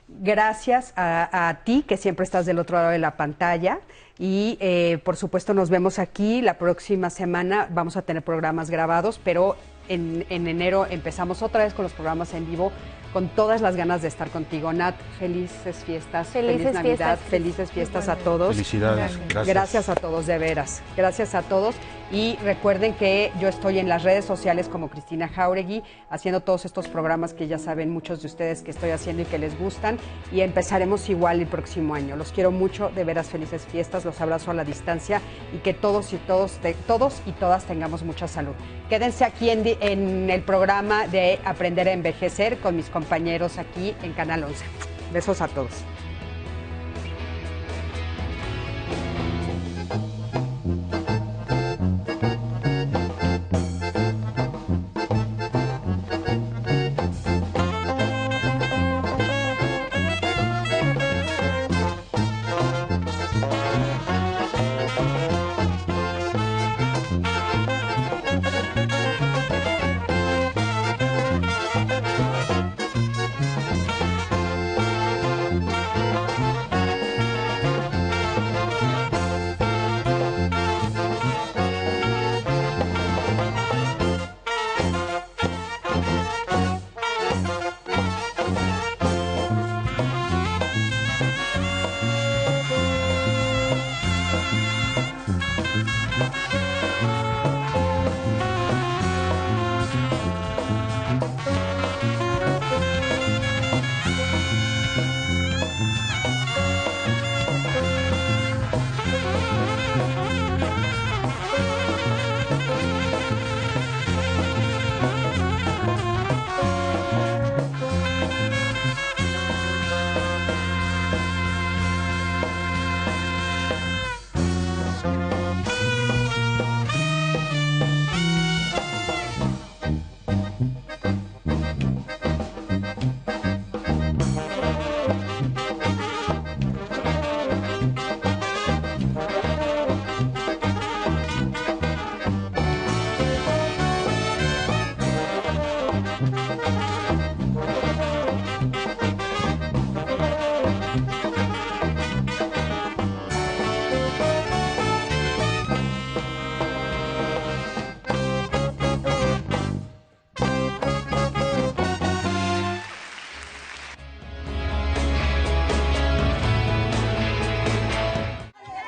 Gracias a ti, que siempre estás del otro lado de la pantalla. Y por supuesto nos vemos aquí la próxima semana. Vamos a tener programas grabados, pero en enero empezamos otra vez con los programas en vivo, con todas las ganas de estar contigo. Nat, felices fiestas, feliz Navidad, felices fiestas a todos. Felicidades, gracias. Gracias a todos, de veras. Gracias a todos. Y recuerden que yo estoy en las redes sociales como Cristina Jáuregui, haciendo todos estos programas que ya saben muchos de ustedes que estoy haciendo y que les gustan. Y empezaremos igual el próximo año. Los quiero mucho, de veras, felices fiestas. Los abrazo a la distancia y que todos y todas tengamos mucha salud. Quédense aquí en el programa de Aprender a Envejecer con mis compañeros aquí en Canal 11. Besos a todos.